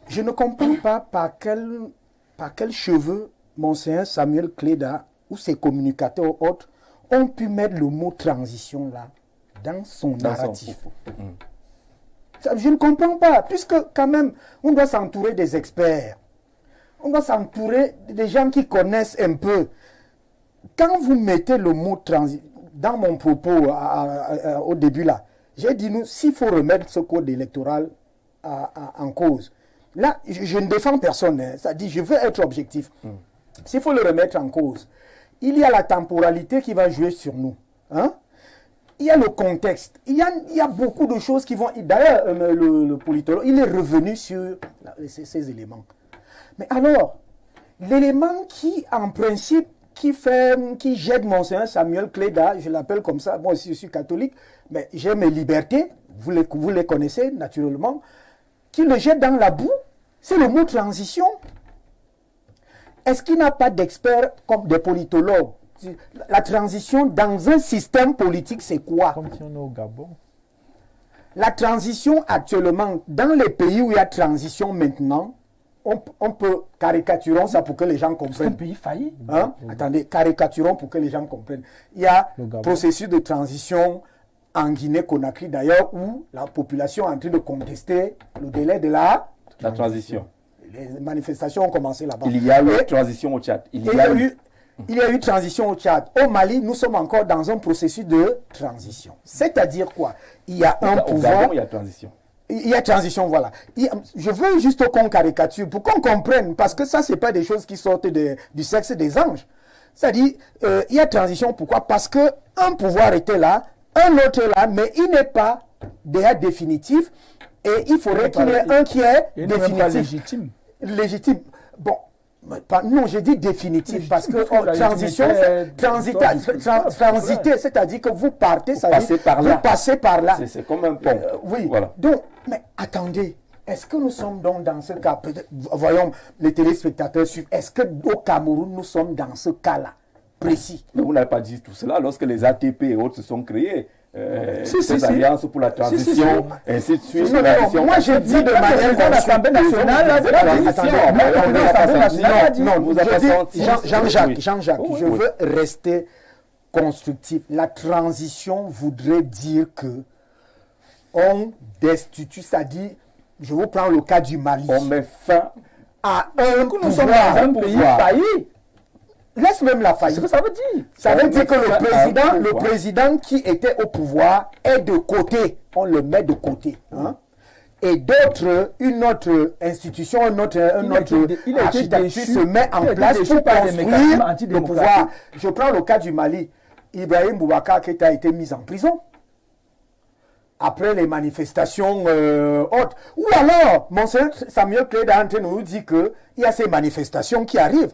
Je ne comprends pas par quel cheveu Monseigneur Samuel Cléda ou ses communicateurs ou autres ont pu mettre le mot transition là dans son narratif. Je ne comprends pas, puisque quand même, on doit s'entourer des experts. On doit s'entourer des gens qui connaissent un peu. Quand vous mettez le mot transition, dans mon propos au début là, j'ai dit, nous, s'il faut remettre ce code électoral en cause, là, je ne défends personne, hein, ça dit, je veux être objectif. S'il faut le remettre en cause, il y a la temporalité qui va jouer sur nous. Hein? Il y a le contexte. Il y a beaucoup de choses qui vont... D'ailleurs, le politologue, il est revenu sur ces éléments. Mais alors, l'élément qui, en principe, qui jette Monseigneur Samuel Cléda, je l'appelle comme ça, moi aussi je suis catholique, mais j'ai mes libertés, vous les connaissez naturellement, qui le jette dans la boue, c'est le mot transition. Est-ce qu'il n'y a pas d'experts comme des politologues? La transition dans un système politique, c'est quoi? Comme si on est au Gabon. La transition actuellement, dans les pays où il y a transition maintenant, on peut caricaturons ça pour que les gens comprennent. C'est un pays failli. Hein? Attendez, caricaturons pour que les gens comprennent. Il y a processus de transition en Guinée-Conakry d'ailleurs où la population est en train de contester le délai de la transition. Les manifestations ont commencé là-bas. Il y a eu transition au Tchad. Il y a eu transition au Tchad. Au Mali, nous sommes encore dans un processus de transition. C'est-à-dire quoi? Il y a un pouvoir... Au Gabon, il y a transition. Il y a transition, voilà. Je veux juste qu'on caricature, pour qu'on comprenne, parce que ça, ce n'est pas des choses qui sortent du sexe des anges. C'est-à-dire, il y a transition, pourquoi? Parce qu'un pouvoir était là, un autre est là, mais il n'est pas déjà définitif, et il faudrait qu'il y ait un qui est définitif. Pas légitime. Légitime. Bon, non, j'ai dit définitif, parce que transition, transiter, c'est-à-dire que vous partez, ça veut dire vous passez par là. C'est comme un pont. Oui, voilà. Donc, mais attendez, est-ce que nous sommes donc dans ce cas, voyons les téléspectateurs suivent, est-ce qu'au Cameroun, nous sommes dans ce cas-là, précis? Mais vous n'avez pas dit tout cela lorsque les ATP et autres se sont créés. Ces alliances pour la transition, ainsi de suite. Moi, je dis de manière l'Assemblée nationale, Jean-Jacques, je veux rester constructif. La transition voudrait dire que on destitue, c'est-à-dire, je vous prends le cas du Mali. On met fin à un pouvoir. Nous sommes dans un pays failli. Laisse même la faillite. C'est ce que ça veut dire. Ça veut dire que le président qui était au pouvoir est de côté. On le met de côté. Hein? Et une autre institution, un autre architecture se met en place pour construire le pouvoir. Je prends le cas du Mali. Ibrahim Boubacar Keïta a été mis en prison après les manifestations hautes. Ou alors, Monseigneur Samuel Cléda nous dit qu'il y a ces manifestations qui arrivent.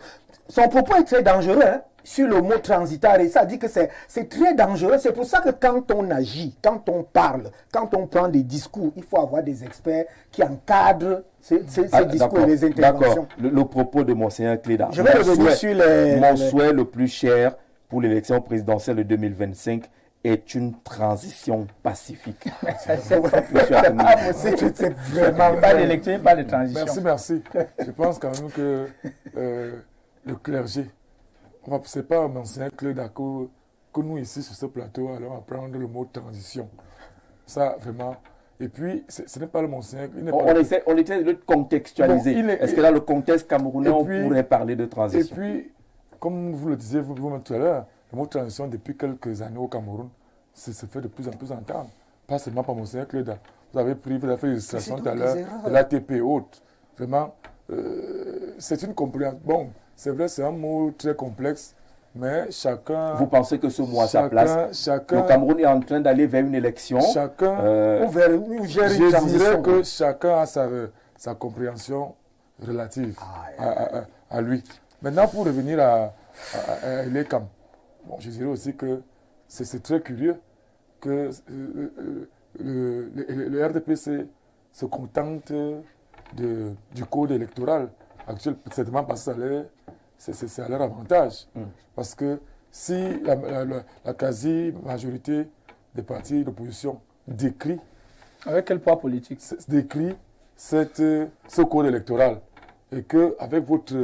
Son propos est très dangereux sur le mot transitoire. Et ça dit que c'est très dangereux. C'est pour ça que quand on agit, quand on parle, quand on prend des discours, il faut avoir des experts qui encadrent ces discours et les interventions. D'accord. Le propos de Monseigneur Cléda. Je vais revenir sur mon souhait le plus cher pour l'élection présidentielle de 2025 est une transition pacifique. C'est vraiment pas d'élection, pas de transition. Merci. Je pense quand même que le clergé, ce n'est pas Monseigneur Cléda que nous ici sur ce plateau allons apprendre le mot transition. Ça vraiment. Et puis, ce n'est pas le Monseigneur. On essaie de contextualiser. Est-ce que dans le contexte camerounais, on pourrait parler de transition? Et puis, comme vous le disiez vous-même tout à l'heure, le mot transition, depuis quelques années au Cameroun, se fait de plus en plus entendre. Pas seulement par Monseigneur Cléda. Vous avez fait l'illustration tout à l'heure de l'ATP et autres. Vraiment, c'est une compréhension. Bon, c'est vrai, c'est un mot très complexe, mais chacun... Vous pensez que ce mot a sa place? Le Cameroun est en train d'aller vers une élection. Je dirais que chacun a sa compréhension relative à lui. Maintenant, pour revenir Elekam. Bon, je dirais aussi que c'est très curieux que le RDPC se contente du code électoral actuel, certainement parce que c'est à leur avantage. Parce que si la quasi-majorité des partis d'opposition décrit... Avec quel poids politique? Décrit ce code électoral et qu'avec votre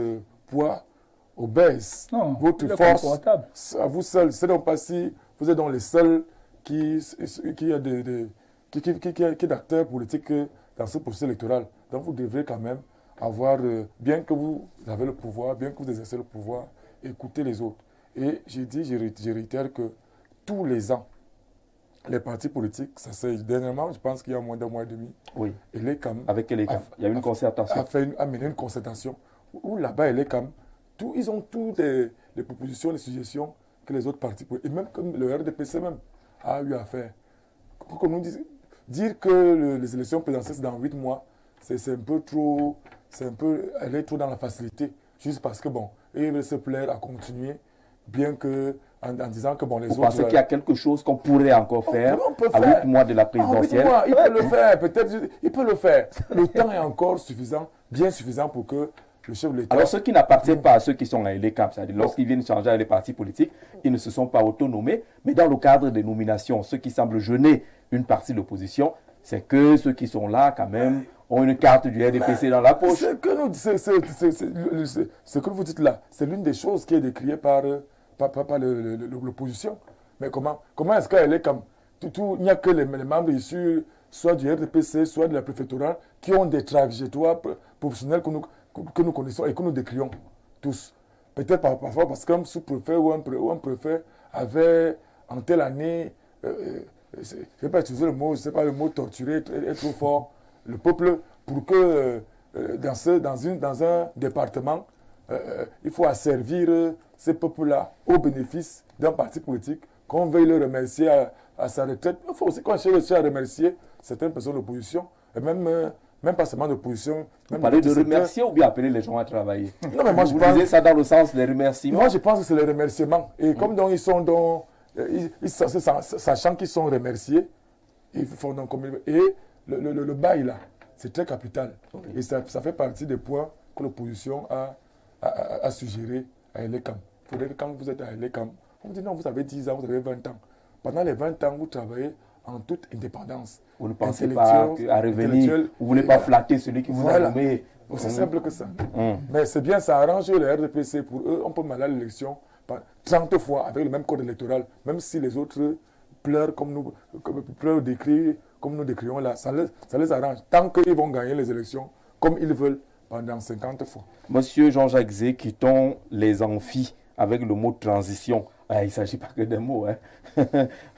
poids obèse, votre force, à vous seul, c'est donc pas si vous êtes dans les seuls qui est d'acteurs politiques dans ce processus électoral. Donc vous devrez quand même avoir, bien que vous avez le pouvoir, bien que vous exercez le pouvoir, écouter les autres. Et je réitère que tous les ans, les partis politiques, ça c'est dernièrement, je pense qu'il y a moins d'un mois et demi. Oui. Avec Elekam, il y a une concertation. A mené une concertation où là-bas, Elekam, ils ont toutes les propositions, les suggestions que les autres partis, et même comme le RDPC même, a eu à faire. Comme nous dire que les élections présidentielles dans 8 mois, c'est un peu trop, elle est trop dans la facilité, juste parce que bon, ils veulent se plaire à continuer, bien que en disant que bon, les autres... Vous pensez qu'il y a quelque chose qu'on pourrait encore faire à 8 mois de la présidentielle? Il peut le faire, peut-être, il peut le faire. Le temps est encore suffisant, bien suffisant pour que le chef de l'État... Alors, ceux qui n'appartiennent pas à ceux qui sont à l'ECAM, c'est-à-dire lorsqu'ils viennent changer avec les partis politiques, ils ne se sont pas autonomés, mais dans le cadre des nominations, ce qui semble gêner une partie de l'opposition, c'est que ceux qui sont là, quand même, ont une carte du RDPC dans la poche. Ce que vous dites là, c'est l'une des choses qui est décriée par l'opposition. Mais comment est-ce qu'elle est comme... Il n'y a que les membres issus soit du RDPC, soit de la préfectorale, qui ont des trajectoires professionnelles que nous connaissons et que nous décrions tous. Peut-être parfois parce qu'un sous-préfet ou un préfet avait, en telle année, je ne vais pas utiliser le mot, je ne sais pas le mot torturer, être trop fort, le peuple, pour que dans un département, il faut asservir ces peuples-là au bénéfice d'un parti politique, qu'on veuille le remercier à sa retraite. Il faut aussi qu'on cherche à remercier certaines personnes de l'opposition, et même pas seulement d'opposition. Vous parlez de remercier ou bien appeler les gens à travailler? Non, mais moi, vous disiez ça dans le sens des remerciements? Moi, je pense que c'est les remerciements. Et comme donc ils sont dans... sachant qu'ils sont remerciés, ils font donc comme ils veulent. Et le bail, là, c'est très capital. Okay. Et ça fait partie des points que l'opposition a suggéré à Elekam. Il faudrait que quand vous êtes à Elekam, on vous dit non, vous avez 10 ans, vous avez 20 ans. Pendant les 20 ans, vous travaillez en toute indépendance. Vous ne pensez pas qu'à revenir, vous ne voulez pas flatter celui qui vous a nommé. C'est simple que ça. Mais c'est bien, ça arrange le RDPC. Pour eux, on peut mener à l'élection 30 fois avec le même code électoral, même si les autres pleurent pleurent décrire comme nous décrions là, ça les arrange. Tant qu'ils vont gagner les élections comme ils veulent pendant 50 fois. Monsieur Jean-Jacques Zé, quittons les amphis avec le mot transition. Il ne s'agit pas que d'un mot.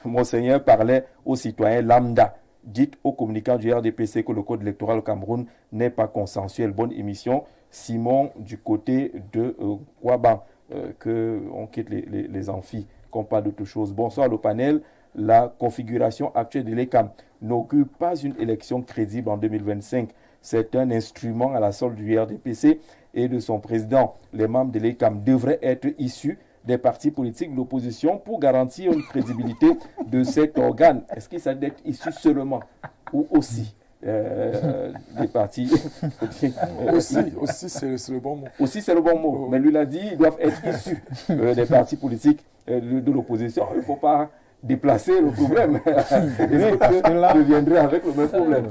Monseigneur parlait aux citoyens lambda. Dites aux communicants du RDPC que le code électoral au Cameroun n'est pas consensuel. Bonne émission. Simon du côté de Kouaban, qu'on quitte les amphis, qu'on parle d'autre chose. Bonsoir le panel. La configuration actuelle de l'ECAM n'augure pas une élection crédible en 2025. C'est un instrument à la solde du RDPC et de son président. Les membres de l'ECAM devraient être issus des partis politiques de l'opposition pour garantir une crédibilité de cet organe. Est-ce qu'il s'agit d'être issu seulement ou aussi des partis aussi, c'est le bon mot. Aussi, c'est le bon mot. Mais lui l'a dit, ils doivent être issus des partis politiques de l'opposition. Il ne faut pas déplacer le problème. Je viendrai avec le même problème.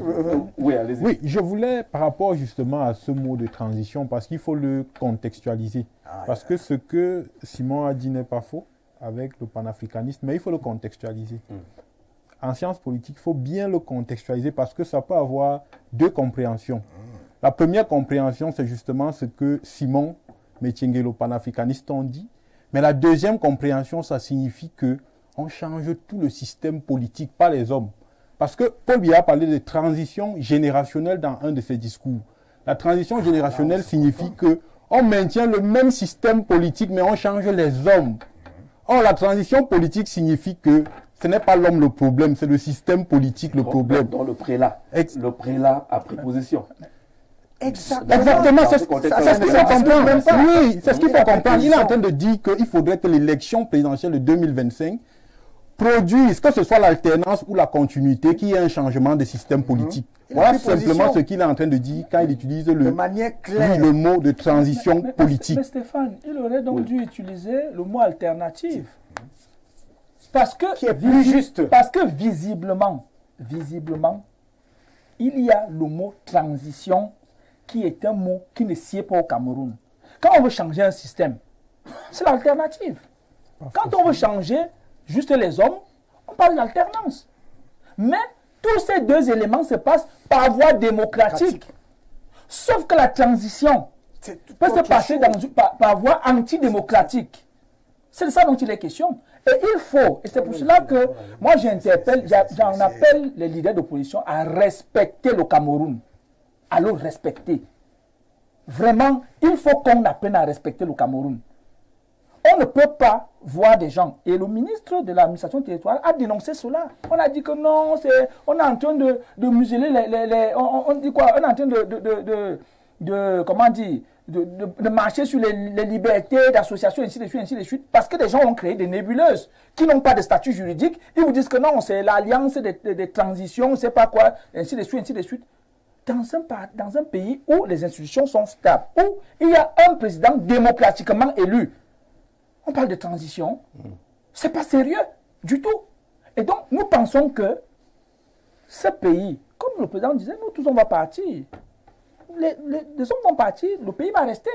Oui, allez-y. Oui, je voulais, par rapport justement à ce mot de transition, parce qu'il faut le contextualiser. Parce que ce que Simon a dit n'est pas faux avec le panafricanisme, mais il faut le contextualiser. En sciences politiques, il faut bien le contextualiser parce que ça peut avoir deux compréhensions. La première compréhension, c'est justement ce que Simon Métiengue, le panafricaniste, ont dit. Mais la deuxième compréhension, ça signifie que on change tout le système politique, pas les hommes. Parce que Paul Biya a parlé de transition générationnelle dans un de ses discours. La transition générationnelle signifie que on maintient le même système politique, mais on change les hommes. Or, la transition politique signifie que ce n'est pas l'homme le problème, c'est le système politique le problème. Dans le prélat a pris position. Exactement, c'est ce qu'il faut comprendre. Oui, c'est ce qu'il faut comprendre. Il est en train de dire qu'il faudrait que l'élection présidentielle de 2025 produise, que ce soit l'alternance ou la continuité, qu'il y ait un changement de système politique. Voilà simplement ce qu'il est en train de dire quand il utilise de manière claire. le mot de transition politique. Mais Stéphane, il aurait donc dû utiliser le mot alternative. Parce que, qui est plus juste. Parce que visiblement, il y a le mot transition qui est un mot qui ne sied pas au Cameroun. Quand on veut changer un système, c'est l'alternative. Quand on veut changer juste les hommes, on parle d'alternance. Mais tous ces deux éléments se passent par voie démocratique. Sauf que la transition peut se passer par voie antidémocratique. C'est de ça dont il est question. Et il faut, et c'est pour cela que moi j'en appelle les leaders d'opposition à respecter le Cameroun, à le respecter. Vraiment, il faut qu'on apprenne à respecter le Cameroun. On ne peut pas voir des gens. Et le ministre de l'administration territoriale a dénoncé cela. On a dit que non, on est en train de museler on dit quoi? On est en train comment dire, de marcher sur les libertés d'association, ainsi de suite, parce que des gens ont créé des nébuleuses qui n'ont pas de statut juridique. Ils vous disent que non, c'est l'alliance des transitions, c'est pas quoi, ainsi de suite. Dans un pays où les institutions sont stables, où il y a un président démocratiquement élu, on parle de transition, c'est pas sérieux du tout. Et donc, nous pensons que ce pays, comme le président disait, nous tous on va partir. Les hommes vont partir, le pays va rester.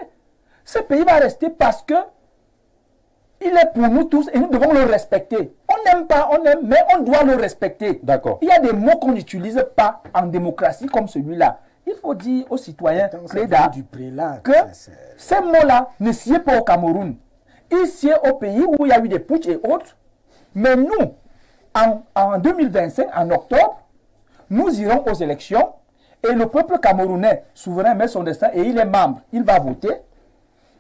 Ce pays va rester parce que il est pour nous tous et nous devons le respecter. On n'aime pas, on aime, mais on doit le respecter. D'accord. Il y a des mots qu'on n'utilise pas en démocratie comme celui-là. Il faut dire aux citoyens que ces mots-là ne sied pas au Cameroun. Ils sied au pays où il y a eu des putsch et autres. Mais nous, en 2025, en octobre, nous irons aux élections et le peuple camerounais souverain met son destin et il est membre. Il va voter,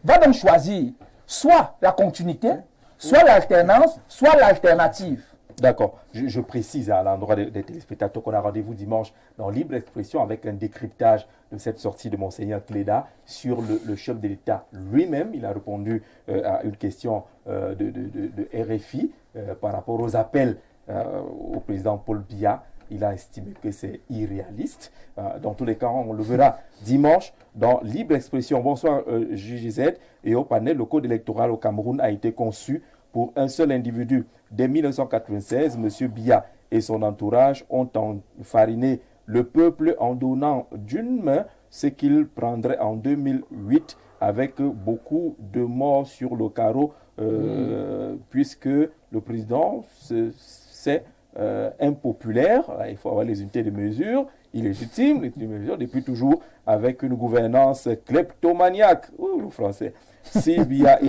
va donc choisir soit la continuité, soit l'alternance, soit l'alternative. D'accord. Je précise à l'endroit des téléspectateurs qu'on a rendez-vous dimanche dans Libre Expression avec un décryptage de cette sortie de Monseigneur Cléda sur le chef de l'État lui-même. Il a répondu à une question de RFI par rapport aux appels au président Paul Biya. Il a estimé que c'est irréaliste. Dans tous les cas, on le verra dimanche dans Libre Expression. Bonsoir JGZ. Et au panel, le code électoral au Cameroun a été conçu pour un seul individu. Dès 1996, M. Biya et son entourage ont enfariné le peuple en donnant d'une main ce qu'il prendrait en 2008 avec beaucoup de morts sur le carreau, puisque le président s'est impopulaire. Il faut avoir les unités de mesure illégitimes, les unités de mesure depuis toujours avec une gouvernance kleptomaniaque. Ouh, le français. Si Biya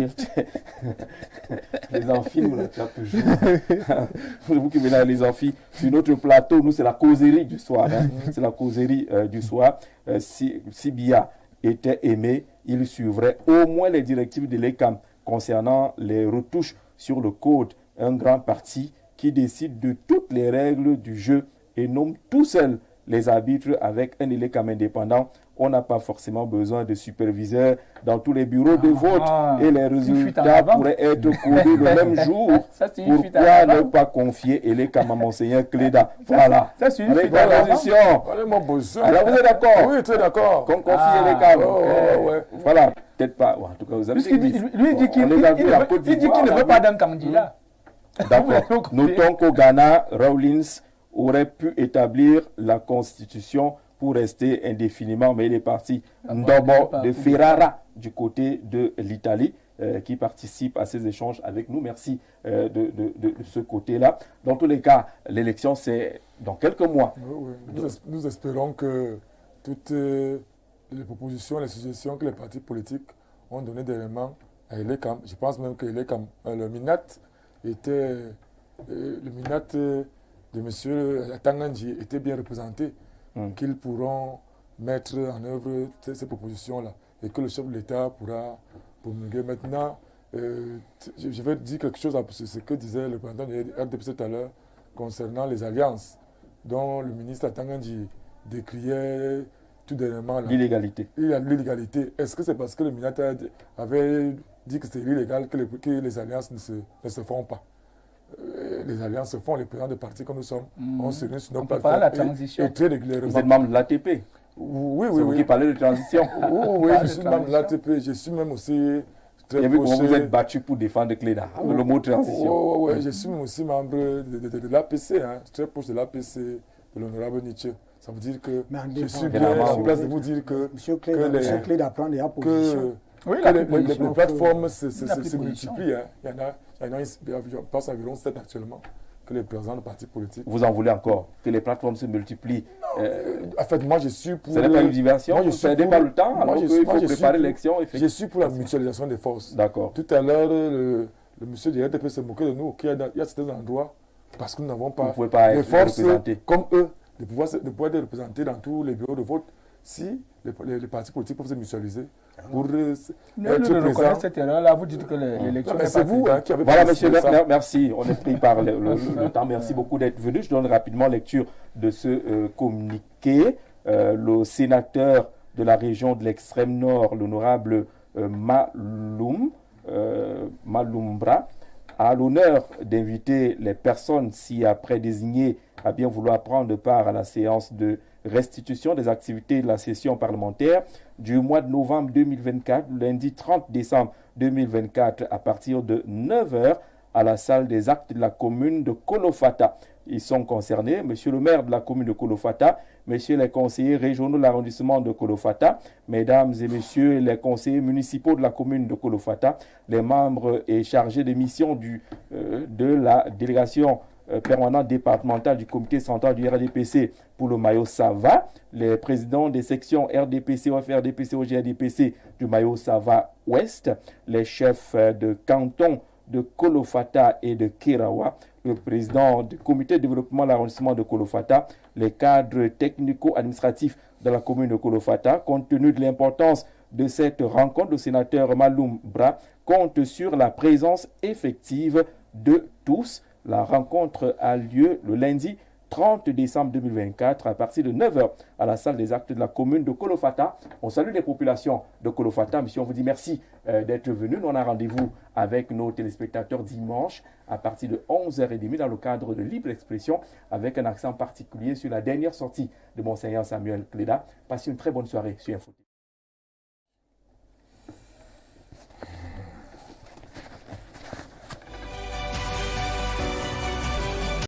les amphis, nous là, toujours. Vous qui venez à les amphis sur notre plateau, nous c'est la causerie du soir. C'est la causerie du soir. Si Biya était aimé, il suivrait au moins les directives de l'ECAM concernant les retouches sur le code. Un grand parti qui décide de toutes les règles du jeu et nomme tout seul les arbitres avec un ELECAM indépendant. On n'a pas forcément besoin de superviseurs dans tous les bureaux de vote et les résultats pourraient être codés le même jour. Pourquoi ne pas confier ELECAM à Monseigneur Cléda? Voilà. Ça suffit. Avec la position. Alors vous êtes d'accord? Oui, très d'accord. Qu'on confie ELECAM. Voilà. Peut-être pas. En tout cas, vous avez dit. Lui, il dit qu'il ne veut pas d'un candidat. D'accord. Notons qu'au Ghana, Rawlins aurait pu établir la constitution pour rester indéfiniment, mais il est parti Ndobo de Ferrara du côté de l'Italie qui participe à ces échanges avec nous. Merci de ce côté-là. Dans tous les cas, l'élection, c'est dans quelques mois. Oui. Nous espérons que toutes les propositions, les suggestions que les partis politiques ont données dernièrement à ELECAM, je pense même que ELECAM, le MINAT était le MINAT de M. Tanganji était bien représenté, qu'ils pourront mettre en œuvre ces propositions-là et que le chef de l'État pourra promulguer. Maintenant, je vais dire quelque chose à ce que disait le président du RDPC tout à l'heure concernant les alliances dont le ministre Tanganji décriait tout dernièrement, l'illégalité. L'illégalité. Est-ce que c'est parce que le ministère avait dit que c'est illégal que les alliances ne se font pas? Les alliances se font, les présidents de partis comme nous sommes, on se réunit sur nos plateformes la transition. Et très régulièrement. Vous êtes membre de l'ATP? Oui. C'est vous qui parlez de transition? Oui, je suis membre de l'ATP, je suis même aussi très proche. Vous êtes battu pour défendre Cléda, le mot transition. Oui, je suis même aussi membre de l'APC, très proche de l'APC, de l'honorable Nietzsche. Ça veut dire que je suis bien en place de vous dire que M. Cléda prend des positions. Oui, les plateformes se multiplient. Il y en a, je pense, environ 7 actuellement, que les présidents de partis politiques. Vous en voulez encore? Que les plateformes se multiplient? En fait, moi, je suis pour... Ce n'est pas une diversion? Vous ne perdez pas le temps alors qu'il faut préparer l'élection? Je suis pour la mutualisation des forces. D'accord. Tout à l'heure, le monsieur du RDP se moquait de nous, qu'il y a certains endroits, parce que nous n'avons pas les forces comme eux, de pouvoir être représentés dans tous les bureaux de vote. Si les partis politiques peuvent se mutualiser pour être présents. Cette erreur-là, vous dites que l'élection... C'est vous qui avez... Voilà, monsieur, merci. On est pris par le temps. Merci beaucoup d'être venu. Je donne rapidement lecture de ce communiqué. Le sénateur de la région de l'extrême nord, l'honorable Malumbra, a l'honneur d'inviter les personnes ci-après désignées à bien vouloir prendre part à la séance de restitution des activités de la session parlementaire du mois de novembre 2024, lundi 30 décembre 2024, à partir de 9h à la salle des actes de la commune de Kolofata. Ils sont concernés, monsieur le maire de la commune de Kolofata, messieurs les conseillers régionaux de l'arrondissement de Kolofata, mesdames et messieurs les conseillers municipaux de la commune de Kolofata, les membres et chargés de mission de la délégation permanent départemental du comité central du RDPC pour le maillot Sava, les présidents des sections RDPC, OFRDPC, OGRDPC du maillot Sava Ouest, les chefs de canton de Kolofata et de Kerawa, le président du comité de développement de l'arrondissement de Kolofata, les cadres technico-administratifs de la commune de Kolofata. Compte tenu de l'importance de cette rencontre, le sénateur Malumbra compte sur la présence effective de tous. La rencontre a lieu le lundi 30 décembre 2024 à partir de 9h à la salle des actes de la commune de Kolofata. On salue les populations de Kolofata. Monsieur, on vous dit merci d'être venu. Nous, on a rendez-vous avec nos téléspectateurs dimanche à partir de 11h30 dans le cadre de Libre Expression avec un accent particulier sur la dernière sortie de Monseigneur Samuel Cléda. Passez une très bonne soirée sur Info.